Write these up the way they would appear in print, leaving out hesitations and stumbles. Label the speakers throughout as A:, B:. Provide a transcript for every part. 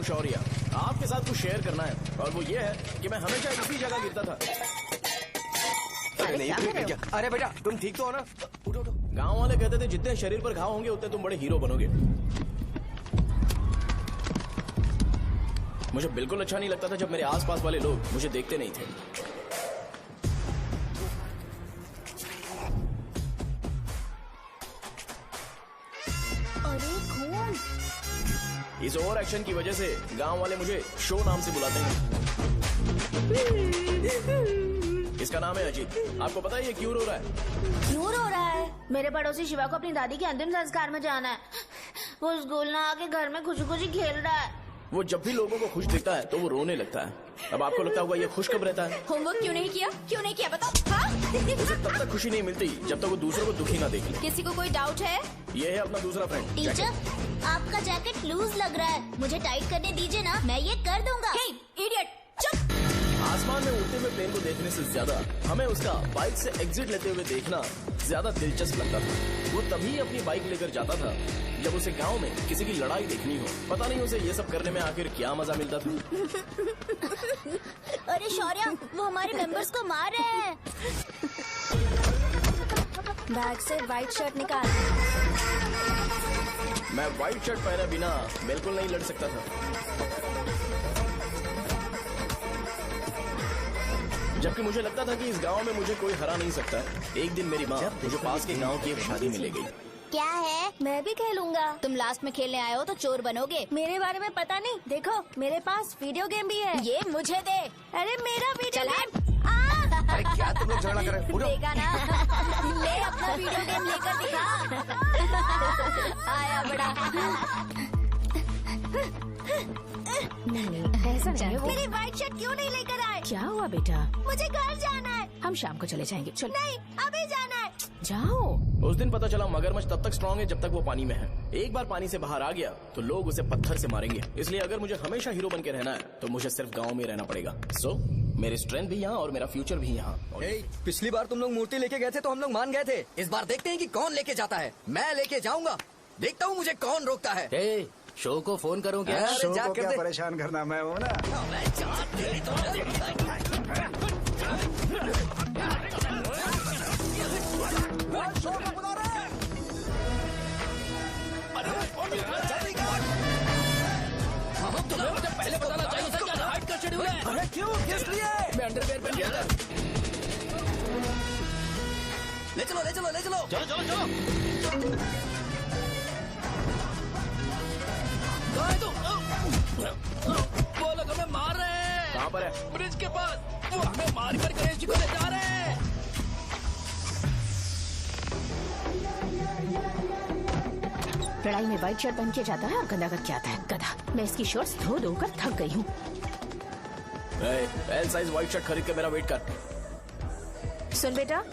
A: हूँ शौर्य, आपके साथ कुछ शेयर करना है और वो ये है कि मैं हमेशा इसी जगह गिरता था।
B: अरे नहीं क्या? अरे बेटा तुम ठीक तो हो ना? उठो उठो।
A: गाँव वाले कहते थे जितने शरीर पर घाव होंगे उतने तुम बड़े हीरो बनोगे। मुझे बिल्कुल अच्छा नहीं लगता था जब मेरे आसपास वाले लोग मुझे देखते नहीं थे।
C: अरे खून!
A: इस ओवर एक्शन की वजह से गांव वाले मुझे शो नाम से बुलाते हैं। इसका नाम है अजीत। आपको पता है ये क्यों रो रहा है?
C: क्यों रो रहा है? मेरे पड़ोसी शिवा को अपनी दादी के अंतिम संस्कार में जाना है। वो स्कूल ना आके घर में खुशी खुशी खेल रहा है।
A: वो जब भी लोगों को खुश देखता है तो वो रोने लगता है। अब आपको लगता होगा ये खुश कब रहता है?
C: होमवर्क क्यों नहीं किया? क्यों नहीं किया बताओ? हाँ?
A: उसे तब तक खुशी नहीं मिलती जब तक वो दूसरों को दुखी ना देख ले।
C: किसी को कोई डाउट है?
A: ये है अपना दूसरा फ्रेंड।
C: टीचर, आपका जैकेट लूज लग रहा है, मुझे टाइट करने दीजिए ना, मैं ये कर दूंगा। इडियट, चुप!
A: आसमान में उड़ते हुए प्लेन को देखने से ज्यादा हमें उसका बाइक से एग्जिट लेते हुए देखना ज्यादा दिलचस्प लगता था। वो तभी अपनी बाइक लेकर जाता था जब उसे गांव में किसी की लड़ाई देखनी हो। पता नहीं उसे ये सब करने में आखिर क्या मजा मिलता था।
C: अरे शौर्य, वो हमारे मेंबर्स को मार रहे हैं। बैग से व्हाइट शर्ट निकाल।
A: मैं व्हाइट शर्ट पहने बिना बिल्कुल नहीं लड़ सकता था, जबकि मुझे लगता था कि इस गांव में मुझे कोई हरा नहीं सकता। एक दिन मेरी माँ मुझे पास के गांव की एक शादी में ले गई।
C: क्या है? मैं भी खेलूंगा। तुम लास्ट में खेलने आए हो तो चोर बनोगे। मेरे बारे में पता नहीं। देखो मेरे पास वीडियो गेम भी है। ये मुझे दे। अरे मेरा वीडियो गेम।
B: अरे क्या तुम लोग झगड़ा कर रहे हो?
C: देगा ना? ले अपना वीडियो गेम लेकर दिखा। आया बड़ा।
D: ऐसा नहीं है वो।
C: मेरी व्हाइट शर्ट क्यों नहीं लेकर आए?
D: क्या हुआ बेटा?
C: मुझे घर जाना है।
D: हम शाम को चले जाएंगे। चलो
C: नहीं, अभी जाना है।
D: जाओ।
A: उस दिन पता चला मगरमच्छ तब तक स्ट्रांग है जब तक वो पानी में है। एक बार पानी से बाहर आ गया तो लोग उसे पत्थर से मारेंगे। इसलिए अगर मुझे हमेशा हीरो बन के रहना है तो मुझे सिर्फ गाँव में रहना पड़ेगा। सो मेरी स्ट्रेंथ भी यहाँ और मेरा फ्यूचर भी यहाँ।
B: पिछली बार तुम लोग मूर्ति लेके गए थे तो हम लोग मान गए थे। इस बार देखते हैं कि कौन लेके जाता है। मैं लेके जाऊंगा, देखता हूँ मुझे कौन रोकता है।
E: शो को फोन करूं क्या?
B: शो को
F: क्या परेशान करना, मैं हूँ ना।
E: मुझे पहले बताना चाहिए था क्या हाइट का शेड्यूल है।
B: अरे क्यों, किस लिए?
E: मैं अंडरवेयर पहन गया था।
B: ले चलो ले चलो ले चलो।
E: चलो चलो चलो। वो लोग हमें मार रहे हैं।
A: कहाँ पर है?
E: ब्रिज के पास। वो हमें मार कर गणेश जी को ले जा रहे हैं।
D: लड़ाई में व्हाइट शर्ट पहन के जाता है और गंदा करके आता है। गधा। मैं इसकी शर्ट्स धो धो कर थक गई हूँ।
A: एल साइज व्हाइट शर्ट खरीद के मेरा वेट कर।
D: सुन बेटा,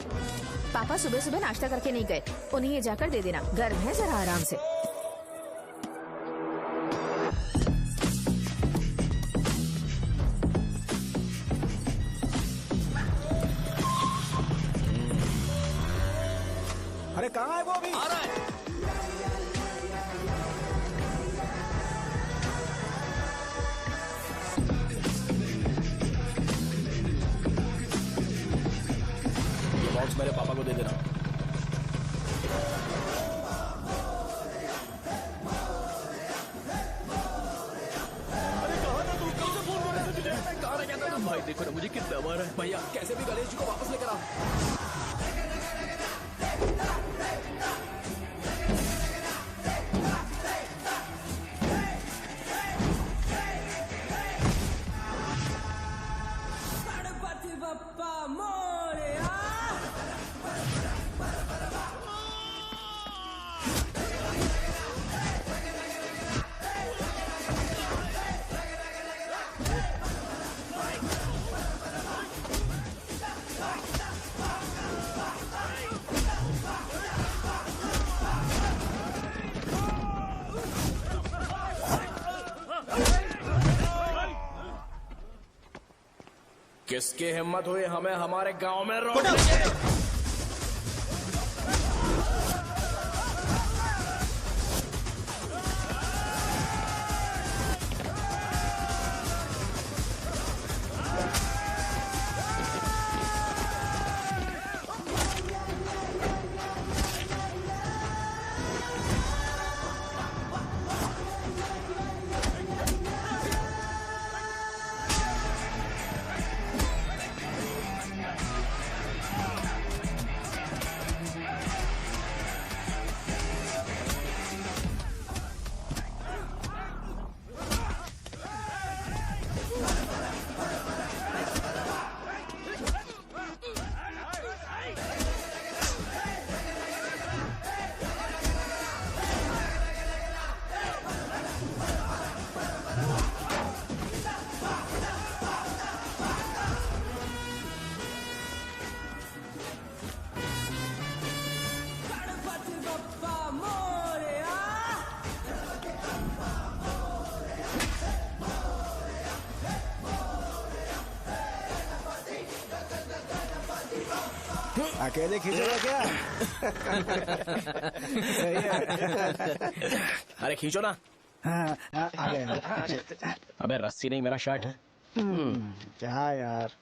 D: पापा सुबह सुबह नाश्ता करके नहीं गए, उन्हें ये जाकर दे देना। गर्म है, जरा आराम से।
F: अरे कहाँ है वो अभी?
E: आ रहा है।
A: ये बॉक्स मेरे पापा को दे देना।
E: भाई देखो ना मुझे कितना मारा है। भैया कैसे भी गणेश जी को वापस लेकर आओ।
A: किसकी हिम्मत हुई हमें हमारे गांव में रोक?
F: अकेले खींचोगा क्या? सही है।
A: अरे खींचो ना।
F: हाँ, आ गया।
A: अबे रस्सी नहीं, मेरा शर्ट है।
F: क्या यार?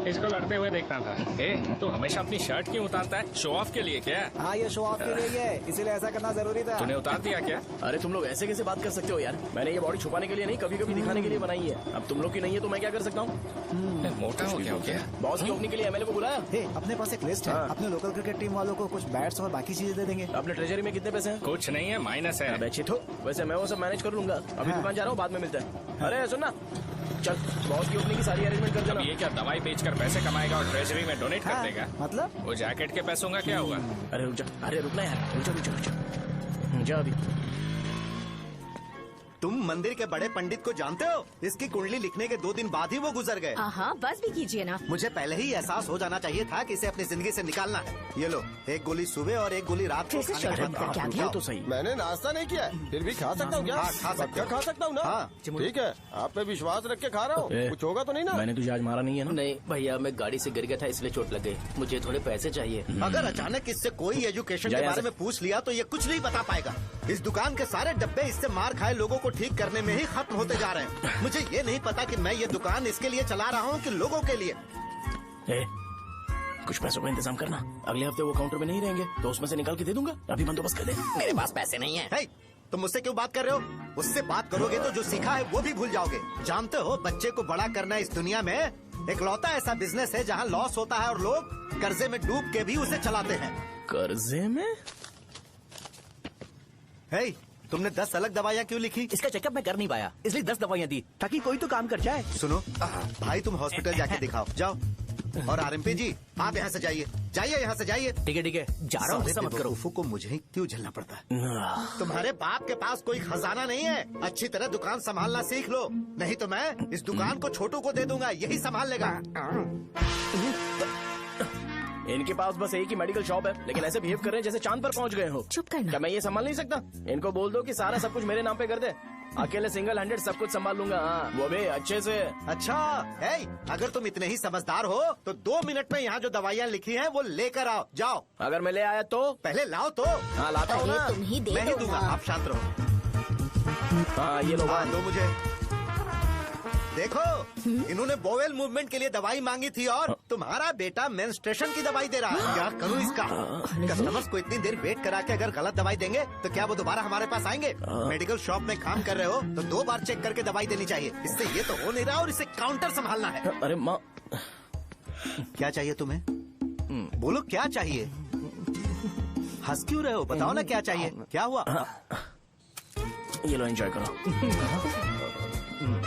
G: इसको लड़ते हुए देखना था। ए, तू हमेशा अपनी शर्ट क्यों उतारता है? शो ऑफ के लिए क्या?
F: हाँ, ये शो ऑफ के लिए है, इसीलिए ऐसा करना जरूरी था।
G: तूने उतार दिया क्या?
A: अरे तुम लोग ऐसे कैसे बात कर सकते हो यार? मैंने ये बॉडी छुपाने के लिए नहीं, कभी कभी दिखाने के लिए बनाई है। अब तुम लोग की नहीं है तो मैं क्या कर सकता हूँ?
G: मोटा हो गया?
A: बॉस की ओपनिंग के लिए एमएलए को बुलाया।
F: हे, अपने पास एक लिस्ट है।
A: हाँ।
F: अपने लोकल क्रिकेट टीम वालों को कुछ बैट्स और बाकी चीजें दे देंगे।
A: अपने ट्रेजरी में कितने पैसे हैं?
G: कुछ नहीं है, माइनस है।
A: अबे छितो, वैसे मैं वो सब मैनेज कर लूंगा। अभी
F: हाँ।
A: दुकान जा रहा हूँ, बाद में मिलते हैं। अरे सुनना, चल बॉस की ओपनिंग की सारी अरेंजमेंट कर
G: अब
A: देना।
G: ये क्या दवाई बेचकर पैसे कमाएगा और ट्रेजरी में डोनेट कर
F: हाँ,
G: देगा?
F: मतलब?
G: वो जैकेट के पैसों का क्या होगा?
A: अरे रुक जा, अरे रुकना यार, रुक जा अभी।
H: तुम मंदिर के बड़े पंडित को जानते हो? इसकी कुंडली लिखने के 2 दिन बाद ही वो गुजर गए।
D: हाँ, बस भी कीजिए ना।
H: मुझे पहले ही एहसास हो जाना चाहिए था कि इसे अपनी जिंदगी से निकालना है। ये लो, एक गोली सुबह और एक गोली रात को
D: कैसे
H: खाने के
D: शोल्डर
H: बाद
D: निकल के आ
H: खाओ।
D: गया?
A: तो सही।
I: मैंने नाश्ता नहीं किया है, फिर भी खा सकता हूँ क्या?
H: हाँ, खा सकते
I: पक्का
H: हो।
I: खा सकता हूँ ना?
H: हाँ।
I: ठीक है, आप पे विश्वास रख के खा रहा हूँ।
A: ए,
I: कुछ होगा तो नहीं ना?
A: मैंने तुझे आज मारा नहीं है ना?
E: नहीं भैया, मैं गाड़ी से गिर गया था इसलिए चोट लग गई। मुझे थोड़े पैसे चाहिए।
H: अगर अचानक इससे कोई एजुकेशन
A: जा
H: के
A: यहाँ
H: बारे
A: से।
H: में पूछ लिया तो ये कुछ नहीं बता पाएगा। इस दुकान के सारे डब्बे इससे मार खाए लोगों को ठीक करने में ही खत्म होते जा रहे हैं। मुझे ये नहीं पता कि मैं ये दुकान इसके लिए चला रहा हूँ कि लोगों के लिए।
A: ए, कुछ पैसों का इंतजाम करना। अगले हफ्ते वो काउंटर में नहीं रहेंगे तो उसमें से निकाल के दे दूंगा। अभी बंदोबस्त कर दे।
B: मेरे पास पैसे नहीं है।
H: हे, तुम मुझसे क्यों बात कर रहे हो? उससे बात करोगे तो जो सीखा है वो भी भूल जाओगे। जानते हो, बच्चे को बड़ा करना इस दुनिया में इकलौता ऐसा बिजनेस है जहाँ लॉस होता है और लोग कर्जे में डूब के भी उसे चलाते हैं।
A: कर्जे में?
H: हे, तुमने 10 अलग दवाइयाँ क्यों लिखी?
B: इसका चेकअप मैं कर नहीं पाया, इसलिए 10 दवाइयाँ दी ताकि कोई तो काम कर जाए।
H: सुनो भाई, तुम हॉस्पिटल जाके दिखाओ, जाओ। और आरएमपी जी, आप यहाँ से जाइए, जाइए यहाँ से जाइए।
B: ठीक है, जा रहा हूँ, गुस्सा मत करो।
H: बेवकूफों को मुझे ही क्यों झेलना पड़ता है? तुम्हारे बाप के पास कोई खजाना नहीं है। अच्छी तरह दुकान संभालना सीख लो, नहीं तो मैं इस दुकान को छोटू को दे दूंगा, यही संभाल लेगा।
A: इनके पास बस एक ही मेडिकल शॉप है, लेकिन ऐसे बिहेव कर रहे हैं जैसे चांद पर पहुंच गए हो।
D: चुप करना।
A: क्या मैं ये संभाल नहीं सकता? इनको बोल दो कि सारा सब कुछ मेरे नाम पे कर दे। अकेले सिंगल हैंडेड सब कुछ संभाल लूंगा। हाँ, वो भी अच्छे से।
H: अच्छा है, अगर तुम इतने ही समझदार हो तो 2 मिनट में यहाँ जो दवाइयाँ लिखी हैं वो लेकर आओ, जाओ।
A: अगर मैं ले आया तो?
H: पहले लाओ तो।
A: हाँ लाता हूँ ना।
C: अरे तुम ही दे
H: मैं ही
C: दो
H: दूंगा,
C: ना।
H: आप शांत रहो।
A: हाँ ये लो।
H: हाँ, दो मुझे। देखो, इन्होंने बोवेल मूवमेंट के लिए दवाई मांगी थी और तुम्हारा बेटा मेंस्ट्रुएशन की दवाई दे रहा है। क्या करूँ इसका? कस्टमर्स को इतनी देर वेट करा के अगर गलत दवाई देंगे तो क्या वो दोबारा हमारे पास आएंगे? मेडिकल शॉप में काम कर रहे हो तो 2 बार चेक करके दवाई देनी चाहिए। इससे ये तो हो नहीं रहा और इसे काउंटर संभालना है।
A: अरे माँ,
H: क्या चाहिए तुम्हें? बोलो क्या चाहिए? हंस क्यों रहे हो? बताओ ना क्या चाहिए? क्या हुआ?
A: ये लो एंजॉय करो।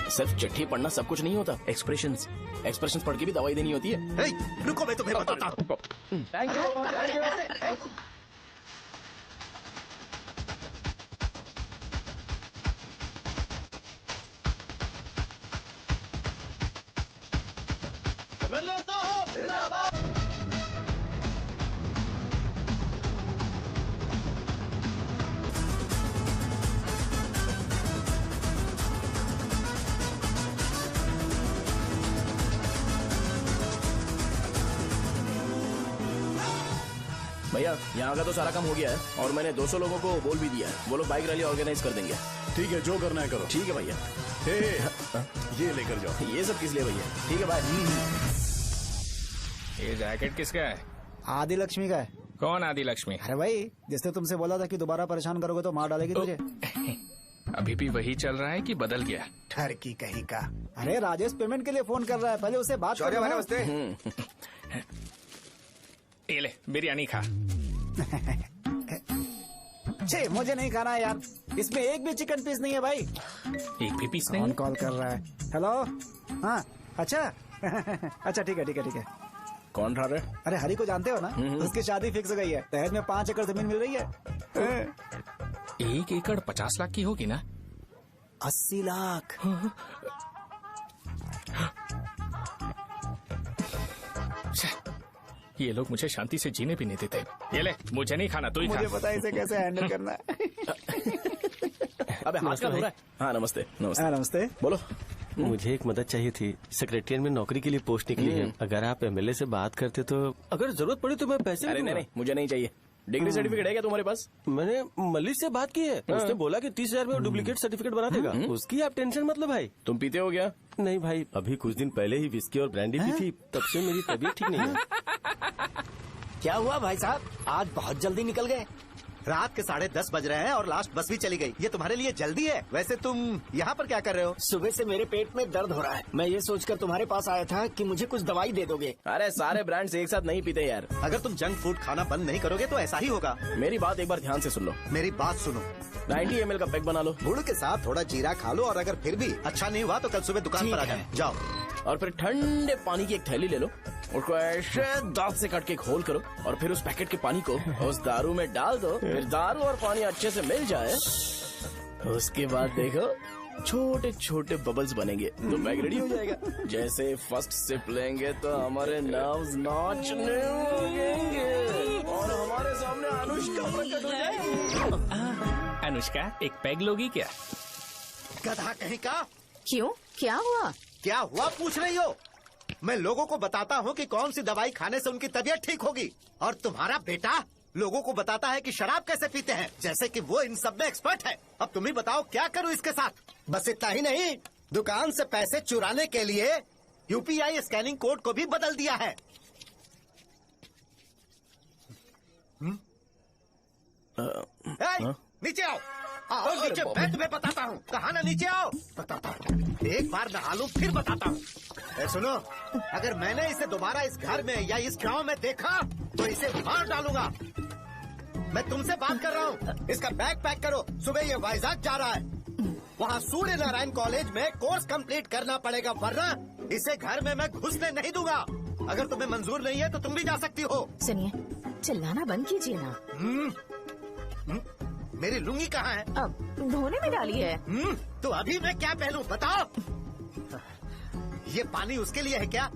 A: सिर्फ चिट्ठी पढ़ना सब कुछ नहीं होता। एक्सप्रेशंस पढ़ के भी दवाई देनी होती है।
H: हे, रुको, मैं तुम्हें बताता हूँ।
A: Thank you. भैया यहाँ का तो सारा काम हो गया है और मैंने 200 लोगों को बोल भी दिया है। वो लोग बाइक रैली ऑर्गेनाइज कर देंगे।
I: ठीक है, जो करना है करो।
A: ठीक है भैया।
I: ये लेकर जाओ।
A: ये सब किस लिए भैया? ठीक है बाय।
G: ये जैकेट किसका है?
F: आदि लक्ष्मी का है।
G: कौन आदि लक्ष्मी?
F: अरे भाई, जिसने तुमसे बोला था कि दोबारा परेशान करोगे तो मार डालेगी तुझे।
G: अभी भी वही चल रहा है कि बदल गया?
F: ठरकी कहीं का। अरे राजेश पेमेंट के लिए फोन कर रहा है, पहले उससे बात करो।
I: नमस्ते।
G: ये ले बिरयानी खा।
F: छे, मुझे नहीं खाना है यार, इसमें एक भी चिकन पीस नहीं है भाई।
G: एक भी पीस
F: कौन
G: नहीं?
F: कॉल कर रहा है? हेलो, हाँ अच्छा। अच्छा ठीक है।
A: कौन रहा रे?
F: अरे हरी को जानते हो ना? उसकी शादी फिक्स हो गई है। दहेज में 5 एकड़ जमीन मिल रही है।
G: 1 एकड़ 50 लाख की होगी ना?
B: 80 लाख।
G: ये लोग मुझे शांति से जीने भी नहीं देते। ये ले, मुझे नहीं खाना, तू ही खा।
F: मुझे पता है इसे कैसे हैंडल करना है।
A: अबे हाथ का हो रहा है। हाँ नमस्ते नमस्ते।
F: हाँ, नमस्ते।
A: बोलो।
J: मुझे एक मदद चाहिए थी। सेक्रेटरिएट में नौकरी के लिए पोस्ट निकली है। अगर आप एमएलए से बात करते तो अगर जरूरत पड़ी तो मैं पैसे
A: अरे नहीं, मुझे नहीं चाहिए। डिग्री सर्टिफिकेट है क्या तुम्हारे पास?
J: मैंने मलिक से बात की है। उसने बोला कि 30,000 में डुप्लीकेट सर्टिफिकेट बना देगा। उसकी आप टेंशन मत लो भाई।
A: तुम पीते हो क्या?
J: नहीं भाई, अभी कुछ दिन पहले ही विस्की और ब्रांडी पी थी, तब से मेरी तबीयत ठीक नहीं है।
B: क्या हुआ भाई साहब, आज बहुत जल्दी निकल गए?
H: रात के 10:30 बज रहे हैं और लास्ट बस भी चली गई। ये तुम्हारे लिए जल्दी है। वैसे तुम यहाँ पर क्या कर रहे हो?
B: सुबह से मेरे पेट में दर्द हो रहा है। मैं ये सोचकर तुम्हारे पास आया था कि मुझे कुछ दवाई दे दोगे।
A: अरे सारे ब्रांड्स एक साथ नहीं पीते यार।
H: अगर तुम जंक फूड खाना बंद नहीं करोगे तो ऐसा ही होगा।
A: मेरी बात एक बार ध्यान से सुन लो।
H: मेरी बात सुनो।
A: 90 ml का पैक बना लो।
H: गुड़ के साथ थोड़ा जीरा खा लो और अगर फिर भी अच्छा नहीं हुआ तो कल सुबह दुकान पर आ जाओ।
A: और फिर ठंडे पानी की एक थैली ले लो, उसको ऐसे दांत से काट के घोल करो और फिर उस पैकेट के पानी को उस दारू में डाल दो। फिर दारू और पानी अच्छे से मिल जाए, उसके बाद देखो छोटे छोटे बबल्स बनेंगे तो पैक रेडी हो जाएगा। जैसे फर्स्ट सिप लेंगे तो हमारे नर्व्स नाचने लगेंगे और हमारे सामने अनुष्का प्रकट हो जाएगी।
G: अनुष्का, एक पैग लोगी क्या?
H: गधा कहीं का।
D: क्यों, क्या हुआ?
H: क्या हुआ पूछ रही हो? मैं लोगों को बताता हूँ कि कौन सी दवाई खाने से उनकी तबीयत ठीक होगी, और तुम्हारा बेटा लोगों को बताता है कि शराब कैसे पीते हैं, जैसे कि वो इन सब में एक्सपर्ट है। अब तुम ही बताओ क्या करूँ इसके साथ? बस इतना ही नहीं, दुकान से पैसे चुराने के लिए यूपीआई स्कैनिंग कोड को भी बदल दिया है। नीचे आओ, आओ नीचे, मैं तुम्हें बताता हूँ। कहा ना नीचे आओ, बताता हूँ। एक बार नहा लूं फिर बताता हूँ। सुनो, अगर मैंने इसे दोबारा इस घर में या इस गांव में देखा तो इसे मार डालूंगा। मैं तुमसे बात कर रहा हूँ। इसका बैग पैक करो, सुबह ये वाइजाग जा रहा है। वहाँ सूर्य नारायण कॉलेज में कोर्स कंप्लीट करना पड़ेगा, वरना इसे घर में मैं घुसने नहीं दूंगा। अगर तुम्हें मंजूर नहीं है तो तुम भी जा सकती हो।
D: सुनिए, चिल्लाना बंद कीजिए ना।
H: मेरी लुंगी कहाँ है?
D: अब धोने में डाली है।
H: तो अभी मैं क्या पहनूं बताओ? ये पानी उसके लिए है क्या?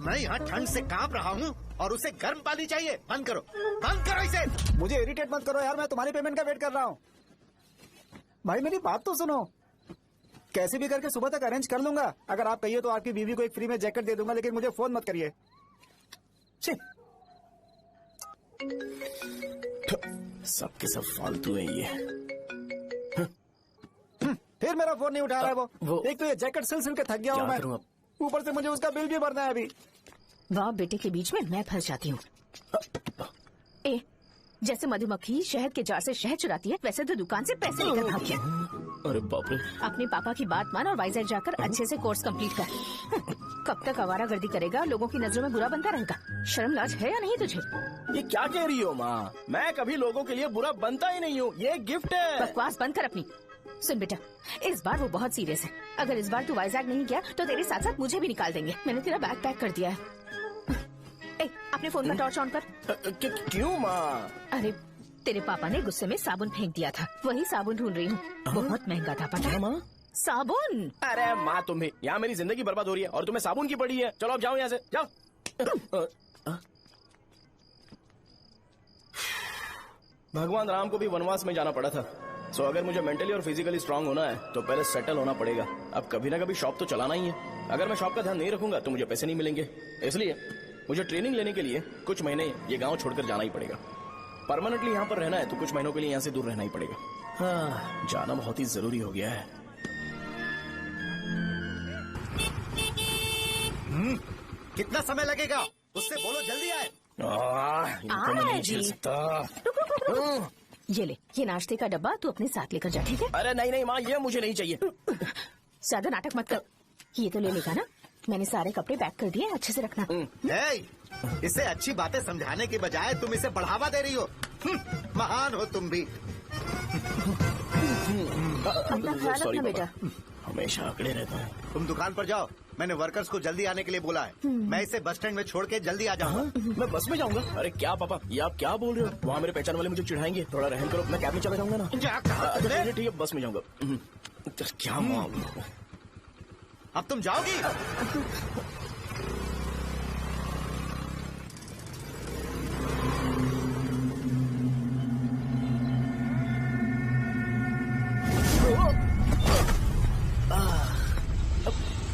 H: मैं यहाँ ठंड से कांप रहा हूँ और उसे गर्म पानी चाहिए। बंद करो, बंद करो इसे।
F: मुझे इरिटेट मत करो यार, मैं तुम्हारी पेमेंट का वेट कर रहा हूँ। भाई मेरी बात तो सुनो, कैसे भी करके सुबह तक अरेंज कर लूंगा। अगर आप कहिए तो आपकी बीवी को एक फ्री में जैकेट दे दूंगा, लेकिन मुझे फोन मत करिए।
A: सबके सब फालतू है ये।
F: फिर मेरा फोन नहीं उठा रहा है वो। एक तो ये जैकेट सिल के थक गया हूँ मैं, ऊपर से मुझे उसका बिल भी भरना है अभी।
D: बाप बेटे के बीच में मैं फंस जाती हूँ। ए, जैसे मधुमक्खी शहद के जार से शहद चुराती है, वैसे तो दुकान से पैसे लेकर भाग गया।
A: अरे बाप रे।
D: अपने पापा की बात मान और वाइजैक जाकर अच्छे से कोर्स कंप्लीट कर। कब तक आवारागर्दी करेगा, लोगों की नजरों में बुरा बनता रहेगा। शर्म लाज है या नहीं तुझे?
A: ये क्या कह रही हो माँ? मैं कभी लोगों के लिए बुरा बनता ही नहीं हूँ, ये गिफ्ट है।
D: बकवास बंद कर अपनी। सुन बेटा, इस बार वो बहुत सीरियस है। अगर इस बार तू वाइजैक नहीं गया तो तेरे साथ साथ मुझे भी निकाल देंगे। मैंने तेरा बैग पैक कर दिया है। ए, अपने फोन का टॉर्च ऑन कर।
A: क्यों माँ?
D: अरे तेरे पापा ने गुस्से में साबुन फेंक दिया था, वही साबुन ढूंढ रही हूँ। बहुत महंगा था, पता है माँ? साबुन।
A: अरे माँ, तुम भी यहाँ मेरी जिंदगी बर्बाद हो रही है और तुम्हें साबुन की पड़ी है। चलो अब जाओ यहाँ से, जाओ। भगवान राम को भी वनवास में जाना पड़ा था। सो अगर मुझे मेंटली और फिजिकली स्ट्रांग होना है तो पहले सेटल होना पड़ेगा। अब कभी ना कभी शॉप तो चलाना ही है। अगर मैं शॉप का ध्यान नहीं रखूंगा तो मुझे पैसे नहीं मिलेंगे। इसलिए मुझे ट्रेनिंग लेने के लिए कुछ महीने ये गांव छोड़कर जाना ही पड़ेगा। परमानेंटली यहाँ पर रहना है तो कुछ महीनों के लिए यहाँ से दूर रहना ही पड़ेगा। हाँ, जाना बहुत ही जरूरी हो गया है।
H: कितना समय लगेगा? उससे बोलो जल्दी आए।
A: इनको मैं नहीं झेल सकता।
D: ये ले, ये नाश्ते का डब्बा तू अपने साथ लेकर जा, ठीक है?
A: अरे नहीं नहीं माँ, ये मुझे नहीं चाहिए।
D: ज्यादा नाटक मत कर। ये तो ले लेगा ना? मैंने सारे कपड़े पैक कर दिए, अच्छे से रखना।
H: इसे अच्छी बातें समझाने के बजाय तुम इसे बढ़ावा दे रही हो। महान हो तुम भी।
D: अपना ख्याल
A: Sorry,
D: रखना बेटा।
A: हमेशा अकड़े रहता है।
H: तुम दुकान पर जाओ, मैंने वर्कर्स को जल्दी आने के लिए बोला है। मैं इसे बस स्टैंड में छोड़ के जल्दी आ जाऊंगा।
A: मैं बस में जाऊंगा? अरे क्या पापा, ये आप क्या बोल रहे हो? वहाँ मेरे पहचान वाले मुझे चिढ़ाएंगे। थोड़ा रहम करो, मैं कैब में चला जाऊंगा ना। ठीक है, बस में जाऊंगा। क्या मामला?
H: अब तुम जाओगी?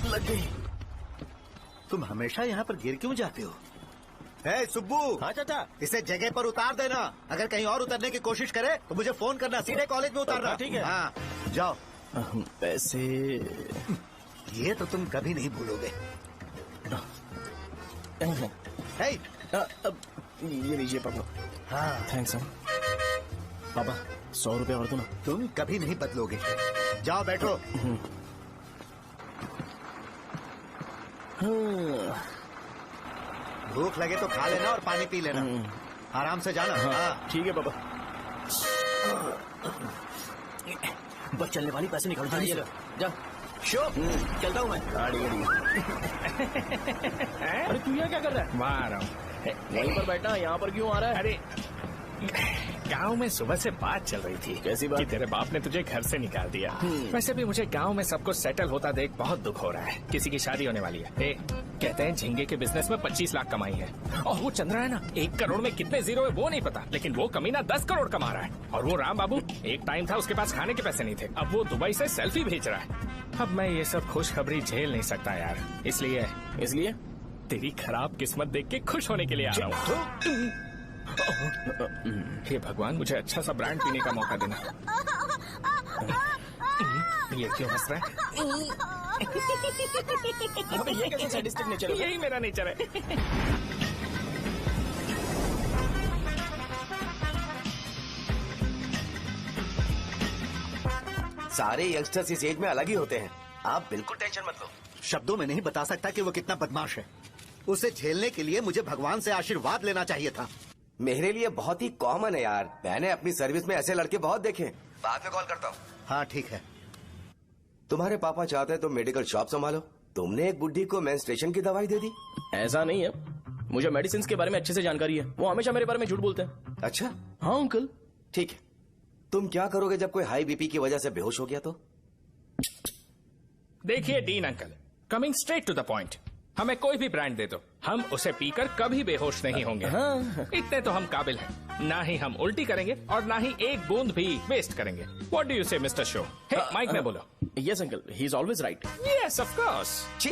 A: लग गई।
H: तुम हमेशा यहाँ पर गिर क्यों जाते हो? ए सुब्बू।
I: हाँ चाचा।
H: इसे जगह पर उतार देना। अगर कहीं और उतरने की कोशिश करे तो मुझे फोन करना, सीधे कॉलेज में उतारना।
I: ठीक है।
H: हाँ जाओ।
A: पैसे
H: ये तो तुम कभी नहीं भूलोगे। हे,
A: अब ये लीजिए पापा।
H: हाँ
A: थैंक्स पापा, 100 रुपए और दो ना।
H: तुम कभी नहीं बदलोगे। जाओ बैठो। भूख लगे तो खा लेना और पानी पी लेना। आराम से जाना। हाँ
A: ठीक है पापा। बस चलने वाली पैसे निकाल दो। जा शो, चलता हूँ मैं। अरे तू यहाँ क्या कर रहा है?
G: वहाँ आ रहा हूँ।
A: वहीं पर बैठा, यहाँ पर क्यों आ रहा है?
G: अरे गांव में सुबह से बात चल रही थी।
A: कैसी बात?
G: कि तेरे बाप ने तुझे घर से निकाल दिया। वैसे भी मुझे गांव में सब कुछ सेटल होता देख बहुत दुख हो रहा है। किसी की शादी होने वाली है। कहते हैं झींगे के बिजनेस में 25 लाख कमाई है। और वो चंद्रा है ना, 1 करोड़ में कितने जीरो है वो नहीं पता, लेकिन वो कमीना 10 करोड़ कमा रहा है। और वो राम बाबू, एक टाइम था उसके पास खाने के पैसे नहीं थे, अब वो दुबई से सेल्फी भेज रहा है। अब मैं ये सब खुशखबरी झेल नहीं सकता यार, इसलिए तेरी खराब किस्मत देख के खुश होने के लिए आ रहा हूँ। हे भगवान, मुझे अच्छा सा ब्रांड पीने का मौका देना। ये क्यों हंस रहा है?
A: ये कैसे सैडिस्टिक नेचर है?
G: यही मेरा नेचर है।
K: सारे यंगस्टर्स इस एज में अलग ही होते हैं। आप बिल्कुल टेंशन मत लो।
H: शब्दों में नहीं बता सकता कि वो कितना बदमाश है। उसे झेलने के लिए मुझे भगवान से आशीर्वाद लेना चाहिए था।
K: मेरे लिए बहुत ही कॉमन है यार, मैंने अपनी सर्विस में ऐसे लड़के बहुत देखे। बाद में कॉल करता हूँ।
H: हाँ ठीक है।
K: तुम्हारे पापा चाहते हैं तुम मेडिकल शॉप संभालो। तुमने एक बुढ़ी को मेंस्ट्रुएशन की दवाई दे दी।
A: ऐसा नहीं है, मुझे मेडिसिन के बारे में अच्छे से जानकारी है। वो हमेशा मेरे बारे में झूठ बोलते हैं।
K: अच्छा
A: हाँ अंकल।
K: ठीक है, तुम क्या करोगे जब कोई हाई बीपी की वजह से बेहोश हो गया तो?
G: देखिए Dean uncle, coming straight to the point, हमें कोई भी ब्रांड दे दो, हम उसे पीकर कभी बेहोश नहीं होंगे। इतने तो हम काबिल हैं। ना ही हम उल्टी करेंगे और ना ही एक बूंद भी वेस्ट करेंगे। व्हाट डू यू से मिस्टर शो? हे माइक में बोलो।
A: Yes uncle, he is always right.
G: Yes of course.
K: छी,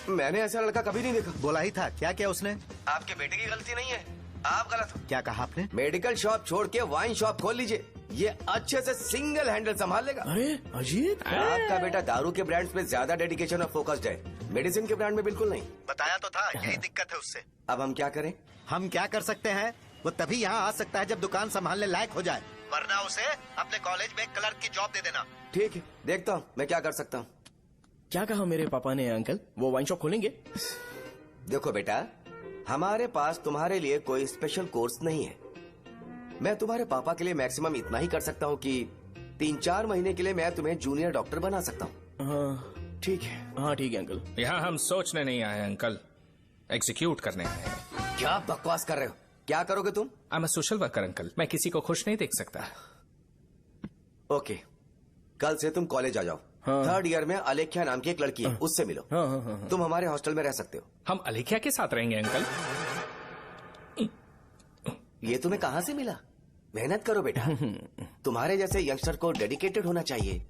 K: मैंने ऐसा लड़का कभी नहीं देखा।
H: बोला ही था। क्या क्या उसने?
K: आपके बेटे की गलती नहीं है, आप गलत हो।
H: क्या कहा आपने?
K: मेडिकल शॉप छोड़ के वाइन शॉप खोल लीजिए, ये अच्छे से सिंगल हैंडल संभाल लेगा।
A: अरे अजीत,
K: आपका बेटा दारू के ब्रांड्स पे ज्यादा डेडिकेशन और फोकस्ड है, मेडिसिन के ब्रांड में बिल्कुल नहीं।
H: बताया तो था, यही दिक्कत है उससे।
K: अब हम क्या करें?
H: हम क्या कर सकते हैं? वो तभी यहाँ आ सकता है जब दुकान संभालने लायक हो जाए, वरना उसे अपने कॉलेज में क्लर्क की जॉब दे देना।
K: ठीक है, देखता हूँ मैं क्या कर सकता हूँ।
A: क्या कहा मेरे पापा ने अंकल? वो वाइन शॉप खोलेंगे?
K: देखो बेटा, हमारे पास तुम्हारे लिए कोई स्पेशल कोर्स नहीं है। मैं तुम्हारे पापा के लिए मैक्सिमम इतना ही कर सकता हूँ कि 3-4 महीने के लिए मैं तुम्हें जूनियर डॉक्टर बना सकता हूँ।
A: हाँ
K: ठीक है।
A: हाँ ठीक है अंकल।
G: यहाँ हम सोचने नहीं आए अंकल, एग्जीक्यूट करने आए हैं।
K: क्या बकवास कर रहे हो? क्या करोगे तुम?
G: I am a social worker uncle, मैं किसी को खुश नहीं देख सकता।
K: ओके, कल से तुम कॉलेज आ जाओ।
A: हाँ।
K: 3rd ईयर में अलेख्या नाम की एक लड़की है, उससे मिलो।
A: हाँ, हाँ, हाँ, हाँ।
K: तुम हमारे हॉस्टल में रह सकते हो।
G: हम अलेख्या के साथ रहेंगे अंकल।
K: ये तुम्हें कहाँ से मिला? मेहनत करो बेटा, तुम्हारे जैसे यंगस्टर को डेडिकेटेड होना चाहिए।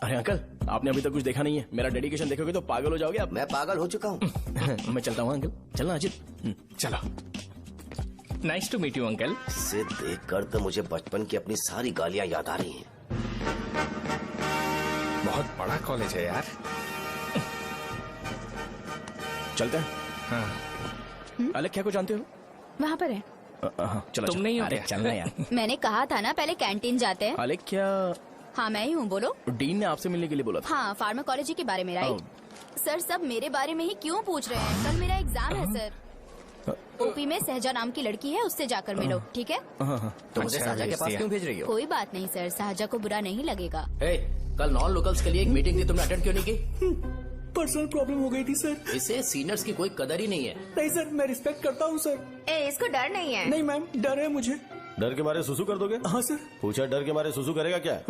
A: अरे अंकल, आपने अभी तक कुछ देखा नहीं है। मेरा डेडिकेशन देखोगे तो पागल हो जाओगे आप।
K: मैं पागल हो चुका हूँ।
A: मैं चलता हूँ अंकल। चलना अजीत।
G: चलो, nice to meet you uncle.
K: इसे देखकर तो मुझे बचपन की अपनी सारी गालियाँ याद आ रही हैं।
G: बहुत बड़ा कॉलेज है यार।
A: चलते हैं।
G: हाँ।
A: अलेख्या को जानते हो?
D: वहाँ पर है।
A: चलो,
G: तुम नहीं हो
A: अरे
G: क्या?
A: चलना यार।
C: मैंने कहा था ना पहले कैंटीन जाते हैं।
A: अलेख्या,
C: हाँ मैं ही हूँ, बोलो।
A: डीन ने आपसे मिलने के लिए बोला था।
C: हाँ, फार्माकोलॉजी के बारे में, राइट? सर सब मेरे बारे में ही क्यों पूछ रहे हैं? कल मेरा एग्जाम है सर। ओपी में सहजा नाम की लड़की है, उससे जाकर मिलो, ठीक है?
B: तो मुझे साजा के पास क्यों भेज रही हो?
C: कोई बात नहीं सर, सहजा को बुरा नहीं लगेगा।
E: कल नॉन लोकल्स के लिए एक मीटिंग थी, तुमने अटेंड क्यों नहीं की?
A: पर्सनल प्रॉब्लम हो गई थी सर।
E: इसे सीनियर्स की कोई कदर ही नहीं है।
A: नहीं सर, मैं रिस्पेक्ट करता हूँ सर।
D: इसको डर नहीं है।
A: नहीं मैम, डर है मुझे।
I: डर के मारे सुसु कर दोगे?
A: हाँ सर।
I: पूछा डर के मारे सुसु करेगा क्या?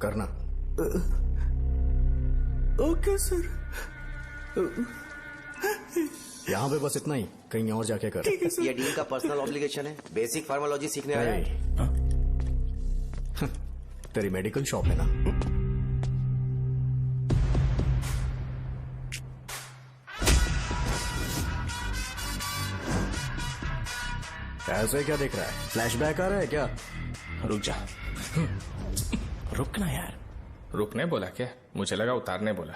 B: करना।
A: Okay sir.
B: यहाँ पे बस इतना ही, कहीं और जाके कर।
K: ये डील का पर्सनल ऑब्लिगेशन है, बेसिक फार्मोलॉजी सीखने आया है।
B: तेरी मेडिकल शॉप है ना? ऐसे क्या देख रहा है? फ्लैशबैक आ रहा है क्या?
G: रुक जा। रुकना यार। रुकने बोला क्या? मुझे लगा उतारने बोला।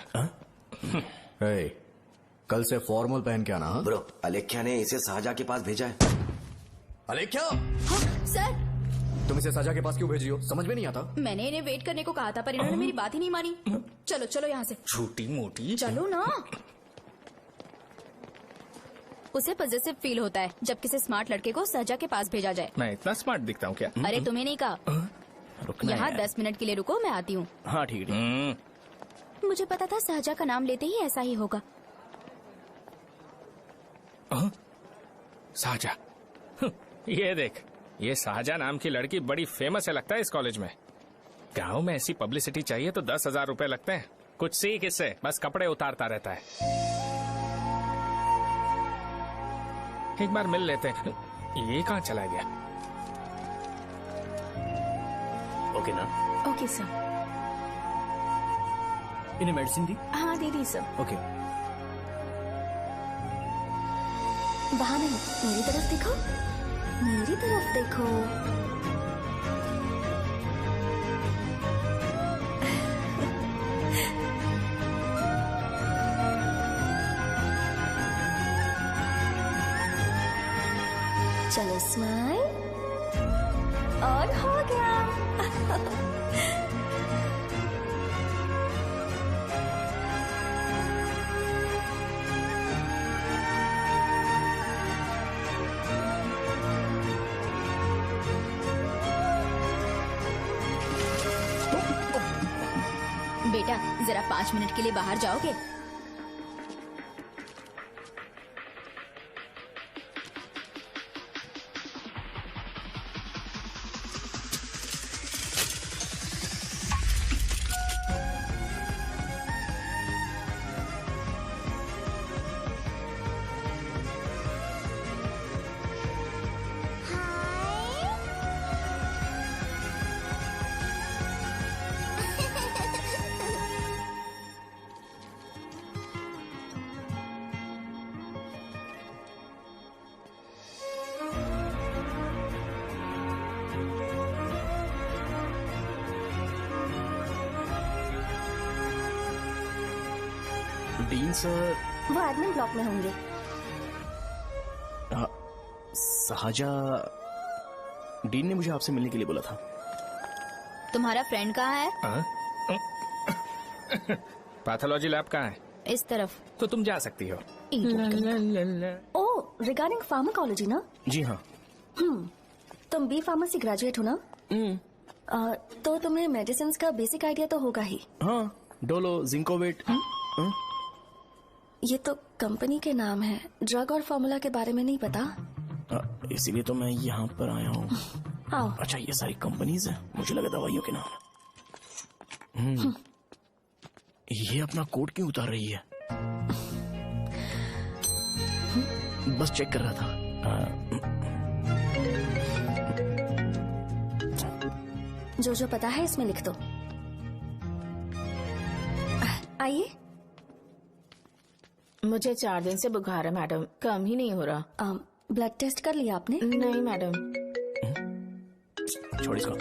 B: कल से फॉर्मल पहन के आना। हाँ?
K: ब्रो, अलेख्या ने इसे साजा के पास भेजा है।
B: अलेख्या,
C: हाँ, सर
B: तुम इसे साजा के पास क्यों भेज रही हो? समझ में नहीं आता।
C: मैंने इन्हें वेट करने को कहा था, पर इन्होंने मेरी बात ही नहीं मानी। चलो चलो यहाँ से।
G: छोटी मोटी।
C: चलो ना। उसे पॉजिटिव फील होता है जब किसी स्मार्ट लड़के को सहजा के पास भेजा जाए।
G: मैं इतना स्मार्ट दिखता हूँ क्या?
C: अरे तुम्हें नहीं कहा।
G: रुकना
C: यहाँ
G: यार।
C: 10 मिनट के लिए रुको, मैं आती हूँ।
J: हाँ ठीक है।
C: मुझे पता था सहजा का नाम लेते ही ऐसा ही होगा।
G: साजा। ये देख, ये साजा नाम की लड़की बड़ी फेमस है लगता है इस कॉलेज में। गांव में ऐसी पब्लिसिटी चाहिए तो 10,000 रुपए लगते हैं। कुछ सीख इससे, बस कपड़े उतारता रहता है। एक बार मिल लेते हैं। ये कहाँ चला गया?
J: ओके ना?
D: Okay sir.
A: इन्हें मेडिसिन दी?
D: हाँ दे दी सर।
A: ओके।
C: वहाँ नहीं, मेरी तरफ देखो, मेरी तरफ देखो। चलो स्माइल, और हो गया। बेटा जरा 5 मिनट के लिए बाहर जाओगे?
J: Dean sir.
C: वो एडमिन ब्लॉक में होंगे।
J: साजा, डीन ने मुझे आपसे मिलने के लिए बोला था।
C: तुम्हारा फ्रेंड कहाँ है?
G: पैथोलॉजी लैब कहाँ है?
C: इस तरफ।
G: तो तुम जा सकती हो।
C: ओ, रिगार्डिंग फार्माकोलॉजी ना?
J: जी हाँ।
C: तुम बी फार्मेसी ग्रेजुएट हो ना? तो तुम्हें मेडिसिन का बेसिक आइडिया तो होगा ही।
J: हाँ, डोलो, जिंकोवेट।
C: ये तो कंपनी के नाम है, ड्रग और फॉर्मूला के बारे में नहीं पता।
J: इसीलिए तो मैं यहाँ पर आया हूँ।
C: आओ।
J: अच्छा, ये सारी कंपनीज है, मुझे लगा दवाइयों के नाम। ये अपना कोट क्यों उतार रही है? बस चेक कर रहा था।
C: जो जो पता है इसमें लिख दो। आइए।
D: मुझे 4 दिन से बुखार है मैडम, कम ही नहीं हो रहा।
C: ब्लड टेस्ट कर लिया आपने?
D: नहीं मैडम।
J: छोड़ इसको।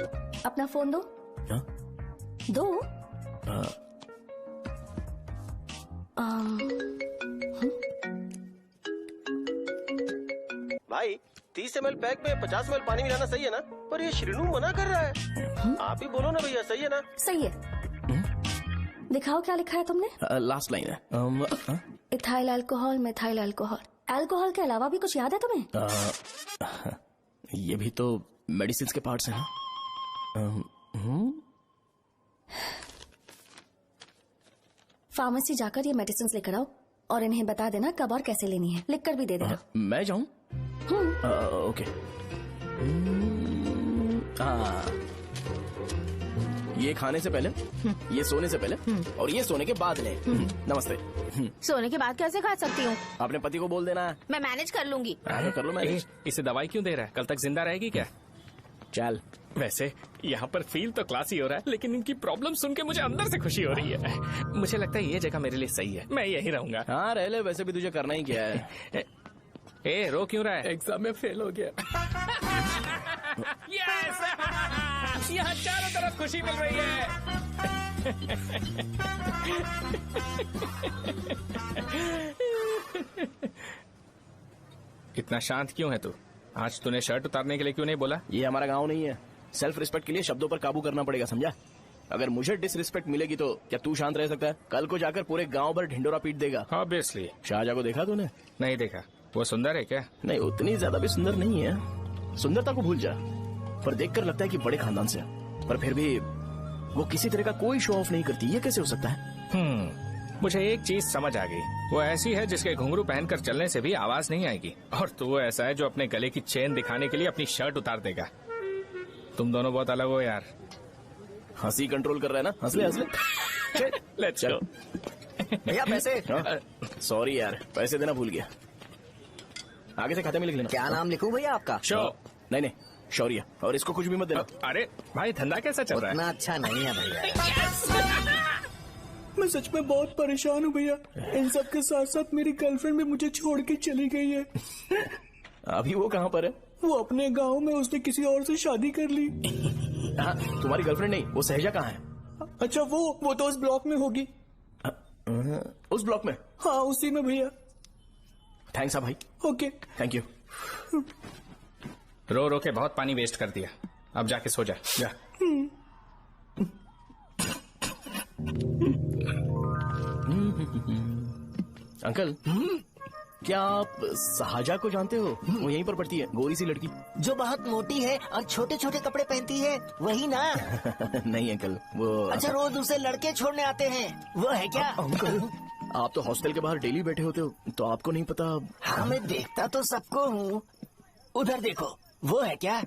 C: अपना फोन दो।
J: हाँ?
C: दो।
I: भाई 30 ml पैक में 50 ml पानी मिलाना सही है ना? पर ये श्रीनू मना कर रहा है। आप ही बोलो ना भैया, सही है ना?
C: सही है। दिखाओ क्या लिखा है तुमने?
J: लास्ट लाइन है।
C: Ethyl alcohol, methyl alcohol. Alcohol के अलावा भी कुछ याद है तुम्हें?
A: ये भी तो मेडिसिन के पार्ट्स हैं।
C: फार्मेसी जाकर ये मेडिसिन लेकर आओ और इन्हें बता देना कब और कैसे लेनी है। लिख कर भी दे देना।
A: मैं जाऊं? ओके। ये खाने से पहले, ये सोने से पहले और ये सोने के बाद ले। नमस्ते।
D: सोने के बाद कैसे खा सकती हूँ?
A: अपने पति को बोल देना।
D: मैं मैनेज कर लूंगी।
A: कर लो मैनेज।
G: इसे दवाई क्यों दे रहा है? कल तक जिंदा रहेगी क्या?
A: चल।
G: वैसे यहाँ पर फील तो क्लासी हो रहा है, लेकिन इनकी प्रॉब्लम सुन के मुझे अंदर से खुशी हो रही है। मुझे लगता है ये जगह मेरे लिए सही है, मैं यही रहूंगा।
A: हाँ रह ले, वैसे भी तुझे करना ही क्या है।
G: ए रो क्यों रहा है?
A: एग्जाम में फेल हो गया।
G: यस! यहाँ चारों तरफ खुशी मिल रही है। इतना शांत क्यों है तू? आज तूने शर्ट उतारने के लिए क्यों नहीं बोला?
A: ये हमारा गांव नहीं है। सेल्फ रिस्पेक्ट के लिए शब्दों पर काबू करना पड़ेगा, समझा? अगर मुझे डिसरिस्पेक्ट मिलेगी तो क्या तू शांत रह सकता है? कल को जाकर पूरे गांव भर ढिंडोरा पीट देगा।
G: ऑब्वियसली।
A: शाहजहां को देखा तूने?
G: नहीं देखा। वो सुंदर है क्या?
A: नहीं, उतनी ज्यादा भी सुंदर नहीं है। सुंदरता को भूल जा, पर देखकर लगता है कि बड़े खानदान से है। पर फिर भी वो किसी तरह का कोई शो ऑफ नहीं करती। ये कैसे हो सकता है?
G: मुझे एक चीज समझ आ गई। वो ऐसी है जिसके घुंघरू पहनकर चलने से भी आवाज नहीं आएगी, और तू ऐसा है जो अपने गले की चेन दिखाने के लिए अपनी शर्ट उतार देगा। तुम दोनों बहुत अलग हो यार।
A: हंसी कंट्रोल कर रहा है ना? हंस ले हंस ले।
G: Let's go.
B: भैया पैसे।
A: सॉरी यार, पैसे देना भूल गया। आगे से खाते में लिख लेना।
B: क्या नाम लिखूं भैया आपका?
G: शो।
A: नहीं, शौर्य। और इसको कुछ भी मत देना।
G: अरे भाई, धंधा कैसा चल रहा है?
B: उतना अच्छा नहीं है भैया।
F: मैं सच में बहुत परेशान हूँ भैया। इन सब के साथ साथ मेरी गर्लफ्रेंड भी मुझे छोड़ के चली गई है।
A: अभी वो कहाँ पर है?
F: वो अपने गांव में, उसने किसी और से शादी कर ली।
A: हाँ, तुम्हारी गर्लफ्रेंड नहीं, वो सहजा कहाँ है?
F: अच्छा वो तो उस ब्लॉक में होगी।
A: उस ब्लॉक में?
F: हाँ उसी में भैया।
A: थैंक्स भाई।
F: Okay
A: thank you.
G: रो रो के बहुत पानी वेस्ट कर दिया, अब जाके सो जा। जा।
A: अंकल, क्या आप शाहजहा को जानते हो? वो यहीं पर पढ़ती है, गोरी सी लड़की
L: जो बहुत मोटी है और छोटे छोटे कपड़े पहनती है, वही ना?
A: नहीं अंकल, वो
L: अच्छा, रोज उसे लड़के छोड़ने आते हैं, वो है क्या?
A: अंकल, आप तो हॉस्टल के बाहर डेली बैठे होते हो, तो आपको नहीं पता?
L: हाँ, मैं देखता तो सबको हूँ। उधर देखो, वो है क्या?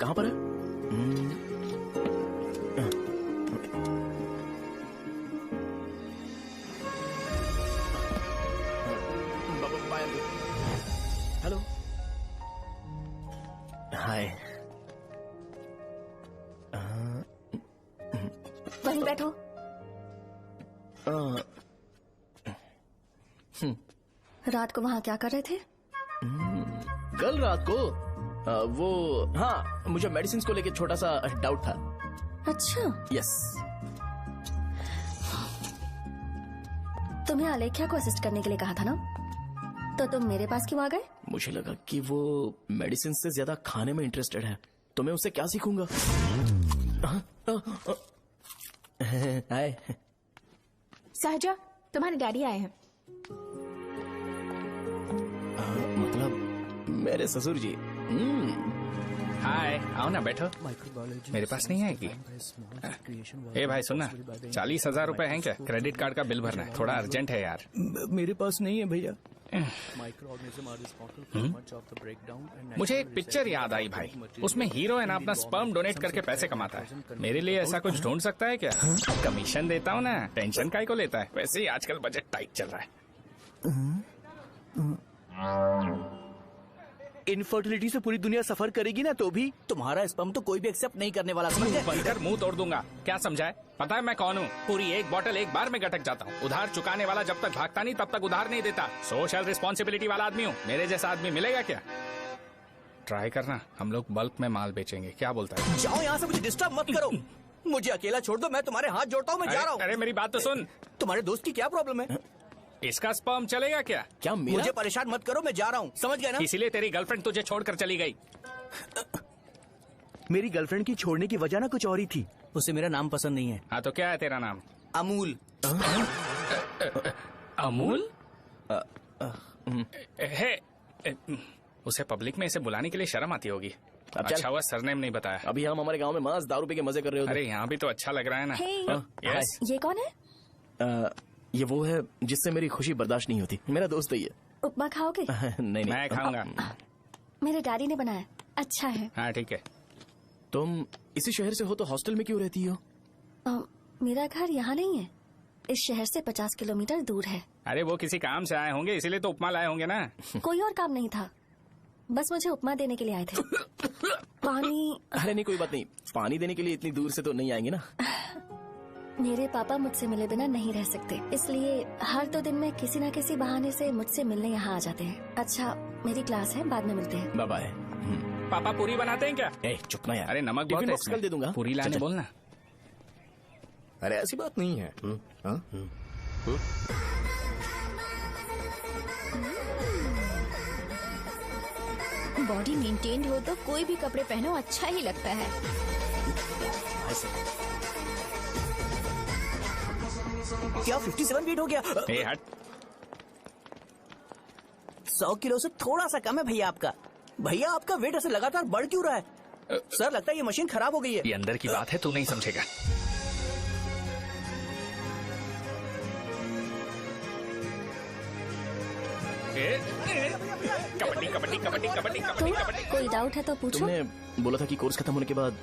A: कहाँ पर है? हेलो, हाय।
C: वहीं बैठो। रात को वहाँ क्या कर रहे थे?
A: कल रात को वो, हाँ, मुझे मेडिसिन को लेके छोटा सा डाउट था।
C: अच्छा।
A: यस।
C: तुम्हें अलेख्या को असिस्ट करने के लिए कहा था ना, तो तुम मेरे पास क्यों आ गए?
A: मुझे लगा कि वो मेडिसिन से ज्यादा खाने में इंटरेस्टेड है, तो मैं उससे क्या सीखूंगा। हाय।
D: सहजा, तुम्हारे डैडी आए हैं।
A: मतलब मेरे ससुर जी।
G: हाय, आओ ना, बैठो। मेरे पास नहीं आएगी। ए भाई सुनना, 40,000 रुपए हैं क्या? क्रेडिट कार्ड का बिल भरना है, थोड़ा अर्जेंट है यार।
F: मेरे पास नहीं है भैया।
G: मुझे एक पिक्चर याद आई भाई, उसमें हीरोइन अपना स्पर्म डोनेट करके पैसे कमाता है। मेरे लिए ऐसा कुछ ढूंढ सकता है क्या? कमीशन देता हूँ ना, टेंशन काहे को लेता है? वैसे ही आजकल बजट टाइट चल रहा है।
B: इनफर्टिलिटी से पूरी दुनिया सफर करेगी ना, तो भी तुम्हारा स्पर्म तो कोई भी एक्सेप्ट नहीं करने वाला, समझ गए?
G: बनकर मुंह तोड़ दूंगा। क्या समझा है? पता है मैं कौन हूँ? पूरी एक बोतल एक बार में गटक जाता हूँ। उधार चुकाने वाला जब तक भागता नहीं तब तक उधार नहीं देता। सोशल रिस्पॉन्सिबिलिटी वाला आदमी हूँ। मेरे जैसा आदमी मिलेगा क्या? ट्राई करना, हम लोग बल्क में माल बेचेंगे। क्या बोलता है?
B: जाओ यहाँ से, मुझे डिस्टर्ब मत करो। मुझे अकेला छोड़ दो, मैं तुम्हारे हाथ जोड़ता हूँ, मैं जा रहा हूँ।
G: अरे मेरी बात तो सुन।
B: तुम्हारे दोस्त की क्या प्रॉब्लम है?
G: इसका स्पर्म चलेगा क्या?
A: क्या मेरा?
B: मुझे परेशान मत करो, मैं जा रहा हूँ, समझ गए ना?
G: इसीलिए तेरी गर्लफ्रेंड तुझे छोड़कर चली गई।
B: मेरी गर्लफ्रेंड की छोड़ने की वजह ना कुछ और ही थी। उसे मेरा नाम पसंद नहीं है।
G: हाँ तो क्या है तेरा नाम?
B: अमूल।
G: अमूल? है उसे पब्लिक में इसे बुलाने के लिए शर्म आती होगी। अच्छा हुआ सरनेम नहीं बताया।
A: अभी हम हमारे गांव में मस्त दारू पी के मजे कर रहे होते।
G: अरे यहाँ भी तो अच्छा लग रहा है ना।
C: यस। ये कौन है?
A: ये वो है जिससे मेरी खुशी बर्दाश्त नहीं होती। मेरा दोस्त ही है।
C: उपमा खाओगे?
A: नहीं
G: मैं खाऊंगा।
C: मेरे डैडी ने बनाया, अच्छा है।
G: हाँ ठीक है।
A: तुम इसी शहर से हो तो हॉस्टल में क्यों रहती हो?
C: मेरा घर यहाँ नहीं है, इस शहर से 50 किलोमीटर दूर है।
G: अरे वो किसी काम से आए होंगे इसीलिए तो उपमा लाए होंगे ना।
C: कोई और काम नहीं था, बस मुझे उपमा देने के लिए आए थे। पानी?
A: अरे नहीं कोई बात नहीं, पानी देने के लिए इतनी दूर से तो नहीं आएंगे ना।
C: मेरे पापा मुझसे मिले बिना नहीं रह सकते, इसलिए हर 2 दिन में किसी न किसी बहाने से मुझसे मिलने यहाँ आ जाते हैं। अच्छा मेरी क्लास है, बाद में मिलते हैं।
A: Bye bye.
G: पापा पूरी बनाते हैं क्या?
A: चुप ना यार।
G: अरे नमक बहुत है इसमें।
A: कल दे दूंगा।
G: पूरी लाने बोलना।
B: अरे ऐसी बात नहीं है।
C: बॉडी मेंटेन्ड हो तो कोई भी कपड़े पहनो अच्छा ही लगता है।
L: क्या 57 फीट हो गया?
G: ए हट।
L: 100 किलो से थोड़ा सा कम है भैया आपका। भैया आपका वेट ऐसे लगातार बढ़ क्यों रहा है? सर लगता है ये मशीन खराब हो गई है।
G: ये अंदर की बात है, तू नहीं समझेगा। कबड्डी कबड्डी कबड्डी कबड्डी कबड्डी कबड्डी।
C: कोई डाउट है तो पूछो।
A: तुमने बोला था कि कोर्स खत्म होने के बाद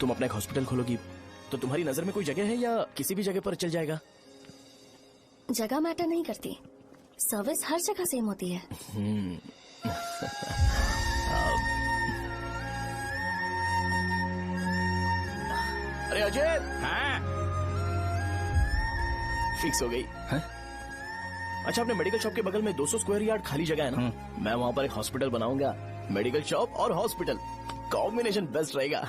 A: तुम अपना एक हॉस्पिटल खोलोगी, तो तुम्हारी नजर में कोई जगह है या किसी भी जगह पर चल जाएगा?
C: जगह मैटर नहीं करती, सर्विस हर जगह सेम होती है।
A: अरे अजय।
G: हाँ?
A: फिक्स हो गई। अच्छा अपने मेडिकल शॉप के बगल में 200 स्क्वायर यार्ड खाली जगह है ना, मैं वहाँ पर एक हॉस्पिटल बनाऊंगा। मेडिकल शॉप और हॉस्पिटल कॉम्बिनेशन बेस्ट रहेगा।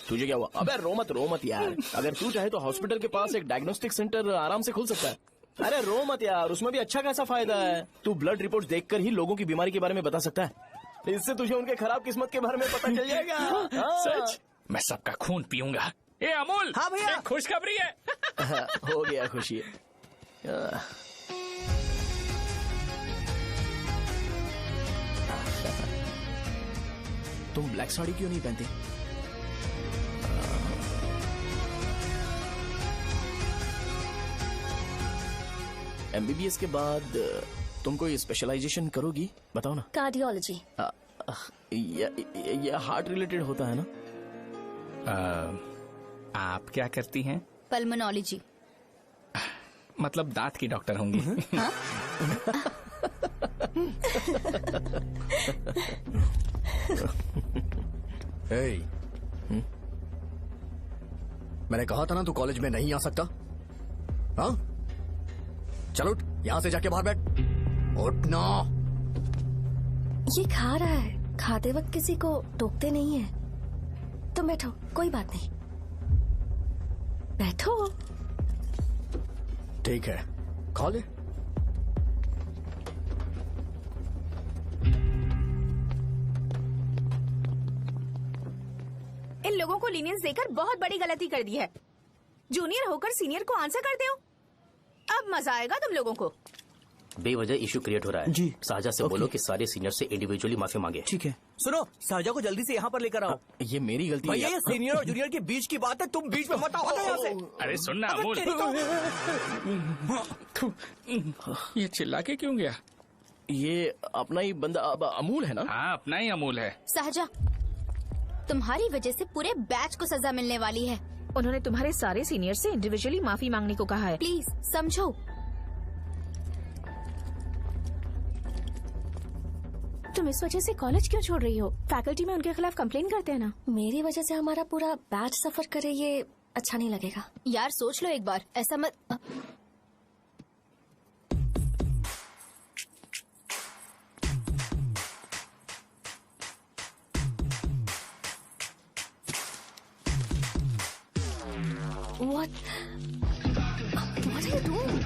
A: तुझे क्या हुआ? अबे रो मत यार। अगर तू चाहे तो हॉस्पिटल के पास एक डायग्नोस्टिक सेंटर आराम से खुल सकता है। अरे रो मत यार, उसमें भी अच्छा खासा फायदा है। तू ब्लड रिपोर्ट देखकर ही लोगों की बीमारी के बारे में बता सकता है। इससे तुझे उनके खराब किस्मत के बारे में पता चल जाएगा।
G: सच? मैं सबका खून पीऊंगा। ए अमूल।
L: हाँ भैया।
G: खुशखबरी है।
A: हो गया खुशी। तुम ब्लैक साड़ी क्यों नहीं पहनते? MBBS के बाद तुम कोई स्पेशलाइजेशन करोगी? बताओ ना।
C: कार्डियोलॉजी।
A: ये हार्ट रिलेटेड होता है ना?
G: आप क्या करती हैं?
C: पल्मोनोलॉजी।
G: मतलब दांत की डॉक्टर होंगी।
C: हाँ?
B: मैंने कहा था ना तू कॉलेज में नहीं आ सकता। हाँ चलो यहाँ से जाके बाहर बैठ। उठना।
C: ये खा रहा है, खाते वक्त किसी को टोकते नहीं है। तुम बैठो, कोई बात नहीं, बैठो।
B: ठीक है खा ले।
D: इन लोगों को लीनियंस देकर बहुत बड़ी गलती कर दी है। जूनियर होकर सीनियर को आंसर करते हो। अब मजा आएगा तुम लोगों को।
M: बेवजह इशू क्रिएट हो रहा है। जी साजा से बोलो कि सारे सीनियर से इंडिविजुअली माफी मांगे।
L: ठीक है। सुनो साजा को जल्दी से यहाँ पर लेकर आओ।
A: ये मेरी गलती है।
L: भैया ये सीनियर और जूनियर के बीच की बात है, तुम बीच में मत आओ यहाँ से।
G: अरे सुनना अमूल। ये चिल्ला के क्यों गया?
A: ये अपना ही बंदा अमूल है ना?
G: हाँ अपना ही अमूल है।
C: सहजा, तुम्हारी वजह से पूरे बैच को सजा मिलने वाली है।
D: उन्होंने तुम्हारे सारे सीनियर से इंडिविजुअली माफी मांगने को कहा है।
C: प्लीज समझो।
D: तुम इस वजह से कॉलेज क्यों छोड़ रही हो? फैकल्टी में उनके खिलाफ कंप्लेन करते हैं ना।
C: मेरी वजह से हमारा पूरा बैच सफर करे, ये अच्छा नहीं लगेगा। यार सोच लो एक बार, ऐसा मत। What are you doing?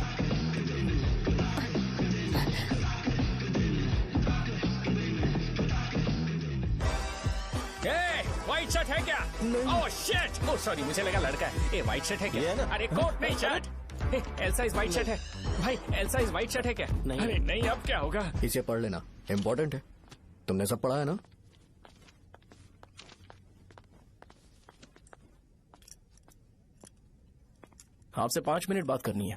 G: White shirt shirt है क्या? ओह शिट, ओह सॉरी, मुझे लगा लड़का है। ये व्हाइट शर्ट है क्या? अरे कोट नहीं shirt. L size white shirt है भाई, एल साइज व्हाइट शर्ट है क्या? नहीं। अरे नहीं, अब क्या होगा?
B: इसे पढ़ लेना, इम्पोर्टेंट है। तुमने सब पढ़ा है ना?
A: आपसे 5 मिनट बात करनी है।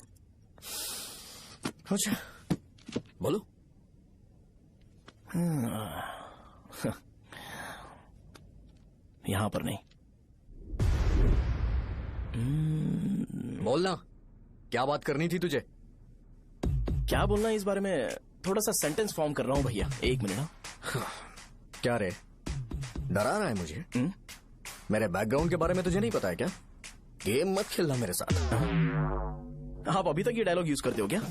B: अच्छा, बोलो।
A: यहां पर नहीं।
B: बोलना, क्या बात करनी थी तुझे?
A: क्या बोलना है इस बारे में? थोड़ा सा सेंटेंस फॉर्म कर रहा हूं भैया, 1 मिनट।
B: क्या रे, डरा रहा है मुझे? मेरे बैकग्राउंड के बारे में तुझे नहीं पता है क्या? गेम मत खेलना मेरे साथ।
A: आप अभी तक ये डायलॉग यूज करते हो क्या?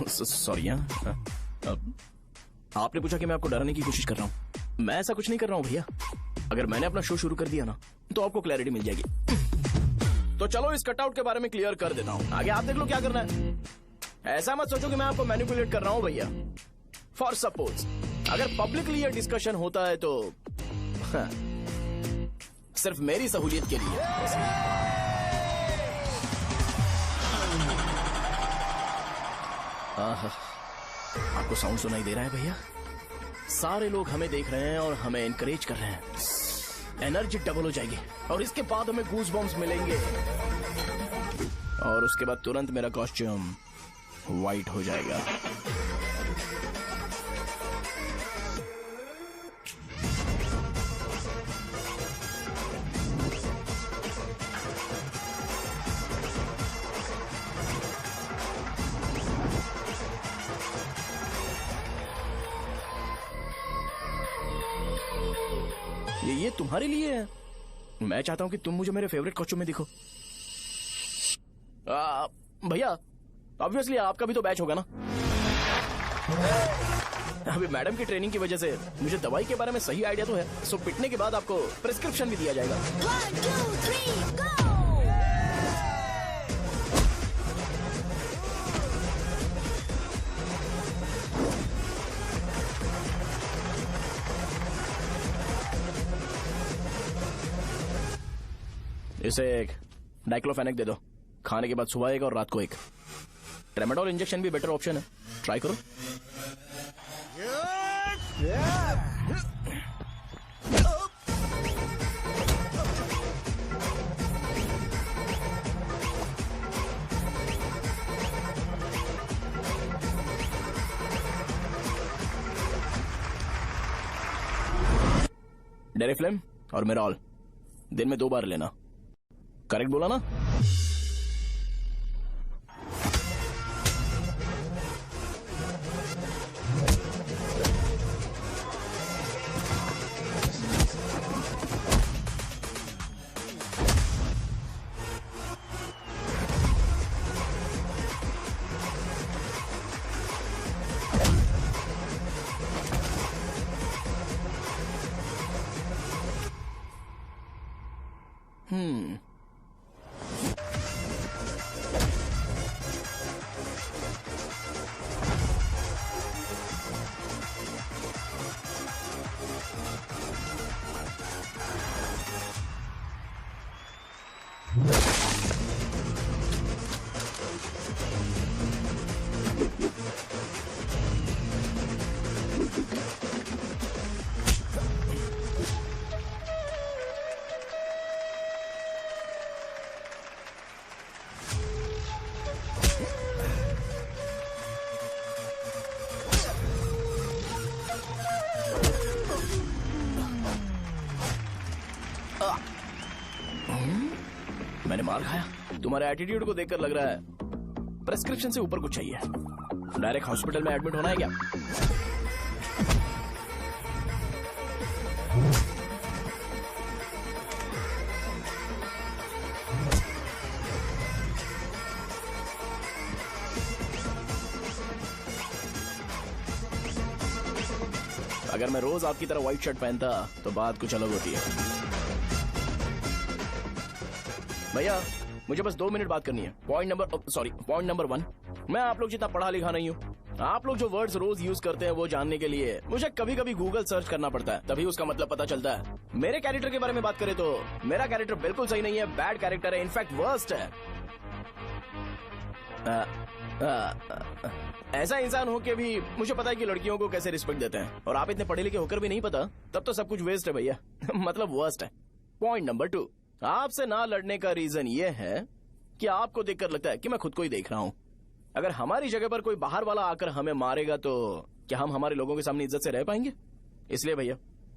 A: सॉरी। आपने पूछा कि मैं आपको डराने की कोशिश कर रहा हूं। मैं ऐसा कुछ नहीं कर रहा हूं भैया। अगर मैंने अपना शो शुरू कर दिया ना, तो आपको क्लैरिटी मिल जाएगी। तो चलो इस कटआउट के बारे में क्लियर कर देता हूं, आगे आप देख लो क्या करना है। ऐसा मत सोचो कि मैं आपको मैनिपुलेट कर रहा हूं भैया। फॉर सपोज अगर पब्लिकली ये डिस्कशन होता है तो सिर्फ मेरी सहूलियत के लिए। आपको साउंड सुनाई दे रहा है भैया? सारे लोग हमें देख रहे हैं और हमें एनकरेज कर रहे हैं। एनर्जी डबल हो जाएगी और इसके बाद हमें गूज बम्स मिलेंगे और उसके बाद तुरंत मेरा कॉस्ट्यूम वाइट हो जाएगा। ये तुम्हारे लिए है। मैं चाहता हूं कि तुम मुझे मेरे फेवरेट कॉस्ट्यूम में दिखो। भैया ऑब्वियसली आपका भी तो बैच होगा ना। अभी मैडम की ट्रेनिंग की वजह से मुझे दवाई के बारे में सही आइडिया तो है। सो पिटने के बाद आपको प्रिस्क्रिप्शन भी दिया जाएगा।
C: 1 2 3 गो।
A: इसे एक डाइक्लोफेनेक दे दो। खाने के बाद सुबह एक और रात को एक। ट्रेमाडोल इंजेक्शन भी बेटर ऑप्शन है, ट्राई करो। डेरिफ्लेम और मेरॉल दिन में 2 बार लेना। करेक्ट बोला ना? मैंने मार खाया। तुम्हारे एटीट्यूड को देखकर लग रहा है प्रेस्क्रिप्शन से ऊपर कुछ चाहिए। डायरेक्ट हॉस्पिटल में एडमिट होना है क्या? अगर मैं रोज आपकी तरह व्हाइट शर्ट पहनता तो बात कुछ अलग होती है। भैया मुझे बस 2 मिनट बात करनी है। पॉइंट नंबर 1, मैं आप लोग जितना पढ़ा लिखा नहीं हूँ। आप लोग जो वर्ड्स रोज यूज करते हैं वो जानने के लिए मुझे कभी कभी गूगल सर्च करना पड़ता है, तभी उसका मतलब पता चलता है। मेरे कैरेक्टर के बारे में बात करें तो मेरा कैरेक्टर बिल्कुल सही नहीं है, बैड कैरेक्टर है, इनफैक्ट वर्स्ट है। ऐसा इंसान हो के भी मुझे पता है कि लड़कियों को कैसे रिस्पेक्ट देते हैं, और आप इतने पढ़े लिखे होकर भी नहीं पता, तब तो सब कुछ वेस्ट है भैया। मतलब वर्स्ट है। पॉइंट नंबर 2, आपसे ना लड़ने का रीजन ये है कि आपको देखकर लगता है कि मैं खुद को ही देख रहा हूँ। अगर हमारी जगह पर कोई बाहर वाला आकर हमें मारेगा तो क्या हम हमारे लोगों के सामने इज्जत से रह पाएंगे? इसलिए भैया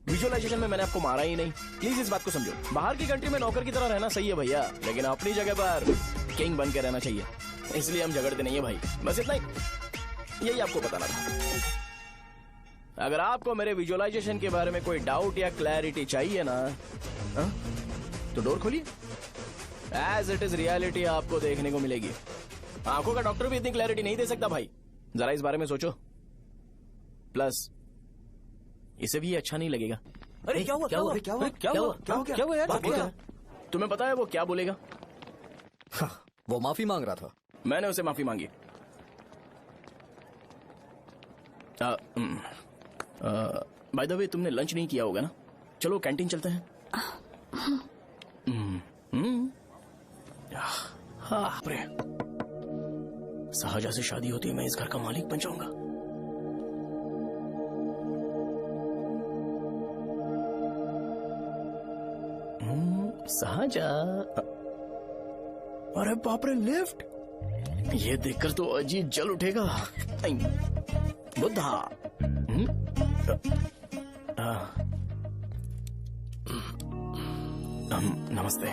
A: विजुअलाइजेशन में मैंने आपको मारा ही नहीं। प्लीज इस बात को समझो, बाहर की कंट्री में नौकर की तरह रहना सही है भैया, लेकिन अपनी जगह पर किंग बन के रहना चाहिए। इसलिए हम झगड़ते नहीं है भाई, बस इतना ही, यही आपको बताना था। अगर आपको मेरे विजुअलाइजेशन के बारे में कोई डाउट या क्लैरिटी चाहिए ना, तो डोर खोलिए। एज इट इज रियलिटी आपको देखने को मिलेगी। आंखों का डॉक्टर भी इतनी क्लैरिटी नहीं दे सकता भाई, जरा इस बारे में सोचो। प्लस इसे भी ये अच्छा नहीं लगेगा।
L: अरे क्या हुआ? क्या हुआ? क्या हुआ? क्या हुआ? क्या हुआ यार?
A: तुम्हें पता है वो क्या बोलेगा?
B: वो माफी मांग रहा था।
A: मैंने उसे माफी मांगी। बाय द वे तुमने लंच नहीं किया होगा ना? चलो कैंटीन चलते हैं। हाँ, साहजा से शादी होती है, मैं इस घर का मालिक बन जाऊंगा। साहजा, अरे बाप रे, लिफ्ट! ये देखकर तो अजीब जल उठेगा। बुद्धा। नमस्ते।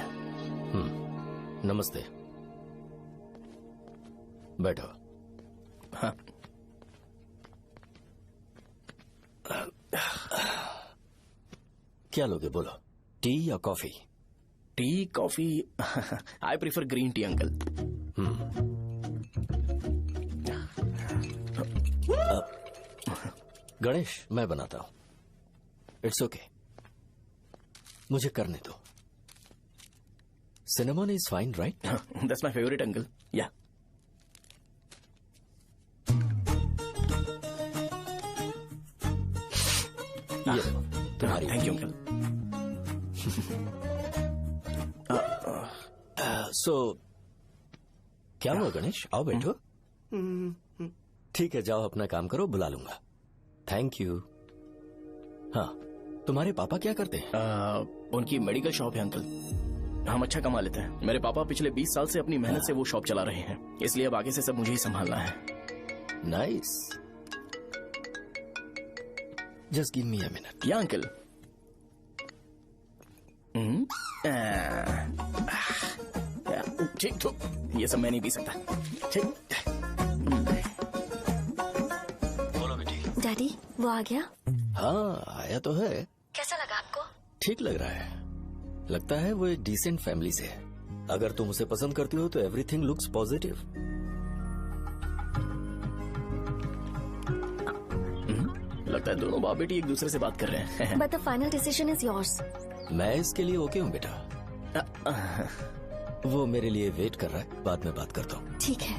N: नमस्ते, बैठो।
A: हाँ।
N: क्या लोगे बोलो, टी या coffee?
A: T, coffee? I prefer green tea uncle.
N: Ganesh, मैं बनाता हूं। इट्स ओके, मुझे करने दो। Cinnamon is fine, right?
A: That's my favourite uncle. या
N: तुम्हारी।
A: Thank you uncle.
N: सो क्या हुआ गणेश? आओ बैठो। ठीक है, जाओ अपना काम करो, बुला लूंगा। Thank you. हाँ, तुम्हारे पापा क्या करते हैं?
A: उनकी मेडिकल शॉप है अंकल। हम अच्छा कमा लेते हैं। मेरे पापा पिछले 20 साल से अपनी मेहनत से वो शॉप चला रहे हैं, इसलिए अब आगे से सब मुझे ही संभालना है।
N: Nice. Just give me a minute.
A: या अंकल। ठीक, तो ये सब मैं नहीं पी सकता। ठीक।
N: बोलो बेटी।
C: डैडी, वो आ गया?
N: हाँ, आया तो है।
C: कैसा लगा आपको?
N: ठीक लग रहा है। लगता है वो एक डिसेंट फैमिली से है। अगर तुम उसे पसंद करती हो तो एवरीथिंग लुक्स पॉजिटिव।
A: लगता है दोनों बाप बेटी एक दूसरे से बात कर रहे हैं।
C: But the final decision is yours.
N: मैं इसके लिए ओके हूँ बेटा। वो मेरे लिए वेट कर रहा है, बाद में बात करता हूँ।
C: ठीक है।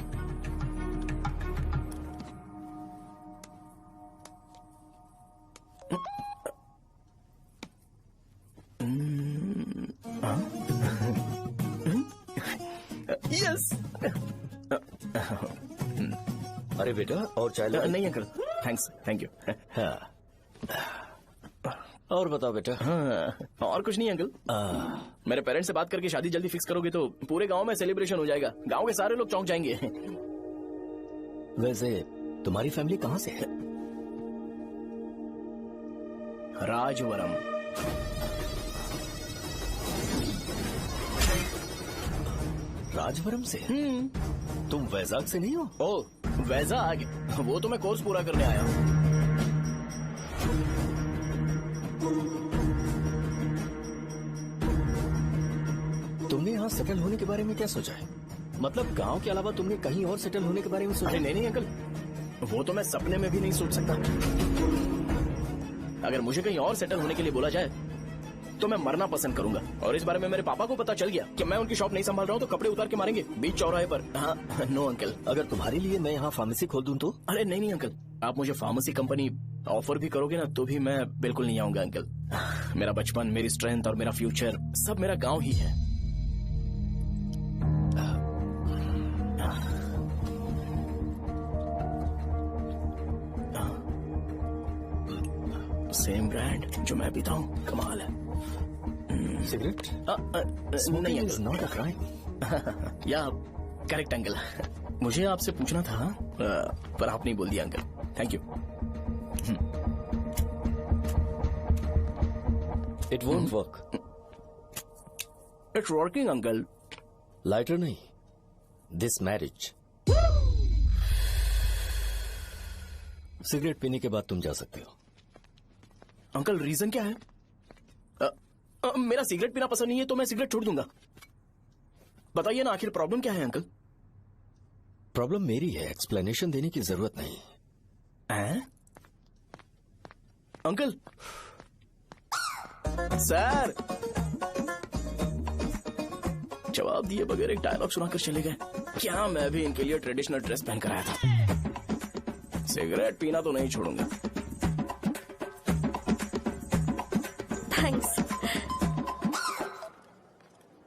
A: यस।
N: अरे बेटा, और चाय लो?
A: नहीं अंकल, थैंक्स, थैंक यू।
N: हाँ। और बताओ बेटा।
A: हाँ, और कुछ नहीं अंकल। मेरे पेरेंट्स से बात करके शादी जल्दी फिक्स करोगे तो पूरे गांव में सेलिब्रेशन हो जाएगा। गांव के सारे लोग चौंक जाएंगे।
N: वैसे तुम्हारी फैमिली कहाँ से है?
A: राजवरम।
N: राजवरम से? तुम वैजाग से नहीं हो?
A: ओ, वैजाग? वो तो मैं कोर्स पूरा करने आया हूँ।
N: तुमने यहाँ सेटल होने के बारे में क्या सोचा है? मतलब गांव के अलावा तुमने कहीं और सेटल होने के बारे में सोचा?
A: अरे नहीं अंकल, वो तो मैं सपने में भी नहीं सोच सकता। अगर मुझे कहीं और सेटल होने के लिए बोला जाए तो मैं मरना पसंद करूंगा। और इस बारे में मेरे पापा को पता चल गया कि मैं उनकी शॉप नहीं संभाल रहा हूँ तो कपड़े उतार के मारेंगे बीच चौराहे पर। हाँ, नो अंकल।
N: अगर तुम्हारे लिए मैं यहाँ फार्मेसी खोल दूं तो?
A: अरे नहीं अंकल, आप मुझे फार्मेसी कंपनी ऑफर भी करोगे ना तो भी मैं बिल्कुल नहीं आऊंगा अंकल। मेरा बचपन, मेरी स्ट्रेंथ और मेरा फ्यूचर सब मेरा गाँव ही है। सेम ब्रांड जो मैं पीता हूँ, कमाल है।
N: सिगरेट?
A: नहीं
N: इज नॉट अ क्राइम।
A: या करेक्ट अंकल। मुझे आपसे पूछना था पर आप नहीं बोल दिया uncle. Thank you.
N: It won't work.
A: It's working uncle.
N: Lighter नहीं, दिस मैरिज। सिगरेट पीने के बाद तुम जा सकते हो।
A: अंकल रीजन क्या है? मेरा सिगरेट पीना पसंद नहीं है तो मैं सिगरेट छोड़ दूंगा। बताइए ना आखिर प्रॉब्लम क्या है अंकल?
N: प्रॉब्लम मेरी है, एक्सप्लेनेशन देने की जरूरत नहीं
A: है। अंकल सर जवाब दिए बगैर एक डायलॉग सुनाकर चले गए। क्या मैं भी इनके लिए ट्रेडिशनल ड्रेस पहन कर आया था। सिगरेट पीना तो नहीं छोड़ूंगा।
O: थैंक्स।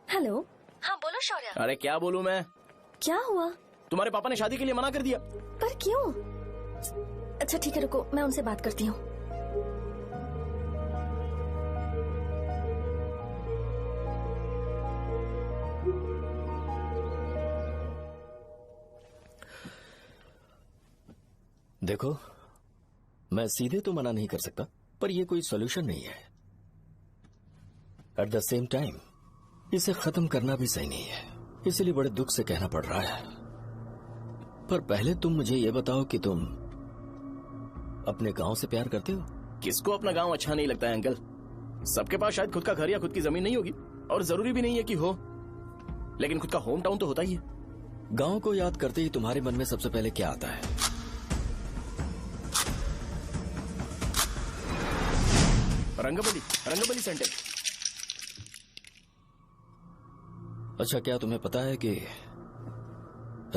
O: हेलो। हाँ बोलो शौर्य।
A: अरे क्या बोलूं मैं?
O: क्या हुआ?
A: तुम्हारे पापा ने शादी के लिए मना कर दिया।
O: पर क्यों? अच्छा ठीक है रुको, मैं उनसे बात करती हूँ।
N: देखो, मैं सीधे तो मना नहीं कर सकता, पर यह कोई सॉल्यूशन नहीं है। एट द सेम टाइम इसे खत्म करना भी सही नहीं है, इसलिए बड़े दुख से कहना पड़ रहा है। पर पहले तुम मुझे ये बताओ कि तुम अपने गांव से प्यार करते हो?
A: किसको अपना गांव अच्छा नहीं लगता है अंकल? सबके पास शायद खुद का घर या खुद की जमीन नहीं होगी, और जरूरी भी नहीं है कि हो, लेकिन खुद का होम टाउन तो होता ही है।
N: गांव को याद करते ही तुम्हारे मन में सबसे पहले क्या आता है? रंगबली सेंटर। अच्छा, क्या तुम्हें पता है कि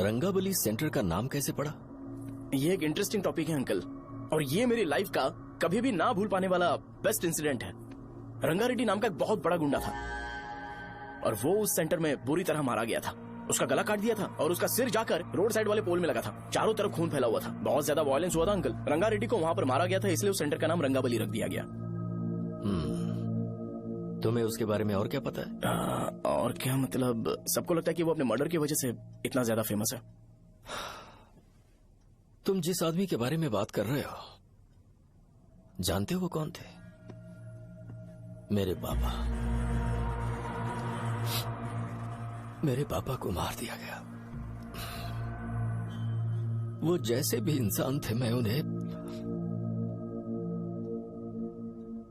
N: रंगाबली सेंटर का नाम कैसे पड़ा?
A: ये एक इंटरेस्टिंग टॉपिक है अंकल, और ये मेरी लाइफ का कभी भी ना भूल पाने वाला बेस्ट इंसिडेंट है। रंगारेड्डी नाम का एक बहुत बड़ा गुंडा था, और वो उस सेंटर में बुरी तरह मारा गया था। उसका गला काट दिया था और उसका सिर जाकर रोड साइड वाले पोल में लगा था। चारों तरफ खून फैला हुआ था, बहुत ज्यादा वायलेंस हुआ था अंकल। रंगारेड्डी को वहां पर मारा गया था, इसलिए उस सेंटर का नाम रंगाबली रख दिया गया।
N: तुम्हें उसके बारे में और क्या पता है?
A: और क्या मतलब, सबको लगता है कि वो अपने मर्डर की वजह से इतना ज्यादा फेमस है।
N: तुम जिस आदमी के बारे में बात कर रहे हो, जानते हो वो कौन थे? मेरे पापा। मेरे पापा को मार दिया गया। वो जैसे भी इंसान थे, मैं उन्हें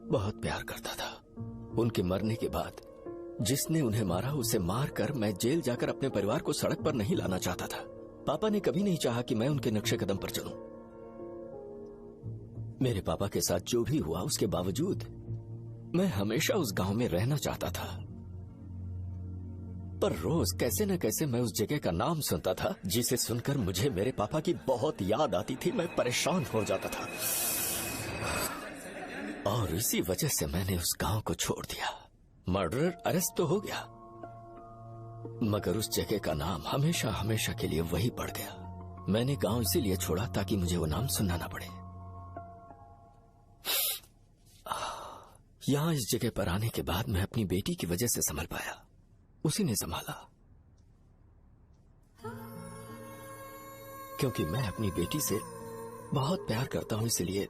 N: बहुत प्यार करता था। उनके मरने के बाद जिसने उन्हें मारा उसे मारकर मैं जेल जाकर अपने परिवार को सड़क पर नहीं लाना चाहता था। पापा ने कभी नहीं चाहा कि मैं उनके नक्शे कदम पर चलूं। मेरे पापा के साथ जो भी हुआ उसके बावजूद मैं हमेशा उस गांव में रहना चाहता था। पर रोज कैसे न कैसे मैं उस जगह का नाम सुनता था, जिसे सुनकर मुझे मेरे पापा की बहुत याद आती थी। मैं परेशान हो जाता था, और इसी वजह से मैंने उस गांव को छोड़ दिया। मर्डरर अरेस्ट तो हो गया, मगर उस जगह का नाम हमेशा हमेशा के लिए वही पड़ गया। मैंने गांव इसीलिए छोड़ा ताकि मुझे वो नाम सुनना ना पड़े। यहां इस जगह पर आने के बाद मैं अपनी बेटी की वजह से संभल पाया, उसी ने संभाला। क्योंकि मैं अपनी बेटी से बहुत प्यार करता हूं, इसलिए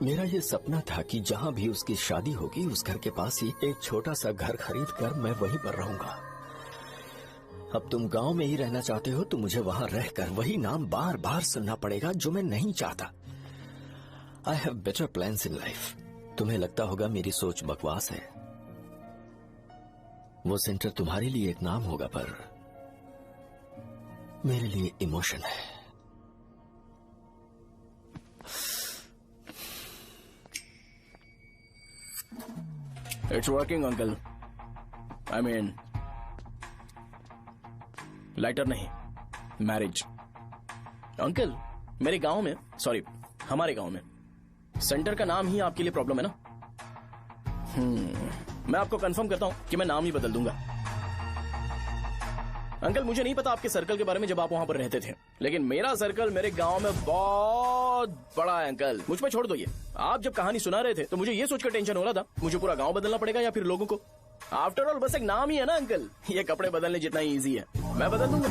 N: मेरा ये सपना था कि जहां भी उसकी शादी होगी उस घर के पास ही एक छोटा सा घर खरीद कर मैं वहीं पर रहूंगा। अब तुम गांव में ही रहना चाहते हो तो मुझे वहां रहकर वही नाम बार बार सुनना पड़ेगा, जो मैं नहीं चाहता। I have better plans in life. तुम्हें लगता होगा मेरी सोच बकवास है। वो सेंटर तुम्हारे लिए एक नाम होगा, पर मेरे लिए इमोशन है।
A: It's working uncle. I mean lighter नहीं, मैरिज। अंकल मेरे गांव में, सॉरी हमारे गांव में, सेंटर का नाम ही आपके लिए प्रॉब्लम है ना? मैं आपको कंफर्म करता हूं कि मैं नाम ही बदल दूंगा। अंकल मुझे नहीं पता आपके सर्कल के बारे में जब आप वहां पर रहते थे, लेकिन मेरा सर्कल मेरे गांव में बहुत बड़ा है अंकल। मुझ पर छोड़ दो ये। आप जब कहानी सुना रहे थे तो मुझे ये सोचकर टेंशन हो रहा था मुझे पूरा गांव बदलना पड़ेगा या फिर लोगों को। आफ्टर ऑल बस एक नाम ही है ना अंकल, ये कपड़े बदलने जितना ही ईजी है, मैं बदल दूंगा।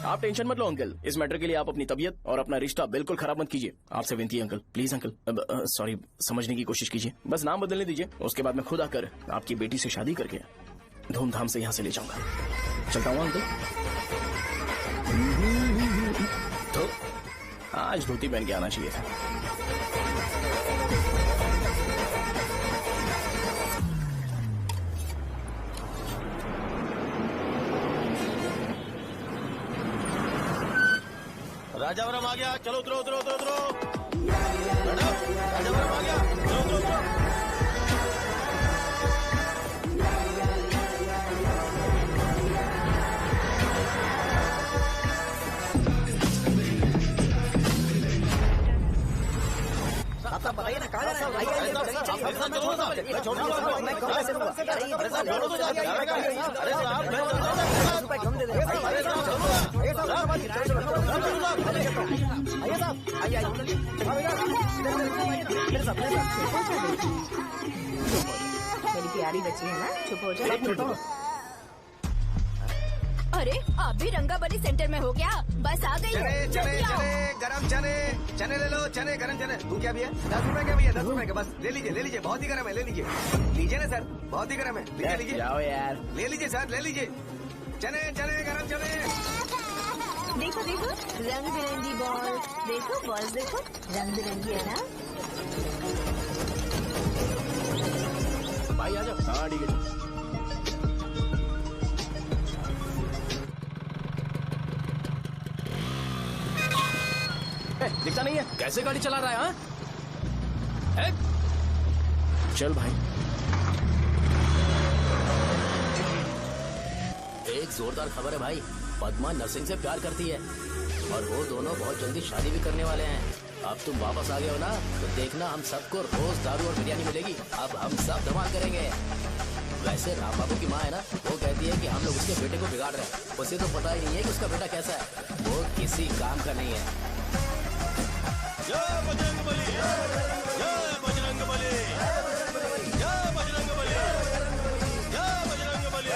A: आप टेंशन मत लो अंकल, इस मैटर के लिए आप अपनी तबीयत और अपना रिश्ता बिल्कुल खराब मत कीजिए। आपसे विनती है अंकल, प्लीज अंकल, सॉरी, समझने की कोशिश कीजिए। बस नाम बदलने दीजिए, उसके बाद मैं खुद आकर आपकी बेटी से शादी करके धूमधाम से यहाँ से ले जाऊंगा। चलता हूँ अंकल। तो आज धोती पहन के आना चाहिए था।
I: राजावरम आ गया, चलो उतरो उतरो उतरो उतरो। राजावरम आ गया, चलो उतरो उतरो।
B: आप बताइए ना, कहाँ जा रहे हैं?
D: मेरी प्यारी बच्ची है ना, चुप हो जाओ।
C: अरे आप भी रंगाबली सेंटर में हो क्या? बस आ गई है।
K: चने गरम चने ले लो, चने गरम चने। तू क्या भैया? 10 रुपए का भैया, 10 रुपए का बस। ले लीजिए, बहुत ही गरम है, ले लीजिए ना सर, बहुत ही गरम है, लीजिए
A: जाओ यार,
K: ले लीजिए सर, ले लीजिए। चने गरम चने।
C: देखो रंग बिरंगी बॉल, देखो बॉल, देखो रंग बिरंगी है ना।
A: भाई आ जाओ। हाँ ठीक है। दिखता नहीं है,
M: कैसे गाड़ी चला रहा है? हाँ?
A: चल भाई।
M: एक जोरदार खबर है भाई, पद्मा नरसिंह से प्यार करती है और वो दोनों बहुत जल्दी शादी भी करने वाले हैं। अब तुम वापस आ गए हो ना, तो देखना हम सबको रोज दारू और बिरयानी मिलेगी। अब हम सब धमाल करेंगे। वैसे राम बाबू की माँ है ना, वो कहती है कि हम लोग उसके बेटे को बिगाड़ रहे हैं। उसे तो पता ही नहीं है कि उसका बेटा कैसा है, वो किसी काम का नहीं है।
I: जय बजरंगबली, जय बजरंगबली, जय बजरंगबली, जय बजरंगबली।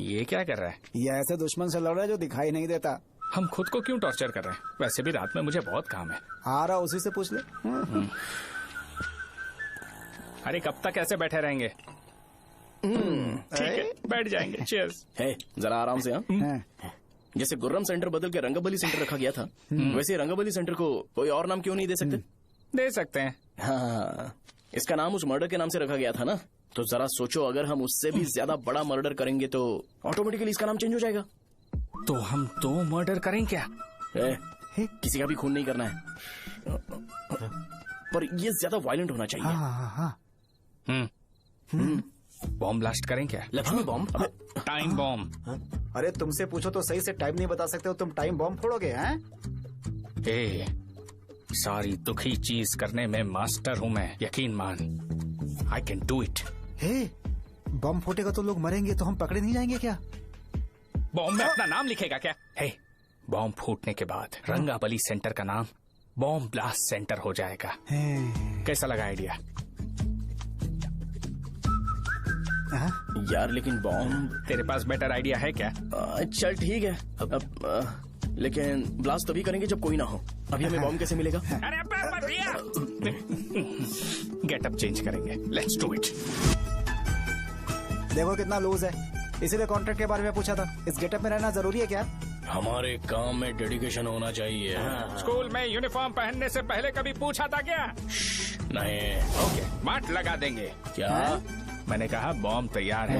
G: ये क्या कर रहा है?
F: ये ऐसे दुश्मन से लड़ रहा है जो दिखाई नहीं देता।
G: हम खुद को क्यों टॉर्चर कर रहे हैं? वैसे भी रात में मुझे बहुत काम है।
F: आ रहा उसी से पूछ ले।
G: अरे कब तक ऐसे बैठे रहेंगे? ठीक है, बैठ जाएंगे। चीयर्स।
A: है जरा आराम से। हाँ जैसे गुर्रम सेंटर बदल के रंगाबली सेंटर रखा गया था, वैसे रंगाबली सेंटर को कोई और नाम क्यों नहीं दे सकते?
G: दे सकते हैं।
A: हाँ, इसका नाम उस मर्डर के नाम से रखा गया था ना, तो जरा सोचो अगर हम उससे भी ज्यादा बड़ा मर्डर करेंगे तो ऑटोमेटिकली इसका नाम चेंज हो जाएगा।
G: तो हम 2 मर्डर करें क्या?
A: किसी का भी खून नहीं करना है, पर ये ज्यादा वायलेंट होना चाहिए।
G: बॉम्ब ब्लास्ट करें क्या?
M: लक्ष्मी बॉम्ब?
G: Time bomb.
F: अरे तुमसे पूछो तो सही से टाइम नहीं बता सकते हो, तुम टाइम बॉम्ब फोड़ोगे? हैं?
G: ए, सारी दुखी चीज करने में मास्टर हूँ मैं, यकीन मान। I can do it.
F: Bomb फूटेगा तो लोग मरेंगे, तो हम पकड़े नहीं जाएंगे क्या?
G: बॉम्ब में अपना नाम लिखेगा क्या? बॉम्ब फूटने के बाद रंगाबली सेंटर का नाम बॉम्ब ब्लास्ट सेंटर हो जाएगा। कैसा लगा आइडिया?
A: यार लेकिन बॉम्ब,
G: तेरे पास बेटर आइडिया है क्या?
A: चल ठीक है, लेकिन ब्लास्ट तभी करेंगे जब कोई ना हो। अभी हमें बॉम्ब कैसे मिलेगा?
G: अरे भैया, गेटअप चेंज करेंगे। Let's do it.
F: देखो कितना लूज है, इसीलिए कॉन्ट्रैक्ट के बारे में पूछा था। इस गेटअप में रहना जरूरी है क्या?
A: हमारे काम में डेडिकेशन होना चाहिए।
G: स्कूल में यूनिफॉर्म पहनने से पहले कभी पूछा था क्या?
A: नहीं।
G: ओके, मार्ट लगा देंगे।
A: क्या?
G: मैंने कहा बॉम्ब तैयार है।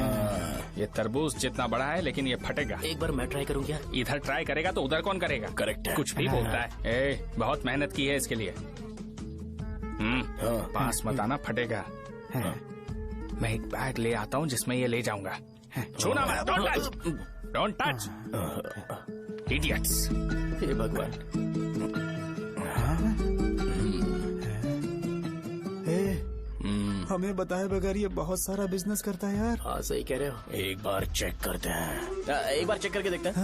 G: ये तरबूज जितना बड़ा है लेकिन ये फटेगा।
M: एक बार मैं ट्राई करूँ क्या?
G: इधर ट्राई करेगा तो उधर कौन करेगा?
M: करेक्ट है।
G: कुछ भी बोलता है। बहुत मेहनत की है इसके लिए। पास मत आना, फटेगा। मैं एक बैग ले आता हूँ जिसमें ये ले जाऊंगा। छूना मत, डोंट टच, इडियट्स।
M: हे भगवान।
F: हमें बताए बगैर ये बहुत सारा बिजनेस करता है यार।
M: हाँ सही कह रहे हो। एक बार चेक करते हैं।
A: एक बार चेक करके देखते हैं।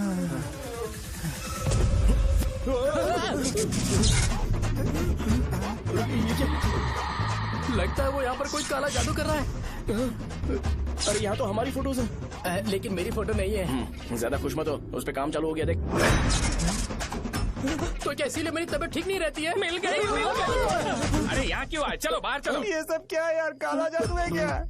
M: लगता है वो यहाँ पर कोई काला जादू कर रहा है।
A: अरे यहाँ तो हमारी फोटोज हैं,
M: लेकिन मेरी फोटो नहीं है।
A: ज्यादा खुश मत हो, उस पे काम चालू हो गया। देख
M: तो क्या इसीलिए मेरी तबीयत ठीक नहीं रहती है?
G: मिल गई। अरे यहाँ क्यों आए? चलो बाहर चलो।
F: ये सब क्या है यार? काला जादू है क्या?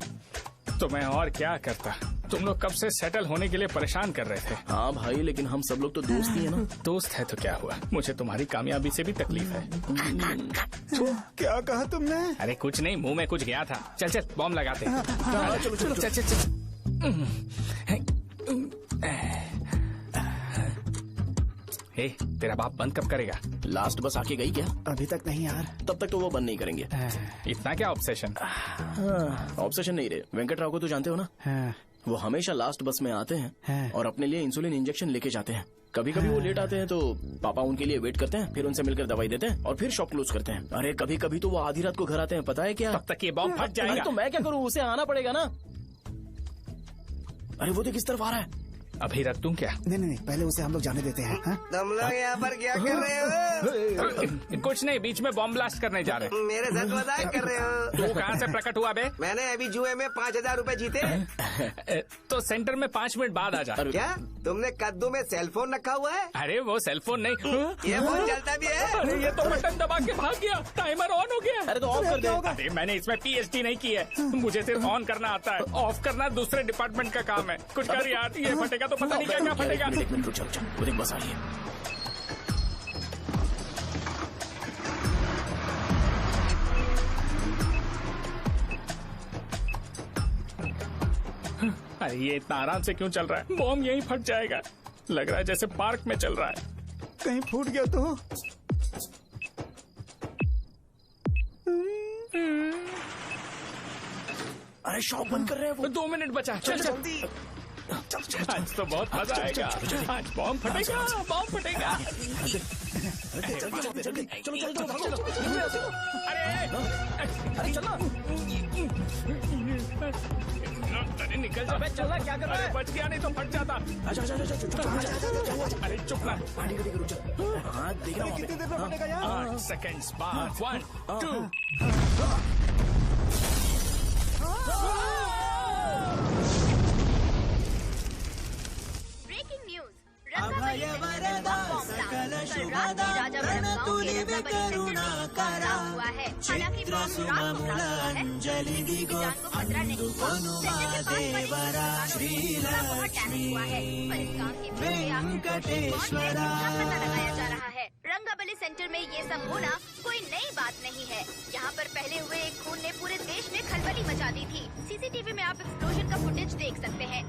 G: तो मैं और क्या करता? तुम लोग कब से सेटल होने के लिए परेशान कर रहे थे।
A: हाँ भाई, लेकिन हम सब लोग तो दोस्त ही है ना।
G: दोस्त है तो क्या हुआ? मुझे तुम्हारी कामयाबी से भी तकलीफ है।
F: क्या कहा तुमने?
G: अरे कुछ नहीं, मुंह में कुछ गया था। चल चल बॉम्ब लगाते हैं।
A: चलो चलो
G: चल चल चल। तेरा बाप बंद कब करेगा?
A: लास्ट बस आके गई क्या?
F: अभी तक नहीं यार।
A: तब तक तो वो बंद नहीं करेंगे।
G: इतना क्या ऑब्सेशन?
A: ऑब्सेशन नहीं रे। वेंकट राव को तो जानते हो ना? वो हमेशा लास्ट बस में आते हैं और अपने लिए इंसुलिन इंजेक्शन लेके जाते हैं। कभी कभी वो लेट आते हैं तो पापा उनके लिए वेट करते हैं, फिर उनसे मिलकर दवाई देते हैं और फिर शॉप क्लोज करते हैं। अरे कभी कभी तो वो आधी रात को घर आते हैं, पता है क्या?
G: तब तक ये बॉम्ब फट जाएगा।
A: तो मैं क्या करूँ? उसे आना पड़ेगा ना। अरे वो देख किस तरफ आ रहा है।
G: अभी रख दूं क्या?
F: नहीं, पहले उसे हम लोग जाने देते हैं।
K: तुम लोग यहाँ पर क्या कर रहे हो?
G: कुछ नहीं, बीच में बॉम्ब ब्लास्ट करने जा रहे हैं।
K: मेरे साथ मजाक कर रहे हो?
G: तू कहाँ से प्रकट हुआ बे?
K: मैंने अभी जुए में 5,000 रूपए जीते।
G: तो सेंटर में 5 मिनट बाद आ जा।
K: क्या तुमने कद्दू में सेलफोन रखा हुआ है?
G: अरे वो सेलफोन नहीं,
K: ये फोन चलता भी है।
G: अरे ये तो बटन दबा के भाग गया, टाइमर ऑन हो गया।
A: अरे तो ऑफ कर दे।
G: अरे मैंने इसमें PhD नहीं की है, मुझे सिर्फ ऑन करना आता है। ऑफ करना दूसरे डिपार्टमेंट का काम है। कुछ कर यार, ये फटेगा तो पता नहीं क्या क्या फटेगा।
A: एक मिनट रुक जा, वो देख बस आ रही है।
G: अरे ये इतना आराम से क्यों चल रहा है? बॉम्ब यहीं फट जाएगा। लग रहा है जैसे पार्क में चल रहा है।
F: कहीं फूट गया तो?
A: अरे शॉप बंद कर रहे हैं वो।
G: 2 मिनट बचा। चल जल्दी। आज तो बहुत मजा आएगा। आज बॉम्ब फटेगा, बॉम्ब फटेगा।
A: अरे चलो।
G: अरे निकल जा।
A: चलना क्या कर रहा है?
G: बच गया, नहीं तो फट जाता। अरे चुप ना।
A: हाँ देख रहा हूँ।
F: कितनी देर में फटेगा यार?
G: 8 सेकेंड्स बाद। 1 2।
C: Breaking news. रंगाबली सेंटर में बॉम्ब ब्लास्ट। कल रात में राजापुरम गांव के रंगाबली सेंटर में बॉम्ब हुआ है। हालांकि बॉम्ब रात को ब्लास्ट हुआ है, किसी की जान को खतरा नहीं हुआ। सेंटर के पास बड़ी बहुत डैमेज हुआ है, पर इस काम की कौन है इसका पता लगाया जा रहा है। रंगाबली सेंटर में ये सब होना कोई नई बात नहीं है। यहाँ पर पहले हुए एक खून ने पूरे देश में खलबली मचा दी थी। CCTV में आप एक्सप्लोजन का फुटेज देख सकते हैं।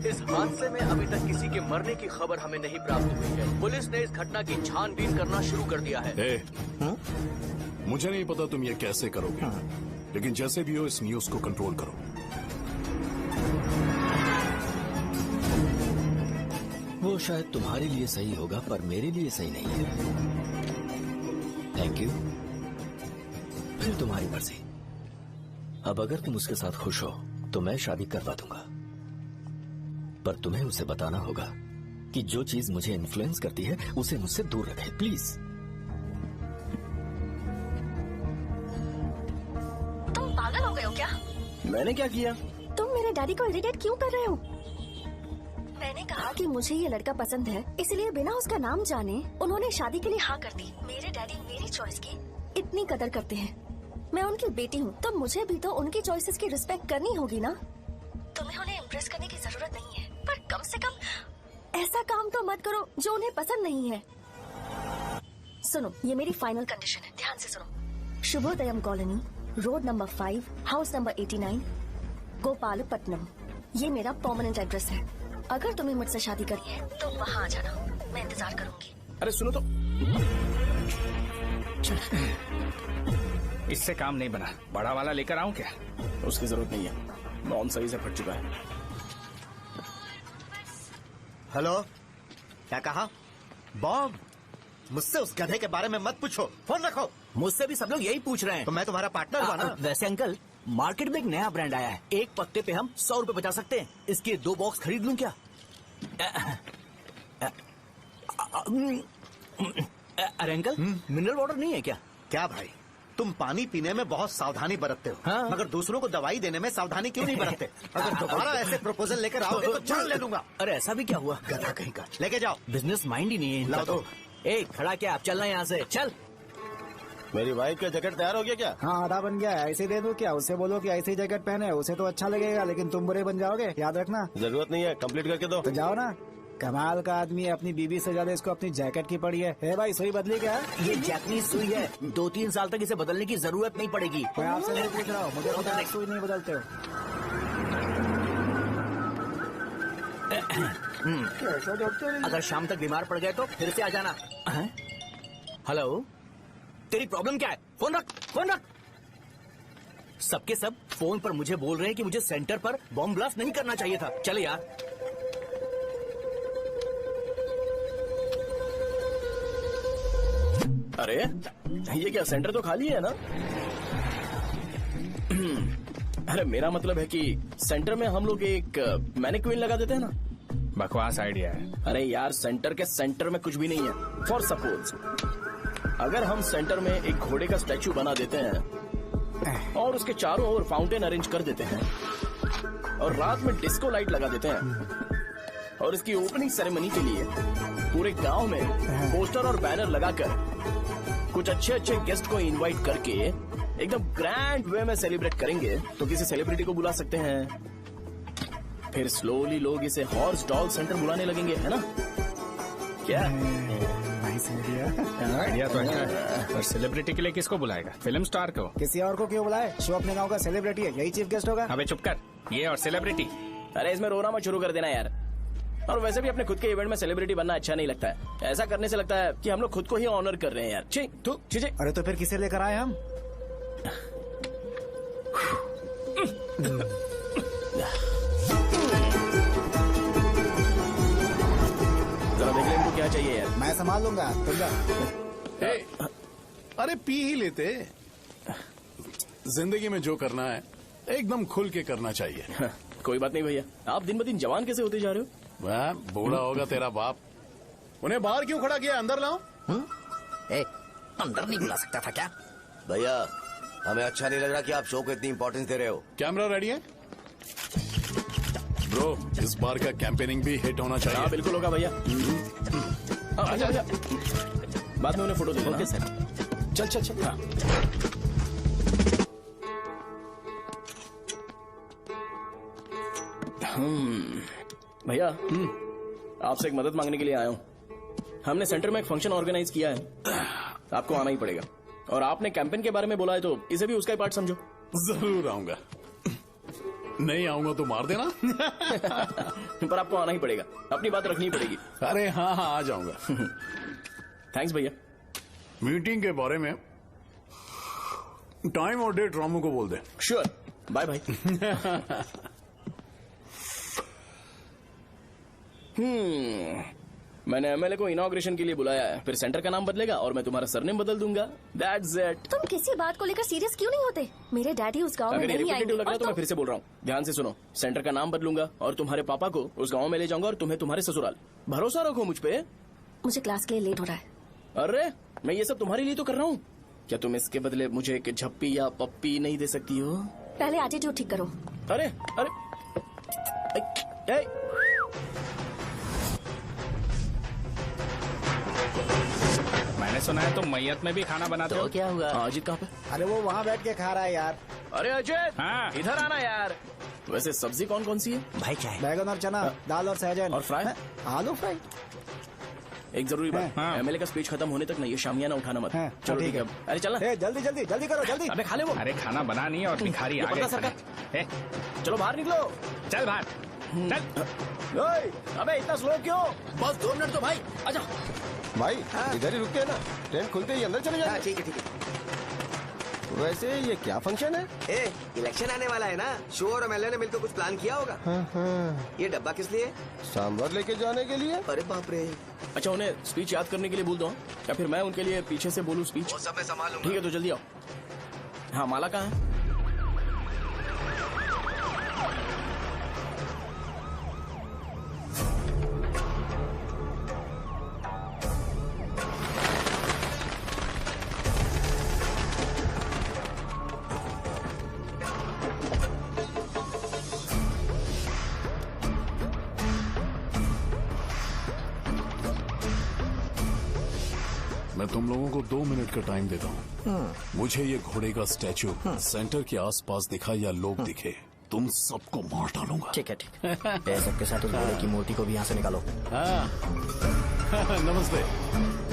P: इस हादसे में अभी तक किसी के मरने की खबर हमें नहीं प्राप्त हुई है। पुलिस ने इस घटना की छानबीन करना शुरू कर दिया है।
Q: मुझे नहीं पता तुम ये कैसे करोगे, लेकिन जैसे भी हो इस न्यूज को कंट्रोल करो।
N: वो शायद तुम्हारे लिए सही होगा पर मेरे लिए सही नहीं है। Thank you. फिर तुम्हारी मर्जी। अब अगर तुम उसके साथ खुश हो तो मैं शादी करवा दूंगा, पर तुम्हें उसे बताना होगा कि जो चीज मुझे इन्फ्लुएंस करती है उसे मुझसे दूर रखे, प्लीज।
O: तुम पागल हो गए हो क्या?
A: मैंने क्या किया?
O: तुम मेरे डैडी को इरिटेट क्यों कर रहे हो? मैंने कहा कि मुझे ये लड़का पसंद है, इसलिए बिना उसका नाम जाने उन्होंने शादी के लिए हाँ कर दी। मेरे डैडी मेरी चॉइस की इतनी कदर करते हैं। मैं उनकी बेटी हूँ, तो मुझे भी तो उनकी चॉइसेस की रिस्पेक्ट करनी होगी ना। तुम्हें उन्हें इम्प्रेस करने की जरूरत नहीं है, पर कम से कम ऐसा काम तो मत करो जो उन्हें पसंद नहीं है। सुनो, ये मेरी फाइनल कंडीशन है, ध्यान से सुनो। Shubhodayam colony, road number 5, house number 89, Gopalapatnam. ये मेरा परमानेंट एड्रेस है। अगर तुम्हें मुझसे शादी करनी है तो वहाँ आ जाना, मैं इंतजार करूंगी।
G: अरे सुनो तो, इससे काम नहीं बना। बड़ा वाला लेकर आऊं क्या?
A: उसकी जरूरत नहीं है, नॉन सही से फट चुका है।
H: हेलो, क्या कहा? बॉम्ब? मुझसे उस गधे के बारे में मत पूछो, फोन रखो।
L: मुझसे भी सब लोग यही पूछ रहे हैं।
H: तो मैं तुम्हारा पार्टनर हुआ ना।
L: वैसे अंकल, मार्केट में एक नया ब्रांड आया है, एक पत्ते पे हम 100 रुपए बचा सकते हैं। इसके 2 बॉक्स खरीद लूं क्या? अरे अंकल, मिनरल वाटर नहीं है क्या?
H: क्या भाई, तुम पानी पीने में बहुत सावधानी बरतते हो,
L: हाँ?
H: मगर दूसरों को दवाई देने में सावधानी क्यों नहीं बरतते? अगर दोबारा ऐसे प्रपोजल लेकर आओगे तो जान ले लूंगा।
L: अरे ऐसा भी क्या हुआ?
H: गधा कहीं का, लेके जाओ।
L: बिजनेस माइंड ही नहीं है इनका।
H: लाओ
L: तो ए, खड़ा क्या? आप चलना यहाँ से, चल।
J: मेरी वाइफ का जैकेट तैयार हो गया क्या?
F: हाँ, आधा बन गया है। ऐसे दे दो क्या? उससे बोलो कि ऐसी जैकेट पहने, उसे तो अच्छा लगेगा, लेकिन तुम बुरे बन जाओगे, याद रखना।
J: जरूरत नहीं है, कंप्लीट करके दो।
F: तो जाओ ना। कमाल का आदमी है, अपनी बीबी से ज्यादा इसको अपनी जैकेट की पड़ी है। हे भाई, सुई बदली क्या?
L: ये जैपनीज सुई है, 2-3 साल तक इसे बदलने की जरूरत नहीं पड़ेगी।
F: मैं आपसे नहीं पूछ रहा हूँ, मुझे पता है सुई नहीं बदलते हो।
L: अगर शाम तक बीमार पड़ गए तो फिर से आ जाना। हेलो, तेरी प्रॉब्लम क्या है? फोन रख, फोन रख। सबके सब फोन पर मुझे बोल रहे हैं कि मुझे सेंटर पर बॉम्ब ब्लास्ट नहीं करना चाहिए था। चले यार।
A: अरे ये क्या, सेंटर तो खाली है ना? अरे मेरा मतलब है कि सेंटर में हम लोग एक मैनिक्विन लगा देते हैं ना।
G: बकवास आइडिया है।
A: अरे यार, सेंटर के सेंटर में कुछ भी नहीं है। फॉर सपोज अगर हम सेंटर में एक घोड़े का स्टैचू बना देते हैं और उसके चारों ओर फाउंटेन अरेंज कर देते हैं और रात में डिस्को लाइट लगा देते हैं और इसकी ओपनिंग सेरेमनी के लिए पूरे गांव में पोस्टर और बैनर लगाकर कुछ अच्छे अच्छे गेस्ट को इनवाइट करके एकदम ग्रैंड वे में सेलिब्रेट करेंगे, तो किसी सेलिब्रिटी को बुला सकते हैं। फिर स्लोली लोग इसे हॉर्स डॉल सेंटर बुलाने लगेंगे, है ना? क्या
G: आइडिया तो अच्छा है, पर सेलिब्रिटी के लिए किसको बुलाएगा? फिल्म स्टार को?
F: किसी और को क्यों बुलाए? शो अपने गांव का सेलिब्रिटी है, यही चीफ गेस्ट होगा।
G: अबे चुप कर, ये और सेलिब्रिटी।
A: अरे इसमें रोना मत शुरू कर देना यार। और वैसे भी अपने खुद के इवेंट में सेलिब्रिटी बनना अच्छा नहीं लगता है। ऐसा करने से लगता है कि हम लोग खुद को ही ऑनर कर रहे हैं यार। छी।
F: अरे तो फिर किसे लेकर आए हम?
A: जरा देख ले इनको क्या चाहिए यार।
F: मैं संभाल लूंगा, तुम जा।
Q: अरे पी ही लेते। जिंदगी में जो करना है एकदम खुल के करना चाहिए।
A: कोई बात नहीं भैया, आप दिन ब दिन जवान कैसे होते जा रहे हो?
Q: वह बूढ़ा होगा तेरा बाप। उन्हें बाहर क्यों खड़ा किया? अंदर लाओ।
L: अंदर नहीं बुला सकता था क्या?
K: भैया, हमें अच्छा नहीं लग रहा कि आप शो को इतनी इंपॉर्टेंस दे रहे हो।
Q: कैमरा रेडी है? ब्रो, इस बार का कैंपेनिंग भी हिट होना चाहिए।
A: हाँ बिल्कुल होगा भैया। आजा। बाद में उन्हें फोटो दे देना।
L: Okay sir.
A: चल। हाँ। भैया, आपसे एक मदद मांगने के लिए आया हूँ। हमने सेंटर में एक फंक्शन ऑर्गेनाइज किया है, आपको आना ही पड़ेगा। और आपने कैंपेन के बारे में बोला है तो इसे भी उसका ही पार्ट समझो।
Q: जरूर आऊंगा। नहीं आऊंगा तो मार देना।
A: पर आपको आना ही पड़ेगा, अपनी बात रखनी पड़ेगी।
Q: अरे हाँ आ जाऊंगा।
A: थैंक्स भैया।
Q: मीटिंग के बारे में टाइम और डेट रामू को बोल दे।
A: श्योर, बाय भाई। मैंने एमएलए को इनॉग्रेशन के लिए बुलाया है, फिर सेंटर का नाम बदलेगा और मैं तुम्हारा सरनेम बदल दूंगा। That's it।
O: तुम किसी बात को लेकर सीरियस क्यों नहीं होते? मेरे डैडी उस गांव में नहीं आएंगे।
A: लग रहा है तो मैं फिर से बोल रहा हूँ, ध्यान से सुनो। सेंटर का नाम बदलूंगा और तुम्हारे पापा को उस गाँव में ले जाऊंगा और तुम्हें तुम्हारे ससुराल। भरोसा रखो मुझ पे।
O: मुझे क्लास के लिए लेट हो रहा है।
A: अरे मैं ये सब तुम्हारे लिए तो कर रहा हूँ। क्या तुम इसके बदले मुझे एक झप्पी या पप्पी नहीं दे सकती हो?
O: पहले एटीट्यूड ठीक करो।
A: अरे
G: मैंने सुना है तुम मैयत में भी खाना बनाते हो।
L: क्या हुआ?
A: अजीत कहाँ पे?
F: अरे वो वहाँ बैठ के खा रहा है यार।
A: अरे अजय,
G: हाँ।
A: इधर आना यार। वैसे सब्जी कौन कौन सी है?
L: भाई क्या है?
F: बैगन और चना, दाल और सहजन
A: और फ्राई?
F: आलू फ्राई।
A: एक जरूरी बात, एमएलए का स्पीच खत्म होने तक ना ये शामियाना उठाना मत। चलो ठीक है। अरे चलना।
F: जल्दी जल्दी जल्दी करो जल्दी।
A: अबे खा ले वो।
G: अरे खाना बना नहीं और भिखारी
A: ये
G: आगे
A: पर्दा सरका। चलो बाहर निकलो।
G: चल बाहर चल।
A: अबे इतना स्लो क्यों?
M: बस 2 मिनट तो भाई, आजा।
I: भाई इधर ही रुकते हैं ना, ट्रेन खुलते ही अंदर चले जाए।
K: ठीक है ठीक है।
I: वैसे ये क्या फंक्शन है?
K: इलेक्शन आने वाला है ना, शो और एमएलए ने मिलकर कुछ प्लान किया होगा। ये डब्बा किस लिए?
I: सांभर लेके जाने के लिए।
K: अरे बाप रे।
A: अच्छा उन्हें स्पीच याद करने के लिए बोल दो या फिर मैं उनके लिए पीछे से बोलूं स्पीच?
K: वो सब मैं संभाल लूंगा।
A: ठीक है तो जल्दी आओ। हाँ माला कहाँ है?
Q: मैं तुम लोगों को 2 मिनट का टाइम देता हूँ। मुझे ये घोड़े का स्टैचू सेंटर के आसपास दिखा या लोग दिखे, तुम सबको मार डालूंगा।
B: ठीक है ठीक है। सबके साथ उस घोड़े की मूर्ति को भी यहाँ से निकालो।
Q: नमस्ते।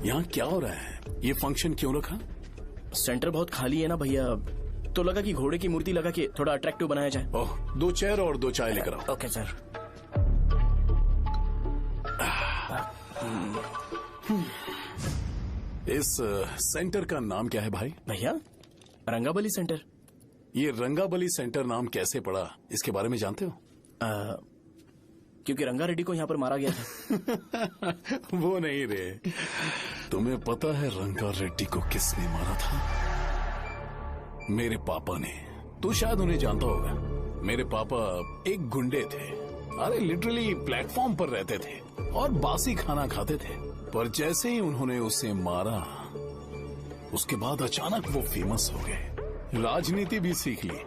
Q: यहाँ क्या हो रहा है? ये फंक्शन क्यों रखा?
A: सेंटर बहुत खाली है ना भैया, तो लगा कि घोड़े की मूर्ति लगा के थोड़ा अट्रैक्टिव बनाया जाए।
Q: ओह, 2 चेयर और 2 चाय लेकर आओ।
B: Okay sir.
Q: इस सेंटर का नाम क्या है भाई?
A: भैया रंगाबली सेंटर।
Q: ये रंगाबली सेंटर नाम कैसे पड़ा, इसके बारे में जानते हो?
A: क्योंकि रंगा रेड्डी को यहाँ पर मारा गया था।
Q: वो नहीं रे, तुम्हें पता है रंगा रेड्डी को किसने मारा था? मेरे पापा ने। तू शायद उन्हें जानता होगा। मेरे पापा एक गुंडे थे। अरे लिटरली प्लेटफॉर्म पर रहते थे और बासी खाना खाते थे। पर जैसे ही उन्होंने उसे मारा, उसके बाद अचानक वो फेमस हो गए। राजनीति भी सीख ली,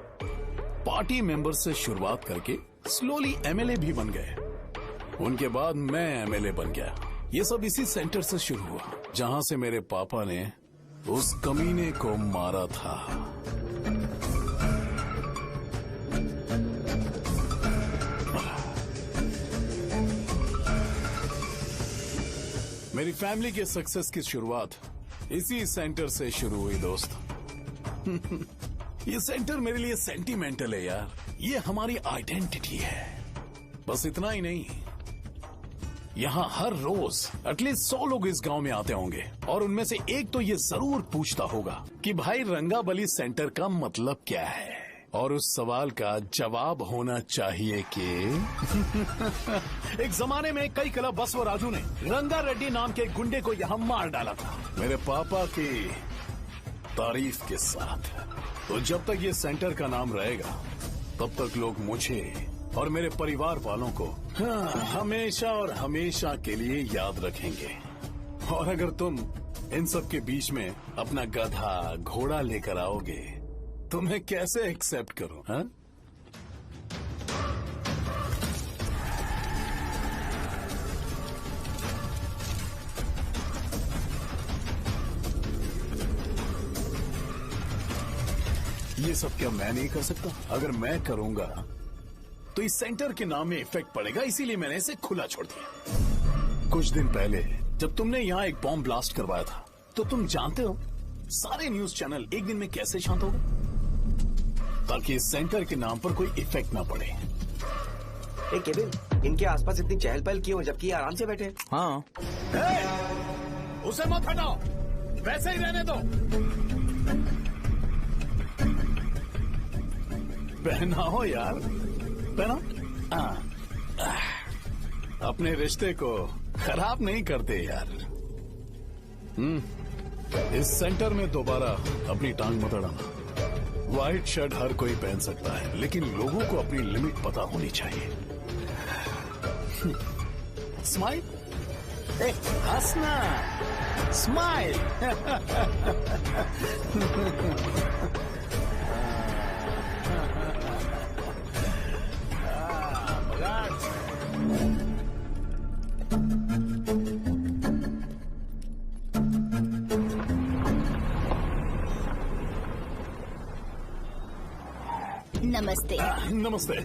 Q: पार्टी मेंबर से शुरुआत करके स्लोली एमएलए भी बन गए। उनके बाद मैं एमएलए बन गया। ये सब इसी सेंटर से शुरू हुआ, जहां से मेरे पापा ने उस कमीने को मारा था। मेरी फैमिली के सक्सेस की शुरुआत इसी सेंटर से शुरू हुई दोस्त। ये सेंटर मेरे लिए सेंटिमेंटल है यार। ये हमारी आइडेंटिटी है। बस इतना ही नहीं, यहाँ हर रोज एटलीस्ट 100 लोग इस गांव में आते होंगे और उनमें से एक तो ये जरूर पूछता होगा कि भाई रंगाबली सेंटर का मतलब क्या है, और उस सवाल का जवाब होना चाहिए कि एक जमाने में कई क्लब बसव राजू ने रंगा रेड्डी नाम के गुंडे को यहाँ मार डाला था, मेरे पापा की तारीफ के साथ। तो जब तक ये सेंटर का नाम रहेगा, तब तक लोग मुझे और मेरे परिवार वालों को हमेशा और हमेशा के लिए याद रखेंगे। और अगर तुम इन सब के बीच में अपना गधा घोड़ा लेकर आओगे तो मैं कैसे एक्सेप्ट करूं? हाँ? ये सब क्या मैं नहीं कर सकता? अगर मैं करूंगा तो इस सेंटर के नाम में इफेक्ट पड़ेगा, इसीलिए मैंने इसे खुला छोड़ दिया। कुछ दिन पहले जब तुमने यहाँ एक बॉम्ब ब्लास्ट करवाया था, तो तुम जानते हो सारे न्यूज चैनल एक दिन में कैसे शांत हो गए? ताकि इस सेंटर के नाम पर कोई इफेक्ट ना पड़े।
K: केविन, इनके आसपास इतनी चहल पहल क्यों, जबकि आराम से बैठे?
B: हाँ।
Q: उसे मत हटाओ, वैसे ही रहने दो। पहनाओ यार, पहनाओ। अपने रिश्ते को खराब नहीं करते यार। इस सेंटर में दोबारा अपनी टांग मत अड़ाना। व्हाइट शर्ट हर कोई पहन सकता है, लेकिन लोगों को अपनी लिमिट पता होनी चाहिए। स्माइल।
F: हंसना, स्माइल।
D: नमस्ते।
Q: नमस्ते।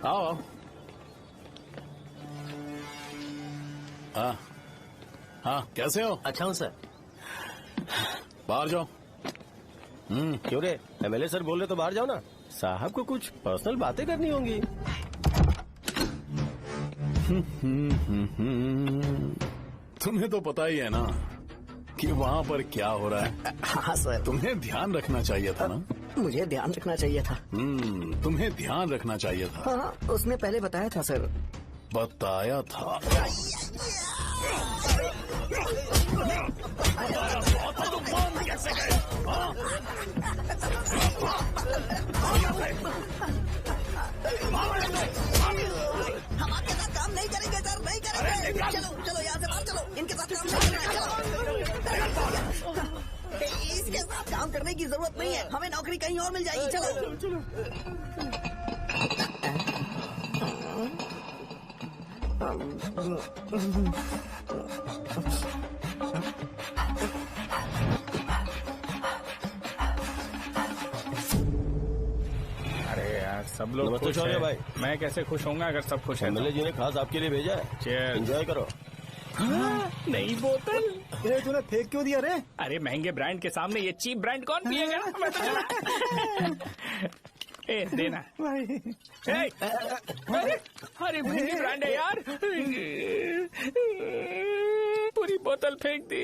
Q: आओ। हाँ हाँ, कैसे हो?
J: अच्छा हूँ सर।
Q: बाहर जाओ।
J: क्यों रे, एमएलए सर बोल रहे तो बाहर जाओ ना। साहब को कुछ पर्सनल बातें करनी होंगी।
Q: तुम्हें तो पता ही है ना कि वहाँ पर क्या हो रहा है।
B: हाँ सर।
Q: तुम्हें ध्यान रखना चाहिए था ना।
B: मुझे ध्यान रखना चाहिए था।
Q: तुम्हें ध्यान रखना चाहिए था।
B: हाँ, उसने पहले बताया था सर।
Q: बताया था।
C: हम आपके साथ काम नहीं करेंगे सर, नहीं करेंगे। चलो चलो यहाँ से बाहर चलो, इनके साथ काम नहीं करेंगे। इसके साथ काम करने की जरूरत नहीं है, हमें नौकरी कहीं और मिल जाएगी। चलो
G: अरे यार, सब लोग
J: नमस्ते
G: खुश
J: शौर्य
G: हैं।
J: भाई।
G: मैं कैसे खुश होऊंगा अगर सब खुश हैं?
J: एमएलए जी ने खास आपके लिए भेजा है।
G: Cheers।
J: एंजॉय करो।
G: नई बोतल।
F: ये तूने फेंक क्यों दिया रे?
G: अरे महंगे ब्रांड के सामने ये चीप ब्रांड कौन पिएगा? मैं तो ए, देना। ए, अरे महंगी ब्रांड है यार। पूरी बोतल फेंक दी।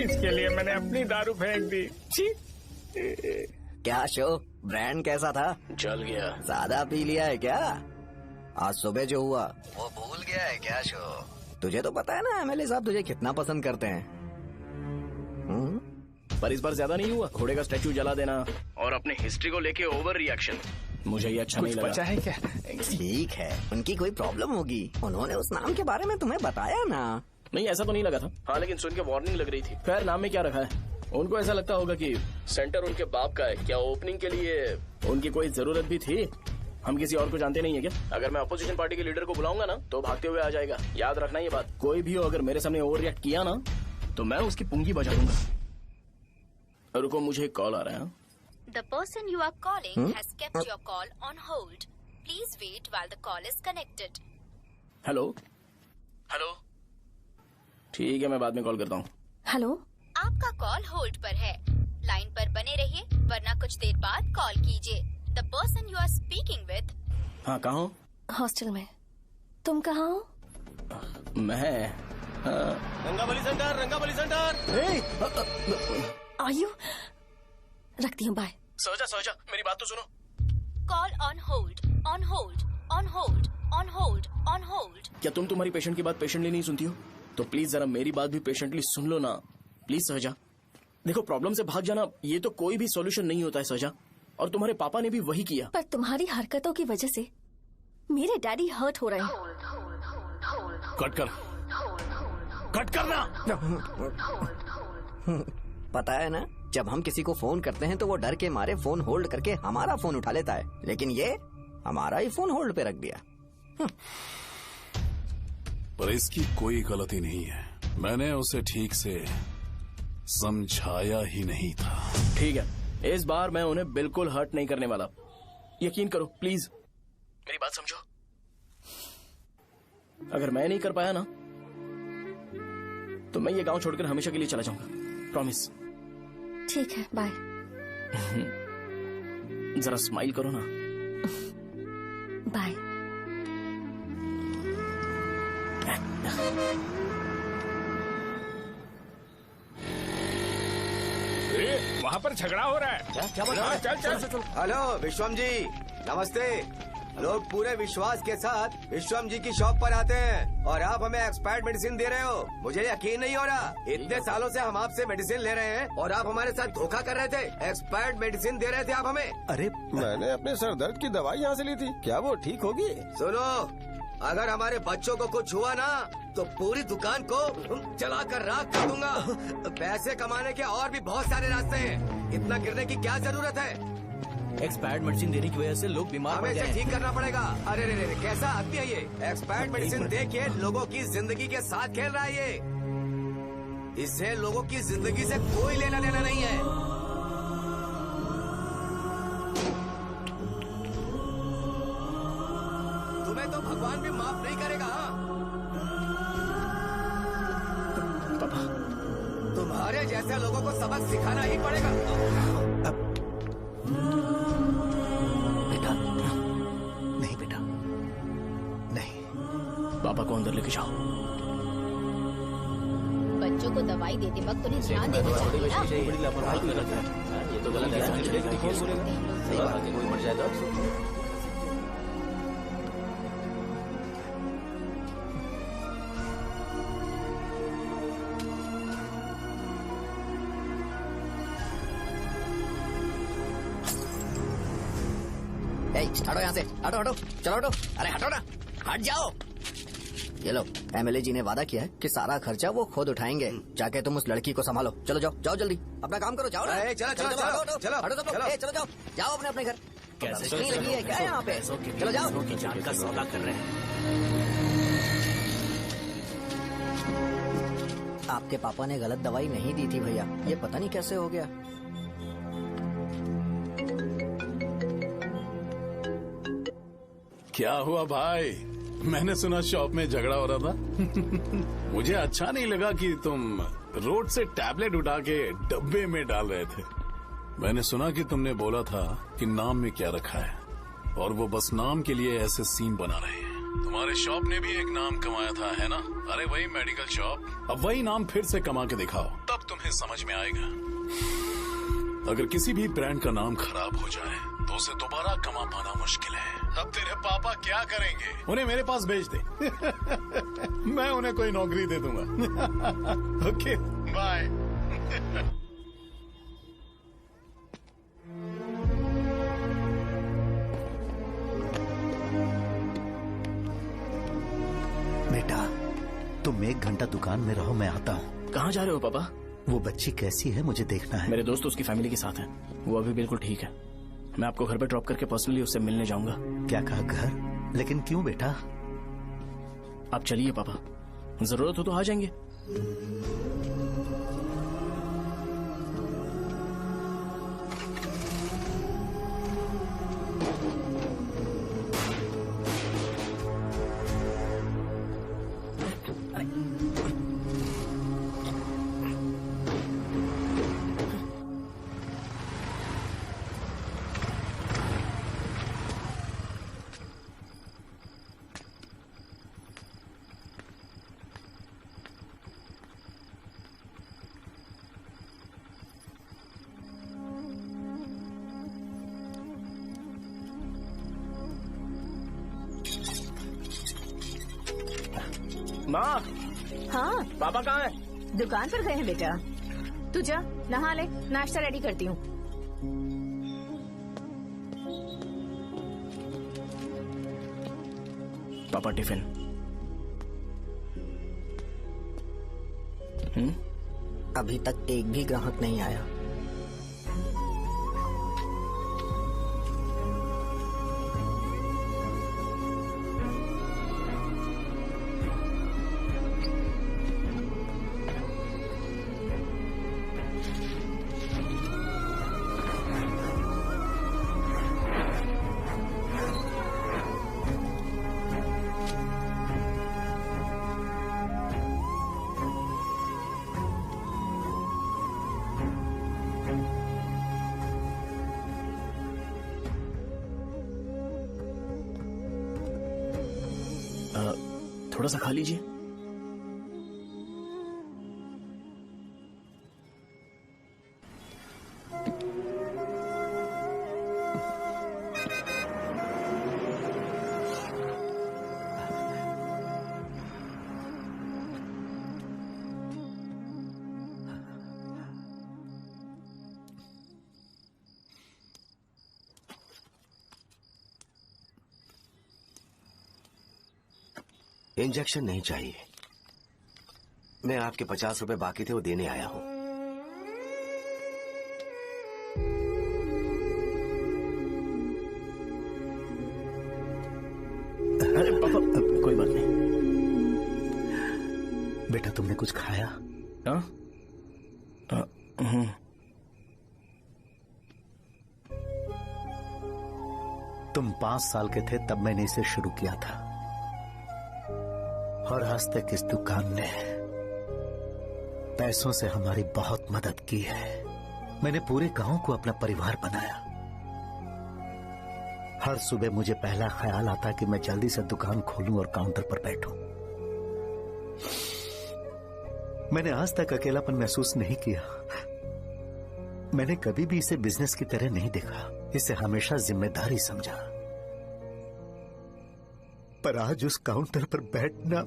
G: इसके लिए मैंने अपनी दारू फेंक दी। छी।
B: क्या शो, ब्रांड कैसा था?
M: चल गया।
B: ज्यादा पी लिया है क्या? आज सुबह जो हुआ वो भूल गया है क्या शो? तुझे तो पता है ना एमएलए साहब तुझे कितना पसंद करते हैं।
A: पर इस बार ज्यादा नहीं हुआ। घोड़े का स्टैचू जला देना और अपने हिस्ट्री को लेके ओवर रिएक्शन, मुझे ये अच्छा नहीं लगा।
G: बचा है क्या?
B: ठीक है, उनकी कोई प्रॉब्लम होगी। उन्होंने उस नाम के बारे में तुम्हें बताया ना?
A: नहीं, ऐसा तो नहीं लगा था। हाँ, लेकिन सुन के वार्निंग लग रही थी। खैर, नाम में क्या रखा है? उनको ऐसा लगता होगा कि सेंटर उनके बाप का है। क्या ओपनिंग के लिए उनकी कोई जरूरत भी थी? हम किसी और को जानते नहीं है क्या? अगर मैं अपोजिशन पार्टी के लीडर को बुलाऊंगा ना तो भागते हुए आ जाएगा। याद रखना ये बात। कोई भी हो अगर मेरे सामने ओवर रिएक्ट किया ना तो मैं उसकी पुंगी बजा दूंगा। रुको, मुझे एक कॉल आ रहा है।
R: The person you are calling has kept your call on hold. Please wait while the call is connected.
A: Hello hello, ठीक है, मैं बाद में कॉल करता हूँ।
O: हेलो,
R: आपका कॉल होल्ड पर है। लाइन पर बने रहिए वरना कुछ देर बाद कॉल कीजिए। The person you are speaking with।
A: हाँ, कहाँ हो?
O: हॉस्टल में। तुम कहाँ हो?
A: मैं
J: रंगाबली सेंटर, रंगाबली सेंटर।
O: आयु, रखती हूँ, बाय।
A: सोचा मेरी बात तो सुनो।
R: Call on hold, on hold, on hold, on hold, on hold.
A: क्या तुम तुम्हारी पेशेंट की बात पेशेंटली नहीं सुनती हो? तो प्लीज जरा मेरी बात भी पेशेंटली सुन लो ना। प्लीज सहजा, देखो प्रॉब्लम से भाग जाना ये तो कोई भी सॉल्यूशन नहीं होता है सहजा, और तुम्हारे पापा ने भी वही किया।
O: पर तुम्हारी हरकतों की वजह से मेरे डैडी हर्ट हो रहे हैं।
Q: कट करना।
B: पता है ना, जब हम किसी को फोन करते हैं तो वो डर के मारे फोन होल्ड करके हमारा फोन उठा लेता है, लेकिन ये हमारा ही फोन होल्ड पे रख दिया।
Q: पर इसकी कोई गलती नहीं है। मैंने उसे ठीक से समझाया ही नहीं था।
A: ठीक है, इस बार मैं उन्हें बिल्कुल हर्ट नहीं करने वाला। यकीन करो प्लीज, मेरी बात समझो। अगर मैं नहीं कर पाया ना तो मैं ये गांव छोड़कर हमेशा के लिए चला जाऊंगा। प्रॉमिस।
O: ठीक है, बाय।
A: जरा स्माइल करो ना।
O: बाय।
G: वहाँ पर झगड़ा हो रहा है।
H: क्या
G: चल।
H: हेलो विश्वम जी, नमस्ते।
K: लोग पूरे विश्वास के साथ विश्वम जी की शॉप पर आते हैं और आप हमें एक्सपायर्ड मेडिसिन दे रहे हो। मुझे यकीन नहीं हो रहा। इतने सालों से हम आपसे मेडिसिन ले रहे हैं और आप हमारे साथ धोखा कर रहे थे। एक्सपायर्ड मेडिसिन दे रहे थे आप हमें।
S: अरे मैंने अपने सर दर्द की दवाई यहाँ से ली थी, क्या वो ठीक होगी?
K: सुनो, अगर हमारे बच्चों को कुछ हुआ ना तो पूरी दुकान को जला कर राख कर दूंगा। पैसे कमाने के और भी बहुत सारे रास्ते हैं, इतना गिरने की क्या जरूरत है?
L: एक्सपायर्ड मेडिसिन देने की वजह से लोग बीमार पड़
K: हमें
L: गए
K: इसे
L: हैं।
K: ठीक करना पड़ेगा। अरे रे रे, कैसा आदमी है ये? एक्सपायर्ड मेडिसिन दे के लोगों की जिंदगी के साथ खेल रहा है ये। इससे लोगों की जिंदगी से कोई लेना देना नहीं है। तुम्हें तो भगवान भी माफ नहीं करेगा।
G: पापा,
K: तुम्हारे जैसे लोगों को सबक सिखाना ही पड़ेगा।
L: बेटा, नहीं बेटा, नहीं।
G: पापा को अंदर लेके जाओ।
R: बच्चों को दवाई देते वक्त उन्हें ध्यान देना चाहिए ना।
M: बड़ी लापरवाही गलत है। ये तो गलत है। सही बात है, कोई मर जाए तो
B: हटो यहाँ से, हटो हटो, चलो हटो, अरे हटो ना, हट जाओ। ये लो, एमएलए जी ने वादा किया है कि सारा खर्चा वो खुद उठाएंगे। जाके तुम उस लड़की को संभालो। चलो जाओ, जाओ जल्दी, अपना काम करो, जाओ ना।
K: चलो चलो
B: हटो,
K: चलो
B: हटो,
K: चलो
B: हटो सब लोग, चलो जाओ, जाओ अपने अपने घर।
L: कैसे
B: नहीं लगी है क्या यहाँ पे? चलो जाओ।
L: की जान का सौदा कर रहे हैं।
B: आपके पापा ने गलत दवाई नहीं दी थी भैया, ये पता नहीं कैसे हो गया।
Q: क्या हुआ भाई? मैंने सुना शॉप में झगड़ा हो रहा था। मुझे अच्छा नहीं लगा कि तुम रोड से टैबलेट उठा के डब्बे में डाल रहे थे। मैंने सुना कि तुमने बोला था कि नाम में क्या रखा है, और वो बस नाम के लिए ऐसे सीन बना रहे हैं। तुम्हारे शॉप ने भी एक नाम कमाया था, है ना? अरे वही मेडिकल शॉप, अब वही नाम फिर से कमा के दिखाओ, तब तुम्हें समझ में आएगा। अगर किसी भी ब्रांड का नाम खराब हो जाए तो उसे दोबारा कमा पाना मुश्किल है। अब तेरे पापा क्या करेंगे? उन्हें मेरे पास भेज दे। मैं उन्हें कोई नौकरी दे दूंगा। Okay, bye.
H: बेटा, तुम 1 घंटा दुकान में रहो, मैं आता हूँ।
G: कहाँ जा रहे हो पापा?
H: वो बच्ची कैसी है मुझे देखना है।
G: मेरे दोस्त उसकी फैमिली के साथ है, वो अभी बिल्कुल ठीक है। मैं आपको घर पे ड्रॉप करके पर्सनली उससे मिलने जाऊंगा।
H: क्या कहा घर? लेकिन क्यों बेटा?
G: आप चलिए पापा, जरूरत हो तो आ जाएंगे। माँ,
D: हाँ
G: पापा कहाँ है?
D: दुकान पर गए हैं बेटा। तू जा नहा ले, नाश्ता रेडी करती हूँ।
G: पापा टिफिन।
B: अभी तक एक भी ग्राहक नहीं आया।
G: थोड़ा सा खा लीजिए।
K: इंजेक्शन नहीं चाहिए। मैं आपके 50 रुपए बाकी थे वो देने आया हूं।
A: अरे पापा कोई बात नहीं।
L: बेटा तुमने कुछ खाया?
A: हाँ?
L: तुम 5 साल के थे तब मैंने इसे शुरू किया था और आज तक इस दुकान ने पैसों से हमारी बहुत मदद की है। मैंने पूरे गांव को अपना परिवार बनाया। हर सुबह मुझे पहला ख्याल आता कि मैं जल्दी से दुकान खोलूं और काउंटर पर बैठूं। मैंने आज तक अकेलापन महसूस नहीं किया। मैंने कभी भी इसे बिजनेस की तरह नहीं देखा, इसे हमेशा जिम्मेदारी समझा। पर आज उस काउंटर पर बैठना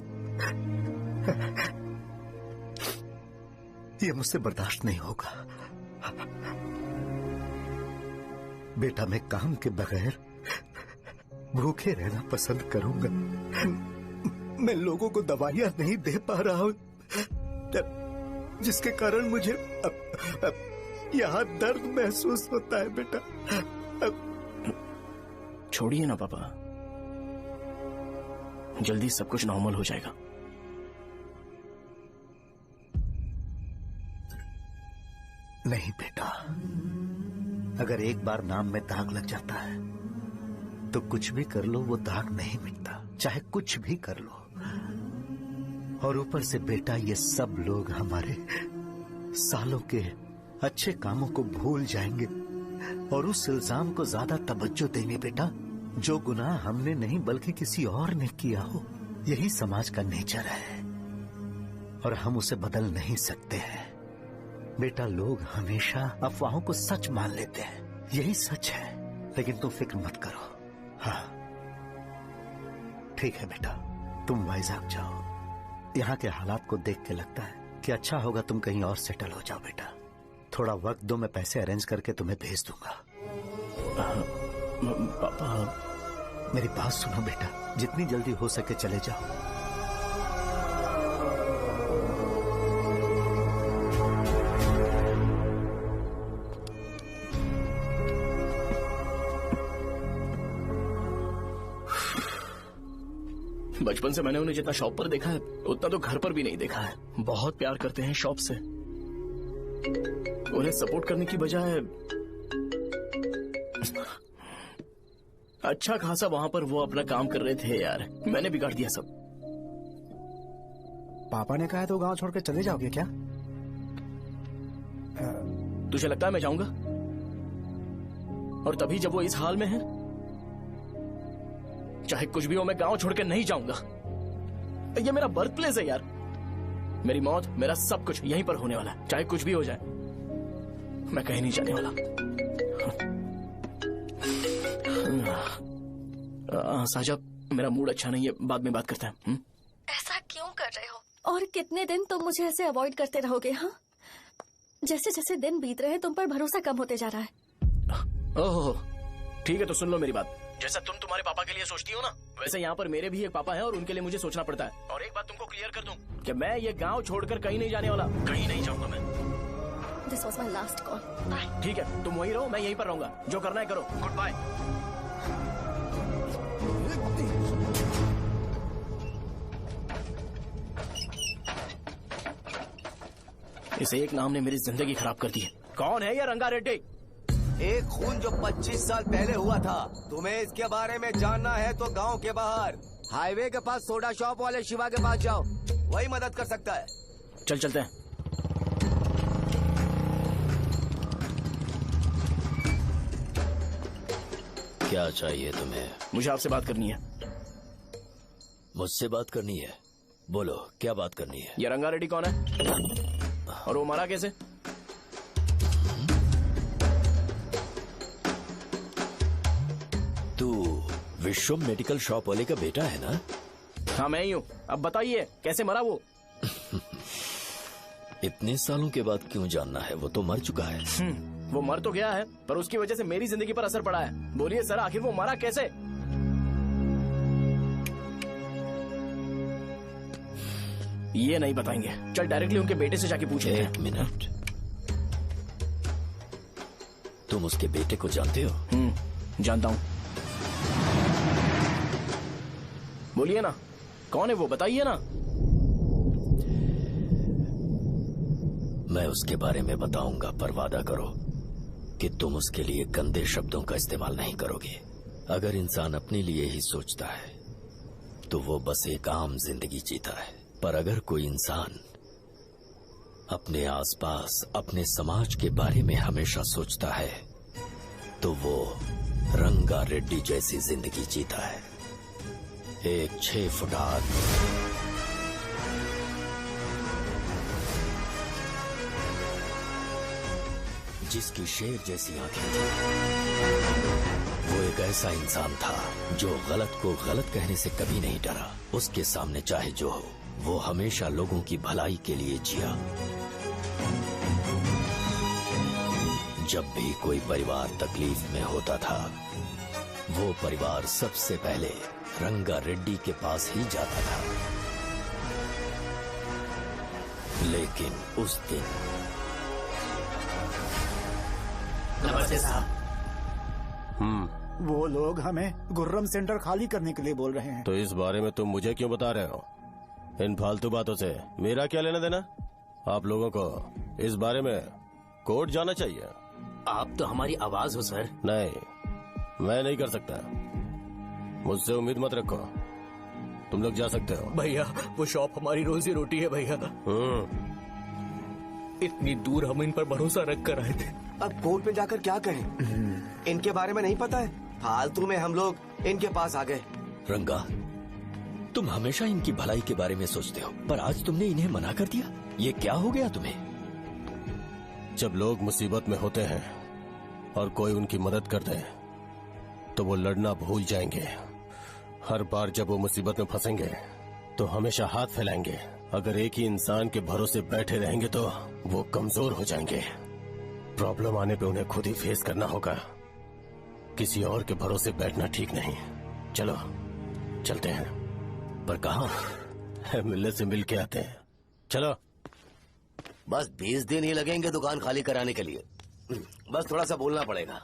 L: ये मुझसे बर्दाश्त नहीं होगा। बेटा मैं काम के बगैर भूखे रहना पसंद करूंगा। मैं लोगों को दवाइयां नहीं दे पा रहा हूं, जिसके कारण मुझे यहां दर्द महसूस होता है। बेटा
A: छोड़िए ना पापा, जल्दी सब कुछ नॉर्मल हो जाएगा।
L: नहीं बेटा, अगर एक बार नाम में दाग लग जाता है तो कुछ भी कर लो वो दाग नहीं मिटता, चाहे कुछ भी कर लो। और ऊपर से बेटा ये सब लोग हमारे सालों के अच्छे कामों को भूल जाएंगे और उस इल्जाम को ज्यादा तवज्जो देंगे बेटा जो गुनाह हमने नहीं बल्कि किसी और ने किया हो। यही समाज का नेचर है और हम उसे बदल नहीं सकते हैं। बेटा लोग हमेशा अफवाहों को सच मान लेते हैं, यही सच है। लेकिन तुम फिक्र मत करो। हाँ ठीक है बेटा, तुम वाइजैक जाओ। यहाँ के हालात को देख के लगता है कि अच्छा होगा तुम कहीं और सेटल हो जाओ। बेटा थोड़ा वक्त दो, मैं पैसे अरेंज करके तुम्हें भेज दूंगा।
A: पापा
L: मेरी बात सुनो बेटा, जितनी जल्दी हो सके चले जाओ।
A: बचपन से मैंने उन्हें जितना शॉप पर देखा है उतना तो घर पर भी नहीं देखा है। बहुत प्यार करते हैं शॉप से। उन्हें सपोर्ट करने की बजाय अच्छा खासा वहां पर वो अपना काम कर रहे थे। यार मैंने बिगाड़ दिया सब।
F: पापा ने कहा तो गांव छोड़कर चले जाओगे क्या?
A: तुझे लगता है मैं जाऊंगा? और तभी जब वो इस हाल में है, चाहे कुछ भी हो मैं गांव छोड़कर नहीं जाऊंगा। ये मेरा बर्थ प्लेस है यार। मेरी मौत, मेरा सब कुछ यहीं पर होने वाला है। चाहे कुछ भी हो जाए मैं कहीं नहीं जाने वाला। साहब मेरा मूड अच्छा नहीं है, बाद में बात करते हैं।
O: ऐसा क्यों कर रहे हो? और कितने दिन तुम मुझे ऐसे अवॉइड करते रहोगे? हाँ, जैसे जैसे दिन बीत रहे हैं तुम पर भरोसा कम होते जा रहा है।
A: ओहो ठीक है, तो सुन लो मेरी बात। जैसा तुम तुम्हारे पापा के लिए सोचती हो ना, वैसे यहाँ पर मेरे भी एक पापा हैं और उनके लिए मुझे सोचना पड़ता है। और एक बात तुमको क्लियर कर दूं कि मैं ये गांव छोड़कर कहीं नहीं जाने वाला, कहीं नहीं जाऊंगा मैं।
O: This was my last call. Bye.
A: ठीक है, तुम वहीं रहो, मैं यहीं पर रहूंगा। जो करना है करो। Goodbye. इस एक नाम ने मेरी जिंदगी खराब कर दी है। कौन है ये रंगा रेड्डी?
K: एक खून जो 25 साल पहले हुआ था। तुम्हें इसके बारे में जानना है तो गांव के बाहर हाईवे के पास सोडा शॉप वाले शिवा के पास जाओ, वही मदद कर सकता है।
A: चल चलते हैं।
N: क्या चाहिए तुम्हें?
A: मुझे आपसे बात करनी है।
N: मुझसे बात करनी है? बोलो क्या बात करनी है?
A: ये रंगा रेड्डी कौन है और वो मरा कैसे?
N: तू विश्वम मेडिकल शॉप वाले का बेटा है ना?
A: हाँ मैं ही हूँ। अब बताइए कैसे मरा वो?
N: इतने सालों के बाद क्यों जानना है? वो तो मर चुका है।
A: वो मर तो गया है पर उसकी वजह से मेरी जिंदगी पर असर पड़ा है। बोलिए सर, आखिर वो मरा कैसे? ये नहीं बताएंगे। चल डायरेक्टली उनके बेटे से जाके पूछ लेते हैं।
N: एक मिनट, तुम उसके बेटे को जानते हो?
A: जानता हूं। बोलिए ना, कौन है वो, बताइए ना।
N: मैं उसके बारे में बताऊंगा, पर वादा करो कि तुम उसके लिए गंदे शब्दों का इस्तेमाल नहीं करोगे। अगर इंसान अपने लिए ही सोचता है तो वो बस एक आम जिंदगी जीता है, पर अगर कोई इंसान अपने आसपास, अपने समाज के बारे में हमेशा सोचता है तो वो रंगा रेड्डी जैसी जिंदगी जीता है। एक 6 फुट आदमी, जिसकी शेर जैसी आंखें थी। वो एक ऐसा इंसान था जो गलत को गलत कहने से कभी नहीं डरा। उसके सामने चाहे जो हो, वो हमेशा लोगों की भलाई के लिए जिया। जब भी कोई परिवार तकलीफ में होता था, वो परिवार सबसे पहले रंगा रेड्डी के पास ही जाता था। लेकिन उस दिन
F: नमस्ते साहब। वो लोग हमें गुर्रम सेंटर खाली करने के लिए बोल रहे हैं।
S: तो इस बारे में तुम मुझे क्यों बता रहे हो? इन फालतू बातों से मेरा क्या लेना देना? आप लोगों को इस बारे में कोर्ट जाना चाहिए।
M: आप तो हमारी आवाज हो सर।
S: नहीं, मैं नहीं कर सकता। मुझसे उम्मीद मत रखो। तुम लोग जा सकते हो।
L: भैया, वो शॉप हमारी रोजी रोटी है भैया। इतनी दूर हम इन पर भरोसा रख कर आए थे।
K: अब कोर्ट में जाकर क्या कहें? इनके बारे में नहीं पता है। फालतू में हम लोग इनके पास आ गए।
N: रंगा, तुम हमेशा इनकी भलाई के बारे में सोचते हो, पर आज तुमने इन्हें मना कर दिया। ये क्या हो गया तुम्हें?
S: जब लोग मुसीबत में होते हैं और कोई उनकी मदद कर दे तो वो लड़ना भूल जाएंगे। हर बार जब वो मुसीबत में फंसेंगे तो हमेशा हाथ फैलाएंगे। अगर एक ही इंसान के भरोसे बैठे रहेंगे तो वो कमजोर हो जाएंगे। प्रॉब्लम आने पे उन्हें खुद ही फेस करना होगा। किसी और के भरोसे बैठना ठीक नहीं। चलो चलते हैं।
N: पर कहाँ?
S: मिलने से मिल के आते हैं। चलो।
K: बस 20 दिन ही लगेंगे दुकान खाली कराने के लिए। बस थोड़ा सा बोलना पड़ेगा।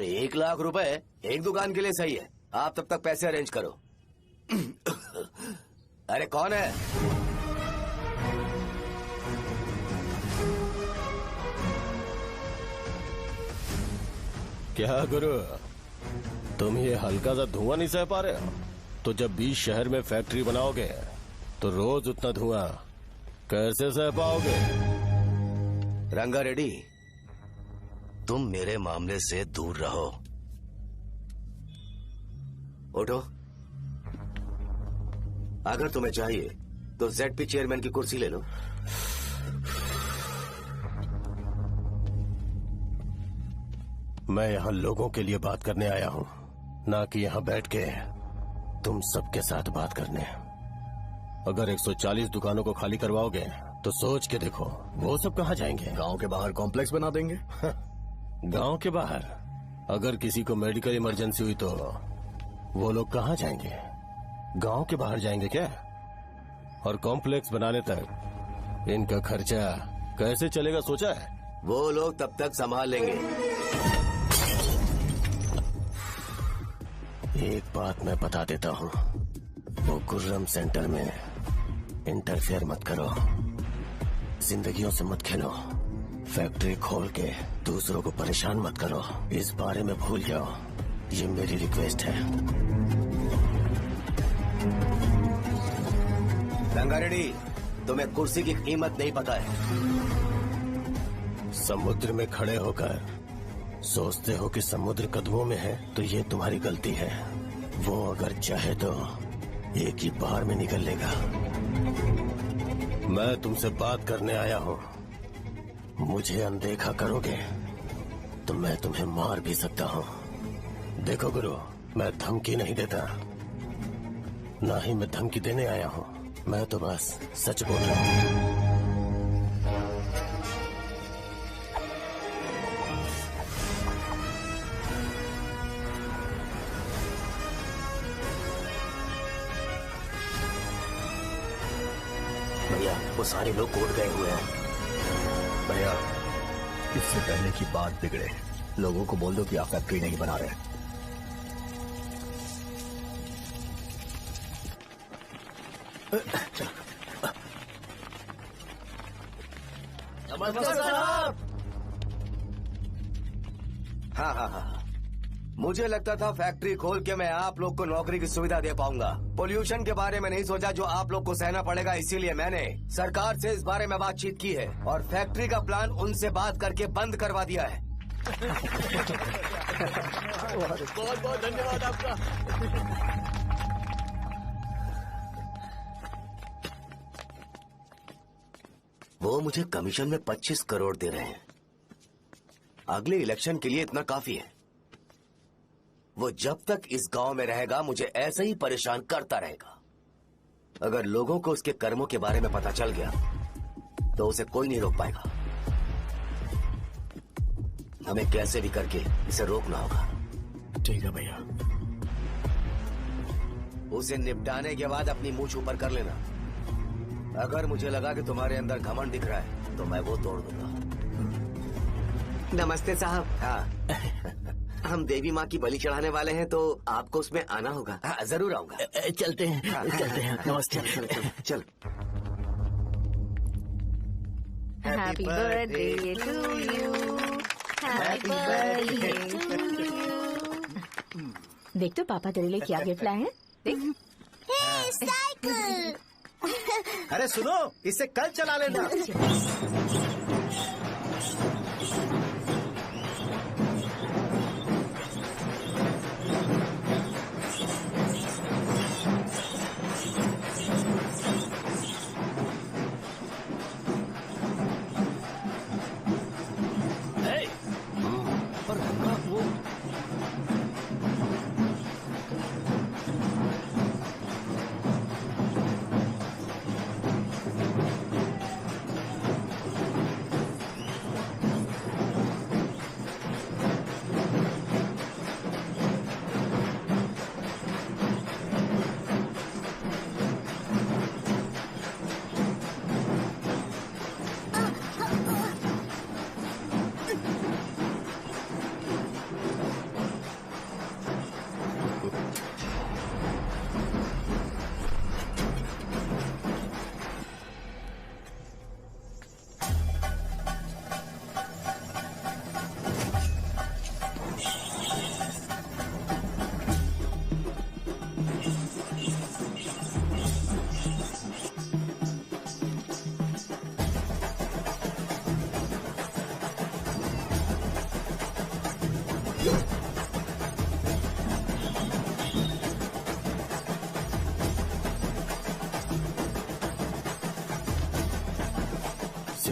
K: 1 लाख रुपए एक दुकान के लिए सही है। आप तब तक पैसे अरेंज करो। अरे कौन है?
S: क्या गुरु, तुम ये हल्का सा धुआं नहीं सह पा रहे हो? तो जब 20 शहर में फैक्ट्री बनाओगे तो रोज उतना धुआं कैसे सह पाओगे?
K: रंगा रेड्डी, तुम मेरे मामले से दूर रहो। उठो। अगर तुम्हें चाहिए तो ZP चेयरमैन की कुर्सी ले लो।
S: मैं यहाँ लोगों के लिए बात करने आया हूँ, ना कि यहाँ बैठ के तुम सबके साथ बात करने। अगर 140 दुकानों को खाली करवाओगे तो सोच के देखो वो सब कहाँ जाएंगे?
L: गांव के बाहर कॉम्प्लेक्स बना देंगे।
S: गांव के बाहर? अगर किसी को मेडिकल इमरजेंसी हुई तो वो लोग कहाँ जाएंगे? गांव के बाहर जाएंगे क्या? और कॉम्प्लेक्स बनाने तक इनका खर्चा कैसे चलेगा सोचा है?
K: वो लोग तब तक संभाल लेंगे।
S: एक बात मैं बता देता हूँ, वो गुर्रम सेंटर में इंटरफेयर मत करो। जिंदगियों से मत खेलो। फैक्ट्री खोल के दूसरों को परेशान मत करो। इस बारे में भूल जाओ। ये मेरी रिक्वेस्ट है।
K: रंगा रेड्डी, तुम्हें कुर्सी की कीमत नहीं पता है।
S: समुद्र में खड़े होकर सोचते हो कि समुद्र कदमों में है तो ये तुम्हारी गलती है। वो अगर चाहे तो एक ही बार में निकल लेगा। मैं तुमसे बात करने आया हूँ। मुझे अनदेखा करोगे तो मैं तुम्हें मार भी सकता हूँ। देखो गुरु, मैं धमकी नहीं देता, ना ही मैं धमकी देने आया हूँ। मैं तो बस सच बोल रहा हूँ।
L: भैया वो सारे लोग कोर्ट गए हुए हैं।
B: भैया इससे पहले की बात बिगड़े, लोगों को बोल दो कि आप फैक्ट्री नहीं बना रहे।
K: हाँ। मुझे लगता था फैक्ट्री खोल के मैं आप लोग को नौकरी की सुविधा दे पाऊंगा। पोल्यूशन के बारे में नहीं सोचा जो आप लोग को सहना पड़ेगा, इसीलिए मैंने सरकार से इस बारे में बातचीत की है और फैक्ट्री का प्लान उनसे बात करके बंद करवा दिया है।
P: बहुत बहुत धन्यवाद आपका।
K: वो मुझे कमीशन में 25 करोड़ दे रहे हैं। अगले इलेक्शन के लिए इतना काफी है। वो जब तक इस गांव में रहेगा मुझे ऐसे ही परेशान करता रहेगा। अगर लोगों को उसके कर्मों के बारे में पता चल गया तो उसे कोई नहीं रोक पाएगा। हमें कैसे भी करके इसे रोकना होगा।
L: ठीक है भैया।
K: उसे निपटाने के बाद अपनी मूंछ ऊपर कर लेना। अगर मुझे लगा कि तुम्हारे अंदर घमंड दिख रहा है तो मैं वो तोड़ दूंगा।
T: नमस्ते साहब।
K: हाँ
T: हम देवी माँ की बलि चढ़ाने वाले हैं तो आपको उसमें आना होगा।
K: हाँ, जरूर आऊंगा।
L: चलते हैं। चलते हैं। नमस्ते।
K: चल।
D: Happy birthday to you, happy birthday to you. देख तो पापा तेरे लिए क्या गिफ्ट लाए हैं। देख।
H: साइकिल। अरे सुनो, इसे कल चला लेना।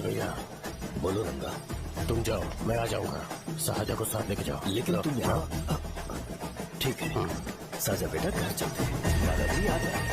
S: भैया बोलो रंगा, तुम जाओ, मैं आ जाऊंगा। साजा को साथ लेके जाओ।
N: लेकिन तुम यहाँ। ठीक है साजा बेटा, घर चलते हैं। दादाजी आ जाए।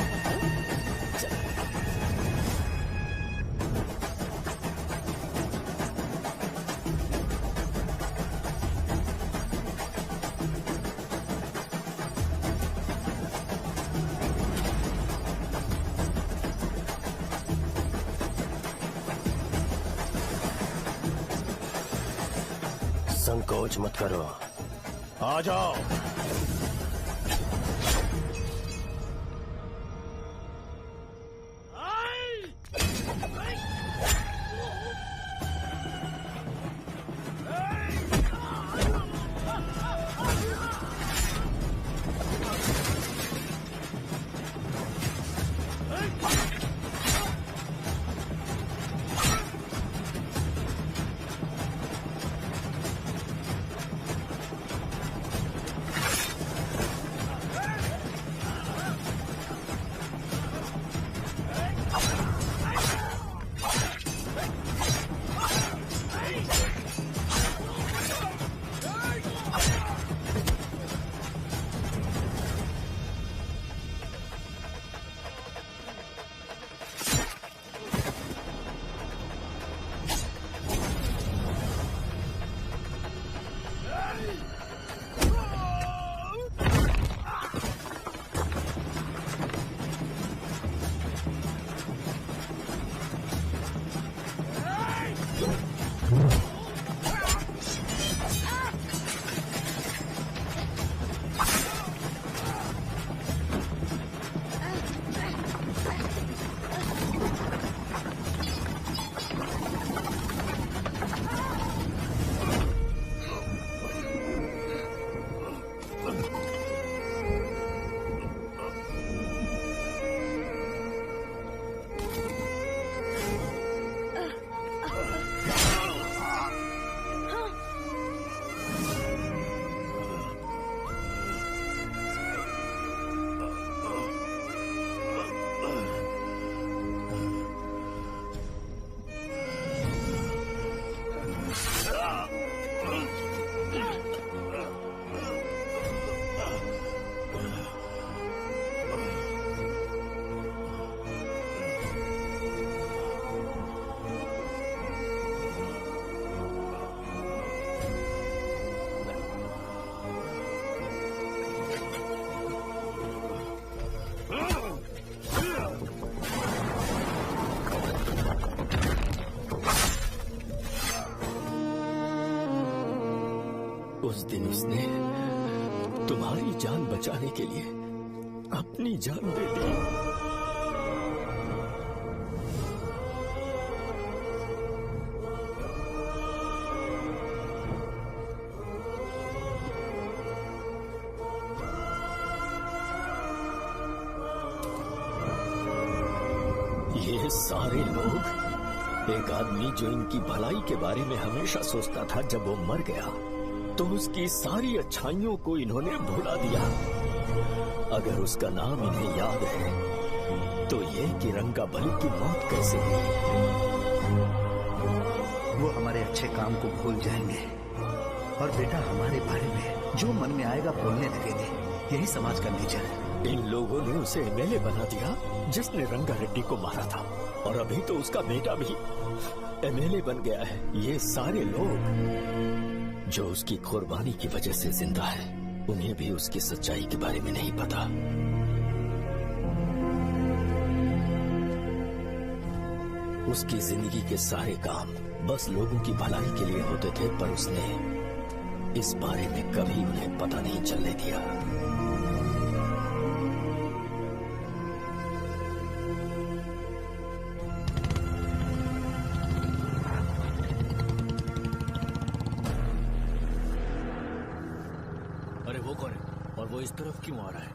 S: संकोच मत करो, आ जाओ।
N: उस दिन उसने तुम्हारी जान बचाने के लिए अपनी जान दे दी। ये सारे लोग, एक आदमी जो इनकी भलाई के बारे में हमेशा सोचता था, जब वो मर गया तो उसकी सारी अच्छाइयों को इन्होंने भुला दिया। अगर उसका नाम इन्हें याद है तो ये कि रंगाबली की मौत कैसे हुई।
U: वो हमारे अच्छे काम को भूल जाएंगे और बेटा हमारे बारे में जो मन में आएगा बोलने लगेंगे। यही समाज का नेचर है।
N: इन लोगों ने उसे एमएलए बना दिया जिसने रंगा रेड्डी को मारा था, और अभी तो उसका बेटा भी एमएलए बन गया है। ये सारे लोग जो उसकी कुर्बानी की वजह से जिंदा है, उन्हें भी उसकी सच्चाई के बारे में नहीं पता। उसकी जिंदगी के सारे काम बस लोगों की भलाई के लिए होते थे, पर उसने इस बारे में कभी उन्हें पता नहीं चलने दिया।
L: अरे वो कौन है और वो इस तरफ क्यों आ रहा है?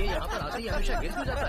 P: ये यहाँ पर आते ही हमेशा गिर क्यों जाता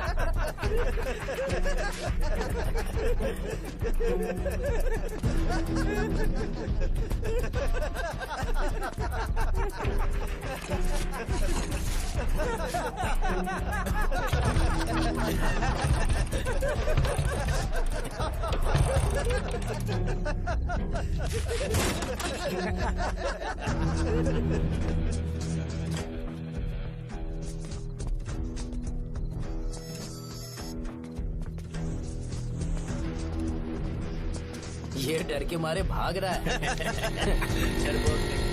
M: ये डर के मारे भाग रहा है। डरपोक नहीं।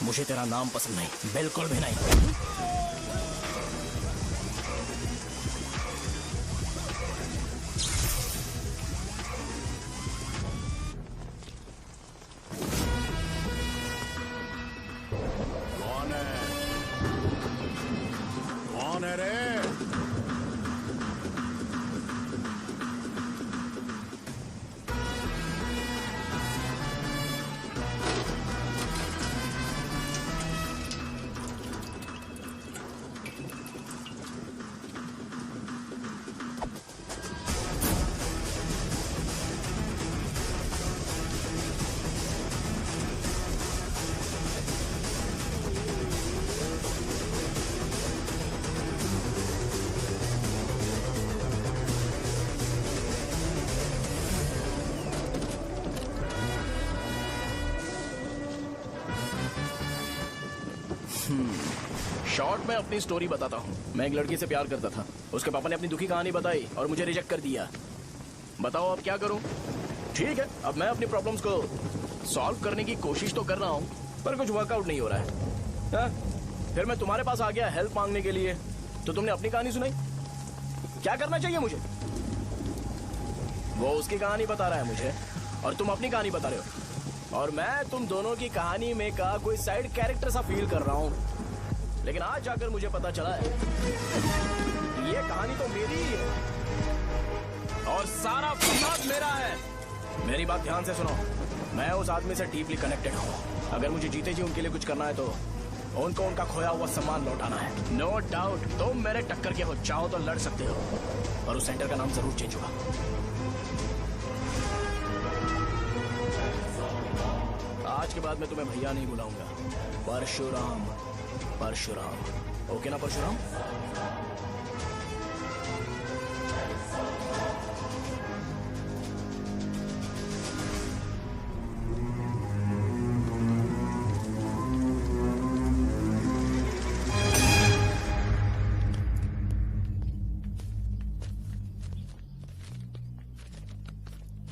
A: मुझे तेरा नाम पसंद नहीं, बिल्कुल भी नहीं।
Q: कौन है रे?
A: शॉर्ट में अपनी स्टोरी बताता हूँ। मैं एक लड़की से प्यार करता था। उसके पापा ने अपनी दुखी कहानी बताई और मुझे रिजेक्ट कर दिया। बताओ अब क्या करूँ? ठीक है, अब मैं अपनी प्रॉब्लम्स को सॉल्व करने की कोशिश तो कर रहा हूँ, पर कुछ वर्कआउट नहीं हो रहा है। फिर मैं तुम्हारे पास आ गया हेल्प मांगने के लिए, तो तुमने अपनी कहानी सुनाई। क्या करना चाहिए मुझे? वो उसकी कहानी बता रहा है मुझे, और तुम अपनी कहानी बता रहे हो, और मैं तुम दोनों की कहानी में का कोई साइड कैरेक्टर सा फील कर रहा हूँ। लेकिन आज जाकर मुझे पता चला है ये कहानी तो मेरी ही है और सारा फसाद मेरा है। मेरी बात ध्यान से सुनो, मैं उस आदमी से डीपली कनेक्टेड हूँ। अगर मुझे जीते जी उनके लिए कुछ करना है तो उनको उनका खोया हुआ सम्मान लौटाना है। नो डाउट तुम मेरे टक्कर के हो, चाहो तो लड़ सकते हो, पर उस सेंटर का नाम जरूर चेंज होगा। आज के बाद मैं तुम्हें भैया नहीं बुलाऊंगा, परशुराम। परशुराम, ओके ना परशुराम?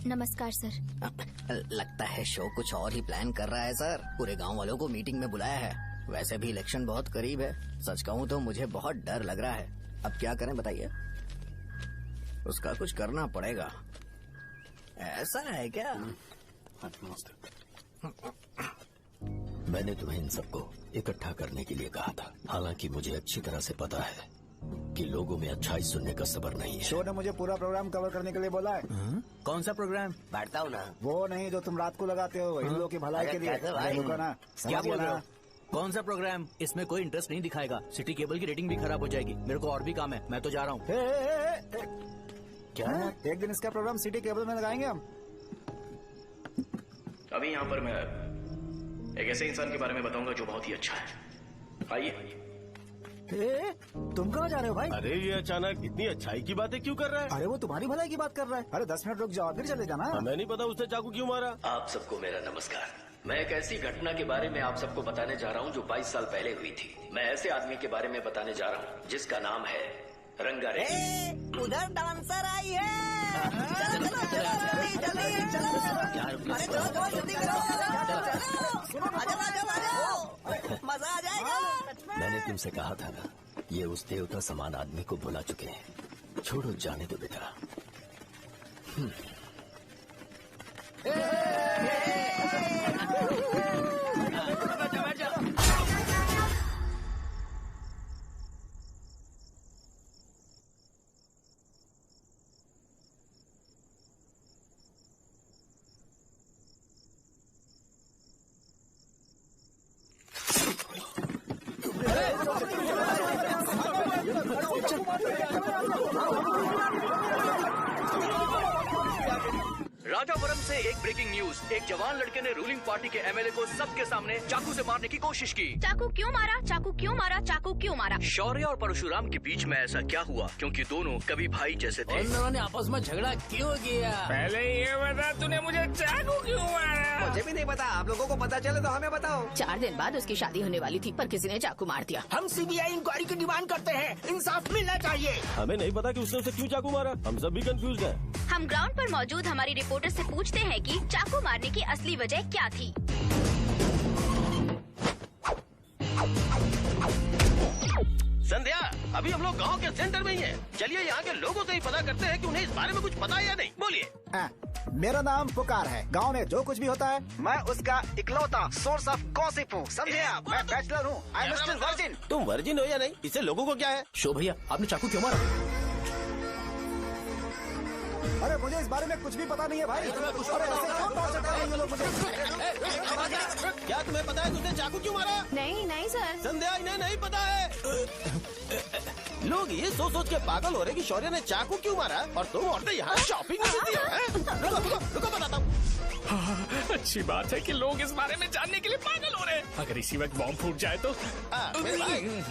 O: नमस्कार सर।
B: लगता है शो कुछ और ही प्लान कर रहा है सर। पूरे गांव वालों को मीटिंग में बुलाया है। वैसे भी इलेक्शन बहुत करीब है। सच कहूँ तो मुझे बहुत डर लग रहा है। अब क्या करें बताइए? उसका कुछ करना पड़ेगा। ऐसा है क्या?
N: मैंने तुम्हें इन सबको इकट्ठा करने के लिए कहा था। हालांकि मुझे अच्छी तरह से पता है कि लोगों में अच्छाई सुनने का सब्र नहीं है।
F: शो ने मुझे पूरा प्रोग्राम कवर करने के लिए बोला है।
L: कौन सा प्रोग्राम?
T: बैठता हूँ ना।
F: वो नहीं जो तुम रात को लगाते हो इन लोगों की भलाई के लिए। रुको ना,
L: क्या बोल रहे हो? कौन सा प्रोग्राम? इसमें कोई इंटरेस्ट नहीं दिखाएगा। सिटी केबल की रेटिंग भी खराब हो जाएगी। मेरे को और भी काम है, मैं तो जा रहा हूँ।
F: क्या? एक दिन इसका प्रोग्राम सिटी केबल में लगाएंगे हम।
A: अभी यहाँ पर मैं एक ऐसे इंसान के बारे में बताऊंगा जो बहुत ही अच्छा है। आइए।
F: तुम कहाँ जा रहे हो भाई?
S: अरे ये अचानक इतनी अच्छाई की बातें क्यों कर रहा है?
F: अरे वो तुम्हारी भलाई की बात कर रहा है। अरे 10 मिनट रुक जाओ फिर चले जाना।
S: हमें नहीं पता उसने चाकू क्यों मारा।
N: आप सबको मेरा नमस्कार। मैं एक ऐसी घटना के बारे में आप सबको बताने जा रहा हूँ जो 22 साल पहले हुई थी। मैं ऐसे आदमी के बारे में बताने जा रहा हूँ जिसका नाम है रंगारेड्डी।
C: उधर डांसर आई है। चलो जल्दी चलो। अरे चलो जल्दी करो। मजा आ जाएगा।
N: मैंने तुमसे कहा था ना, ये उस देवता समान आदमी को बुला चुके हैं। छोड़ो, जाने दो बेटा।
P: राजापुरम से एक ब्रेकिंग न्यूज। एक जवान लड़के ने रूलिंग पार्टी के एमएलए को सबके सामने चाकू से मारने की कोशिश की।
R: चाकू क्यों मारा? चाकू क्यों मारा? चाकू क्यों मारा?
P: शौर्य और परशुराम के बीच में ऐसा क्या हुआ? क्योंकि दोनों कभी भाई जैसे थे।
M: उन दोनों ने आपस में झगड़ा क्यों किया?
G: पहले ये बता, तूने मुझे चाकू क्यों मारा?
K: मुझे भी नहीं पता। आप लोगों को पता चले तो हमें बताओ।
D: 4 दिन बाद उसकी शादी होने वाली थी पर किसी ने चाकू मार दिया।
L: हम सीबीआई इंक्वायरी की डिमांड करते हैं। इंसाफ मिलना चाहिए।
S: हमें नहीं पता कि उसने उसे क्यों चाकू मारा। हम सब भी कंफ्यूज हैं।
R: हम ग्राउंड पर मौजूद हमारी रिपोर्टर से पूछते हैं कि चाकू मारने की असली वजह क्या थी।
I: संध्या, अभी हम लोग गांव के सेंटर में ही हैं। चलिए यहाँ के लोगों से ही पता करते हैं कि उन्हें इस बारे में कुछ पता है या नहीं। बोलिए।
F: मेरा नाम पुकार है। गांव में जो कुछ भी होता है मैं उसका इकलौता सोर्स ऑफ गॉसिप हूँ। समझे आप? मैं बैचलर हूँ। I am still virgin.
J: तुम वर्जिन हो या नहीं, इससे लोगों को क्या है?
A: शो भैया, आपने चाकू क्यों मारा?
F: अरे मुझे इस बारे में कुछ भी पता नहीं है भाई। अरे ऐसे क्यों टॉर्चर कर रहे हैं ये लोग मुझे?
J: क्या तुम्हें पता है कि उसने चाकू क्यों मारा?
D: नहीं सर।
J: संध्या, इन्हें नहीं पता है। लोग ये सोच सोच के पागल हो रहे कि शौर्य ने चाकू क्यों मारा और तुम औरतें यहाँ शॉपिंग में बिजी हैं। रुको बताता हूँ।
G: अच्छी बात है कि लोग इस बारे में जानने के लिए पागल हो रहे हैं। अगर इसी वक्त बॉम्ब फूट जाए तो।
J: मेरे भाई,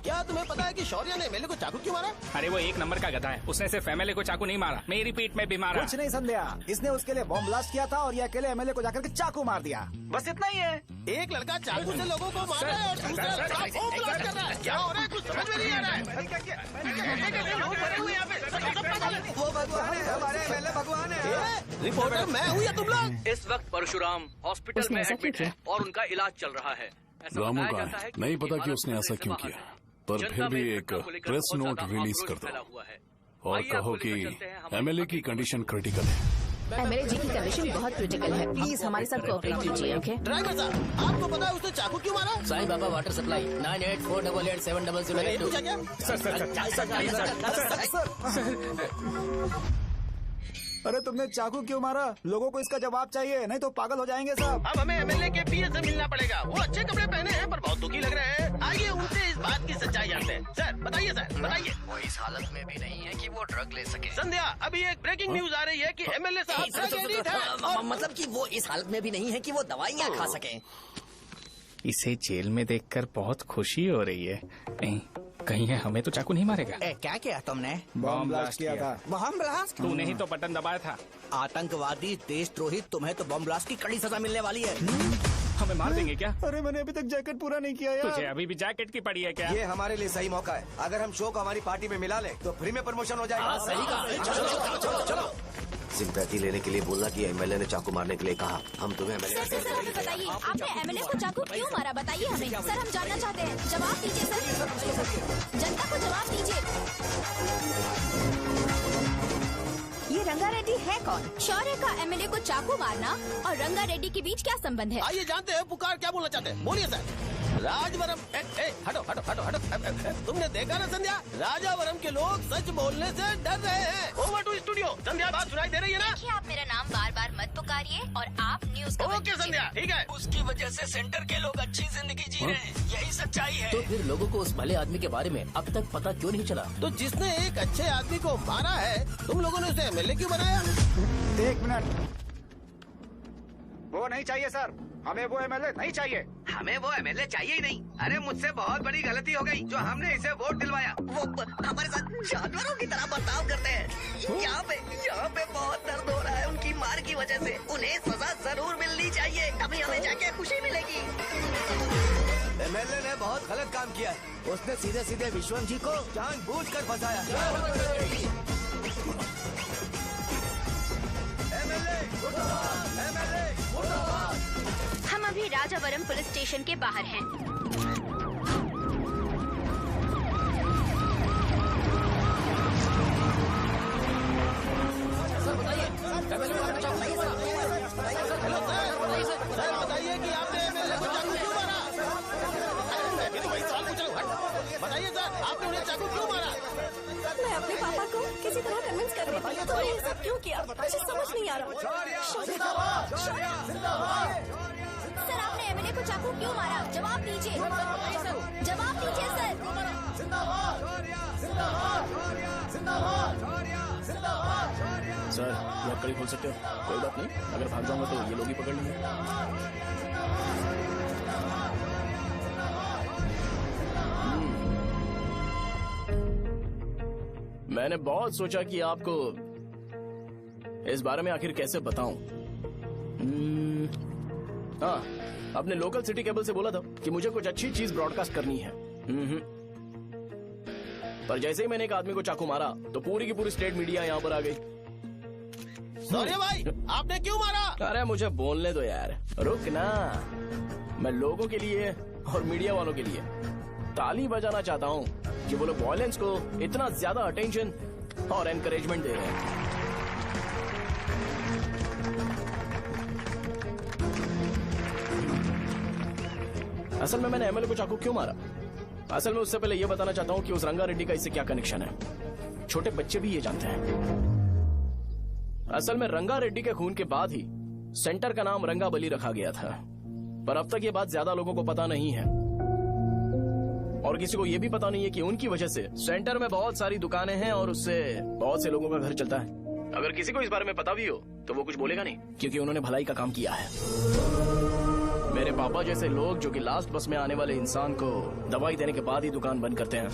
J: क्या तुम्हें पता है कि शौर्य ने एमएलए को चाकू क्यों मारा?
G: अरे वो एक नंबर का गधा है। उसने सिर्फ एमएलए को चाकू नहीं मारा, मेरी पीठ में भी मारा।
F: कुछ नहीं संध्या, इसने उसके लिए बॉम्ब ब्लास्ट किया था और ये अकेले एमएलए को जाकर के चाकू मार दिया। बस इतना ही है।
J: एक लड़का चाकू से लोगों को मार रहा है और दूसरा लड़का बॉम्ब ब्लास्ट कर रहा है। क्या हो रहा है? कुछ समझ में नहीं आ रहा है।
I: लोग पड़े हुए यहाँ पे।
K: वो भगवान है, हमारे एमएलए भगवान है।
J: रिपोर्टर मैं हूँ या तुम लोग?
P: इस वक्त परशुराम हॉस्पिटल में एडमिट है और उनका इलाज चल रहा है।
Q: रामू का है, नहीं पता कि उसने ऐसा क्यों किया, पर फिर भी एक प्रेस नोट रिलीज कर दो और कहो कि एमएलए की कंडीशन क्रिटिकल है।
D: एमएलए जी की कंडीशन बहुत क्रिटिकल है। प्लीज हमारे साथ कोऑपरेट कीजिए। ओके
J: ड्राइवर साहब, आपको पता है उसने चाकू क्यों मारा?
M: Sai Baba water supply 9848870082।
G: Sir
F: अरे तुमने चाकू क्यों मारा? लोगों को इसका जवाब चाहिए, नहीं तो पागल हो जाएंगे सब।
I: अब हमें एमएलए के पीए से मिलना पड़ेगा। वो अच्छे कपड़े पहने हैं पर बहुत दुखी लग रहे हैं। आइए उनसे इस बात की सच्चाई जानते हैं। सर बताइए, सर बताइए।
B: वो इस हालत में भी नहीं है कि वो ड्रग ले सके।
I: संध्या, अभी एक ब्रेकिंग न्यूज आ रही है कि एमएलए साहब ड्रग एडिक्ट हैं।
B: मतलब कि वो इस हालत में भी नहीं है कि वो दवाइयाँ खा सके।
G: इसे जेल में देखकर बहुत खुशी हो रही है। कहीं है हमें तो चाकू नहीं मारेगा।
L: क्या किया तुमने?
F: बॉम्ब ब्लास्ट किया था।
L: Bomb blast?
G: तूने ही तो बटन दबाया था।
L: आतंकवादी, देशद्रोही, तुम्हें तो बॉम्ब ब्लास्ट की कड़ी सजा मिलने वाली है।
G: हमें मार देंगे क्या?
F: अरे मैंने अभी तक जैकेट पूरा नहीं किया यार।
G: तुझे अभी भी जैकेट की पड़ी है क्या?
K: ये हमारे लिए सही मौका है। अगर हम शो को हमारी पार्टी में मिला ले तो फ्री में प्रमोशन हो जाएगा।
B: सही कहा। चलो।
K: सिंपैथी लेने के लिए बोलना कि एमएलए ने चाकू मारने के लिए कहा। हम तुम्हें एमएलए
R: सर हमें बताइए, आपने एमएलए को चाकू क्यों मारा? बताइए हमें। सर हम जानना चाहते हैं, जवाब दीजिए सर। जनता को जवाब दीजिए।
D: ये रंगा रेड्डी है कौन?
R: शौर्य का एमएलए को चाकू मारना और रंगा रेड्डी के बीच क्या संबंध है?
I: आइए जानते हैं पुकार क्या बोलना चाहते हैं। बोलिए सर। राजवरम हटो हटो हटो हटो। तुमने देखा ना संध्या, राजावरम के लोग सच बोलने से डर रहे हैं। Over to studio. संध्या बात सुनाई दे रही है ना?
R: देखिए आप मेरा नाम बार बार मत पुकारिए और आप न्यूज का
I: ओके संध्या, ठीक है।
L: उसकी वजह से सेंटर के लोग अच्छी जिंदगी जी रहे हैं, यही सच्चाई है।
M: तो फिर लोगों को उस भले आदमी के बारे में अब तक पता क्यों नहीं चला?
I: तो जिसने एक अच्छे आदमी को मारा है, तुम लोगों ने उसे एमएलए क्यों बनाया?
F: 1 मिनट। वो नहीं चाहिए सर, हमें वो एमएलए नहीं चाहिए।
K: हमें वो एमएलए चाहिए ही नहीं। अरे मुझसे बहुत बड़ी गलती हो गई जो हमने इसे वोट दिलवाया।
B: वो हमारे साथ जानवरों की तरह बर्ताव करते हैं। यहाँ पे बहुत दर्द हो रहा है उनकी मार की वजह से। उन्हें सजा जरूर मिलनी चाहिए, तभी हमें जाके खुशी मिलेगी।
K: एमएलए ने बहुत गलत काम किया है। उसने सीधे सीधे विश्वम जी को जानबूझकर फंसाया।
R: हम अभी राजावरम पुलिस स्टेशन के बाहर हैं।
I: सर बताइए कि आपने एमएलए को चाकू क्यों मारा? मैं भी तो वही सवाल पूछ रहा हूँ। बताइए सर, आपने उन्हें चाकू क्यों मारा?
O: मैं अपने पापा को किसी तरह कन्विंस कर रही थी। तो ये सब क्यों किया मुझे समझ नहीं आ रहा।
R: सर आपने एमएलए को चाकू क्यों मारा? जवाब दीजिए। जवाब दीजिए सर।
A: सर आप कड़ी खोल सकते हो? कोई बात नहीं, अगर भाग जाऊंगा तो ये लोग ही पकड़ लेंगे। मैंने बहुत सोचा कि आपको इस बारे में आखिर कैसे बताऊं। हाँ, अपने लोकल सिटी केबल से बोला था कि मुझे कुछ अच्छी चीज ब्रॉडकास्ट करनी है। पर जैसे ही मैंने एक आदमी को चाकू मारा तो पूरी की पूरी स्टेट मीडिया यहाँ पर आ गई।
I: सॉरी भाई, आपने क्यों मारा?
A: अरे मुझे बोलने दो यार, रुक ना। मैं लोगों के लिए और मीडिया वालों के लिए ताली बजाना चाहता हूँ कि वो लोग वायलेंस को इतना ज्यादा अटेंशन और एनकरेजमेंट दे रहे हैं। असल में मैंने एमएलए को चाकू क्यों मारा? असल में उससे पहले ये बताना चाहता हूँ कि उस रंगा रेड्डी का इससे क्या कनेक्शन है। छोटे बच्चे भी ये जानते हैं। असल में रंगा रेड्डी के खून के बाद ही सेंटर का नाम रंगा बली रखा गया था, पर अब तक ये बात ज्यादा लोगों को पता नहीं है और किसी को ये भी पता नहीं है कि उनकी वजह से सेंटर में बहुत सारी दुकानें हैं और उससे बहुत से लोगों का घर चलता है। अगर किसी को इस बारे में पता भी हो तो वो कुछ बोलेगा नहीं, क्योंकि उन्होंने भलाई का काम किया है। मेरे पापा जैसे लोग जो कि लास्ट बस में आने वाले इंसान को दवाई देने के बाद ही दुकान बंद करते हैं,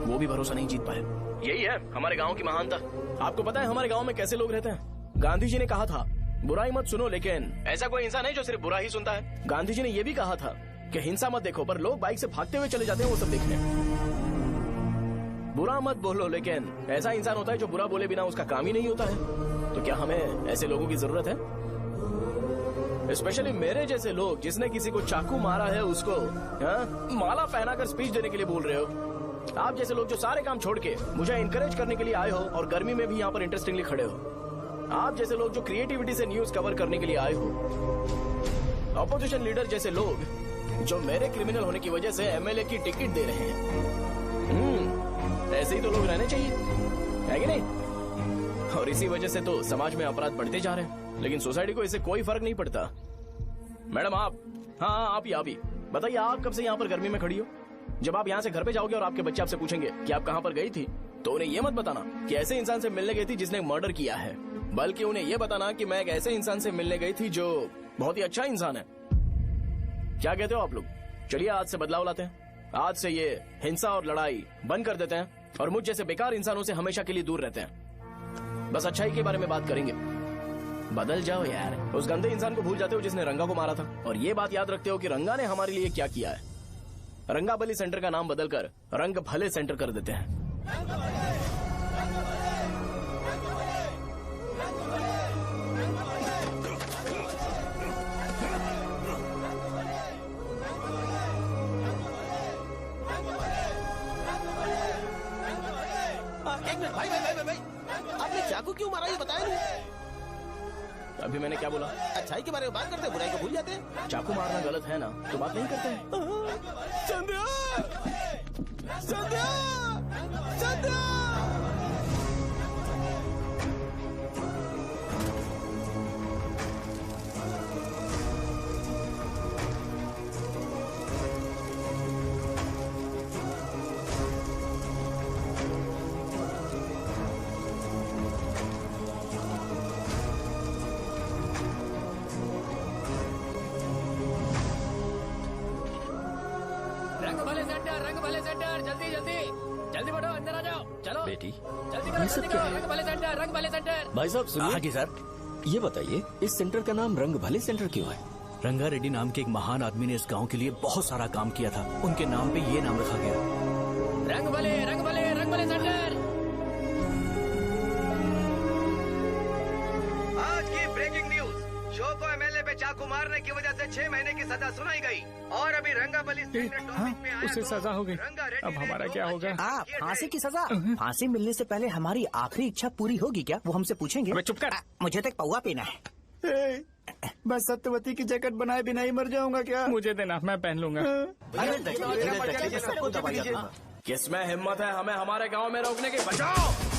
A: वो भी भरोसा नहीं जीत पाए। यही है हमारे गांव की महानता। आपको पता है हमारे गांव में कैसे लोग रहते हैं? गांधी जी ने कहा था बुराई मत सुनो, लेकिन ऐसा कोई इंसान है जो सिर्फ बुरा ही सुनता है। गांधी जी ने यह भी कहा था कि हिंसा मत देखो, पर लोग बाइक से भागते हुए चले जाते हैं वो सब देखने। बुरा मत बोलो, लेकिन ऐसा इंसान होता है जो बुरा बोले बिना उसका काम ही नहीं होता है। तो क्या हमें ऐसे लोगों की जरूरत है? स्पेशली मेरे जैसे लोग जिसने किसी को चाकू मारा है उसको माला पहनाकर स्पीच देने के लिए बोल रहे हो। आप जैसे लोग जो सारे काम छोड़ के मुझे इंकरेज करने के लिए आए हो और गर्मी में भी यहाँ पर इंटरेस्टिंगली खड़े हो। आप जैसे लोग जो क्रिएटिविटी से न्यूज कवर करने के लिए आए हो। अपोजिशन लीडर जैसे लोग जो मेरे क्रिमिनल होने की वजह से एमएलए की टिकट दे रहे हैं। ऐसे ही तो लोग रहने चाहिए, है कि नहीं? और इसी वजह से तो समाज में अपराध बढ़ते जा रहे हैं, लेकिन सोसाइटी को इससे कोई फर्क नहीं पड़ता। मैडम आप, हाँ आप ही बताइए, आप कब से यहाँ पर गर्मी में खड़ी हो? जब आप यहाँ से घर पे जाओगे और आपके बच्चे आपसे पूछेंगे कि आप कहाँ पर गई थी, तो उन्हें ये मत बताना कि ऐसे इंसान से मिलने गई थी जिसने मर्डर किया है, बल्कि उन्हें ये बताना कि मैं एक ऐसे इंसान से मिलने गई थी जो बहुत ही अच्छा इंसान है। क्या कहते हो आप लोग? चलिए आज से बदलाव लाते हैं। आज से ये हिंसा और लड़ाई बंद कर देते हैं और मुझ जैसे बेकार इंसानों से हमेशा के लिए दूर रहते हैं। बस अच्छाई के बारे में बात करेंगे। बदल जाओ यार, उस गंदे इंसान को भूल जाते हो जिसने रंगा को मारा था, और ये बात याद रखते हो कि रंगा ने हमारे लिए क्या किया है। रंगाबली सेंटर का नाम बदलकर रंग भले सेंटर कर देते हैं।
I: एक मिनट भाई, आपने चाकू क्यों मारा ये बताया नहीं?
A: अभी मैंने क्या बोला?
I: अच्छाई के बारे में बात करते हैं, बुराई को भूल जाते हैं।
A: चाकू मारना गलत है ना, तो बात नहीं करते हैं।
I: संध्या! संध्या! संध्या!
M: रंग भले सेंटर, जल्दी बढ़ो, अंदर आ जाओ। चलो
N: बेटी,
M: जल्दी बढ़ो,
N: ये सब क्या है?
M: रंग भले सेंटर।
N: भाई साहब सुनिए।
L: हाँ जी सर।
N: ये बताइए, इस सेंटर का नाम रंग भले सेंटर क्यों है?
L: रंगा रेड्डी नाम के एक महान आदमी ने इस गांव के लिए बहुत सारा काम किया था, उनके नाम पे ये नाम रखा गया।
M: रंग भले सेंटर।
K: आज की ब्रेकिंग न्यूज, शो को एमएलए पे चाकू मारने की वजह से 6 महीने की सजा सुनाई गई और अभी रंगाबली
G: उसे सजा हो गई, अब हमारा क्या होगा?
L: आप फांसी की सजा? फांसी मिलने से पहले हमारी आखिरी इच्छा पूरी होगी क्या, वो हमसे पूछेंगे?
G: चुप कर।
L: मुझे तो एक पौवा पीना है।
F: मैं सत्यवती की जैकेट बनाए बिना ही मर जाऊंगा क्या?
G: मुझे देना, मैं पहन लूंगा।
A: किसमें हिम्मत है हमें हमारे गांव में रोकने की? बचाओ!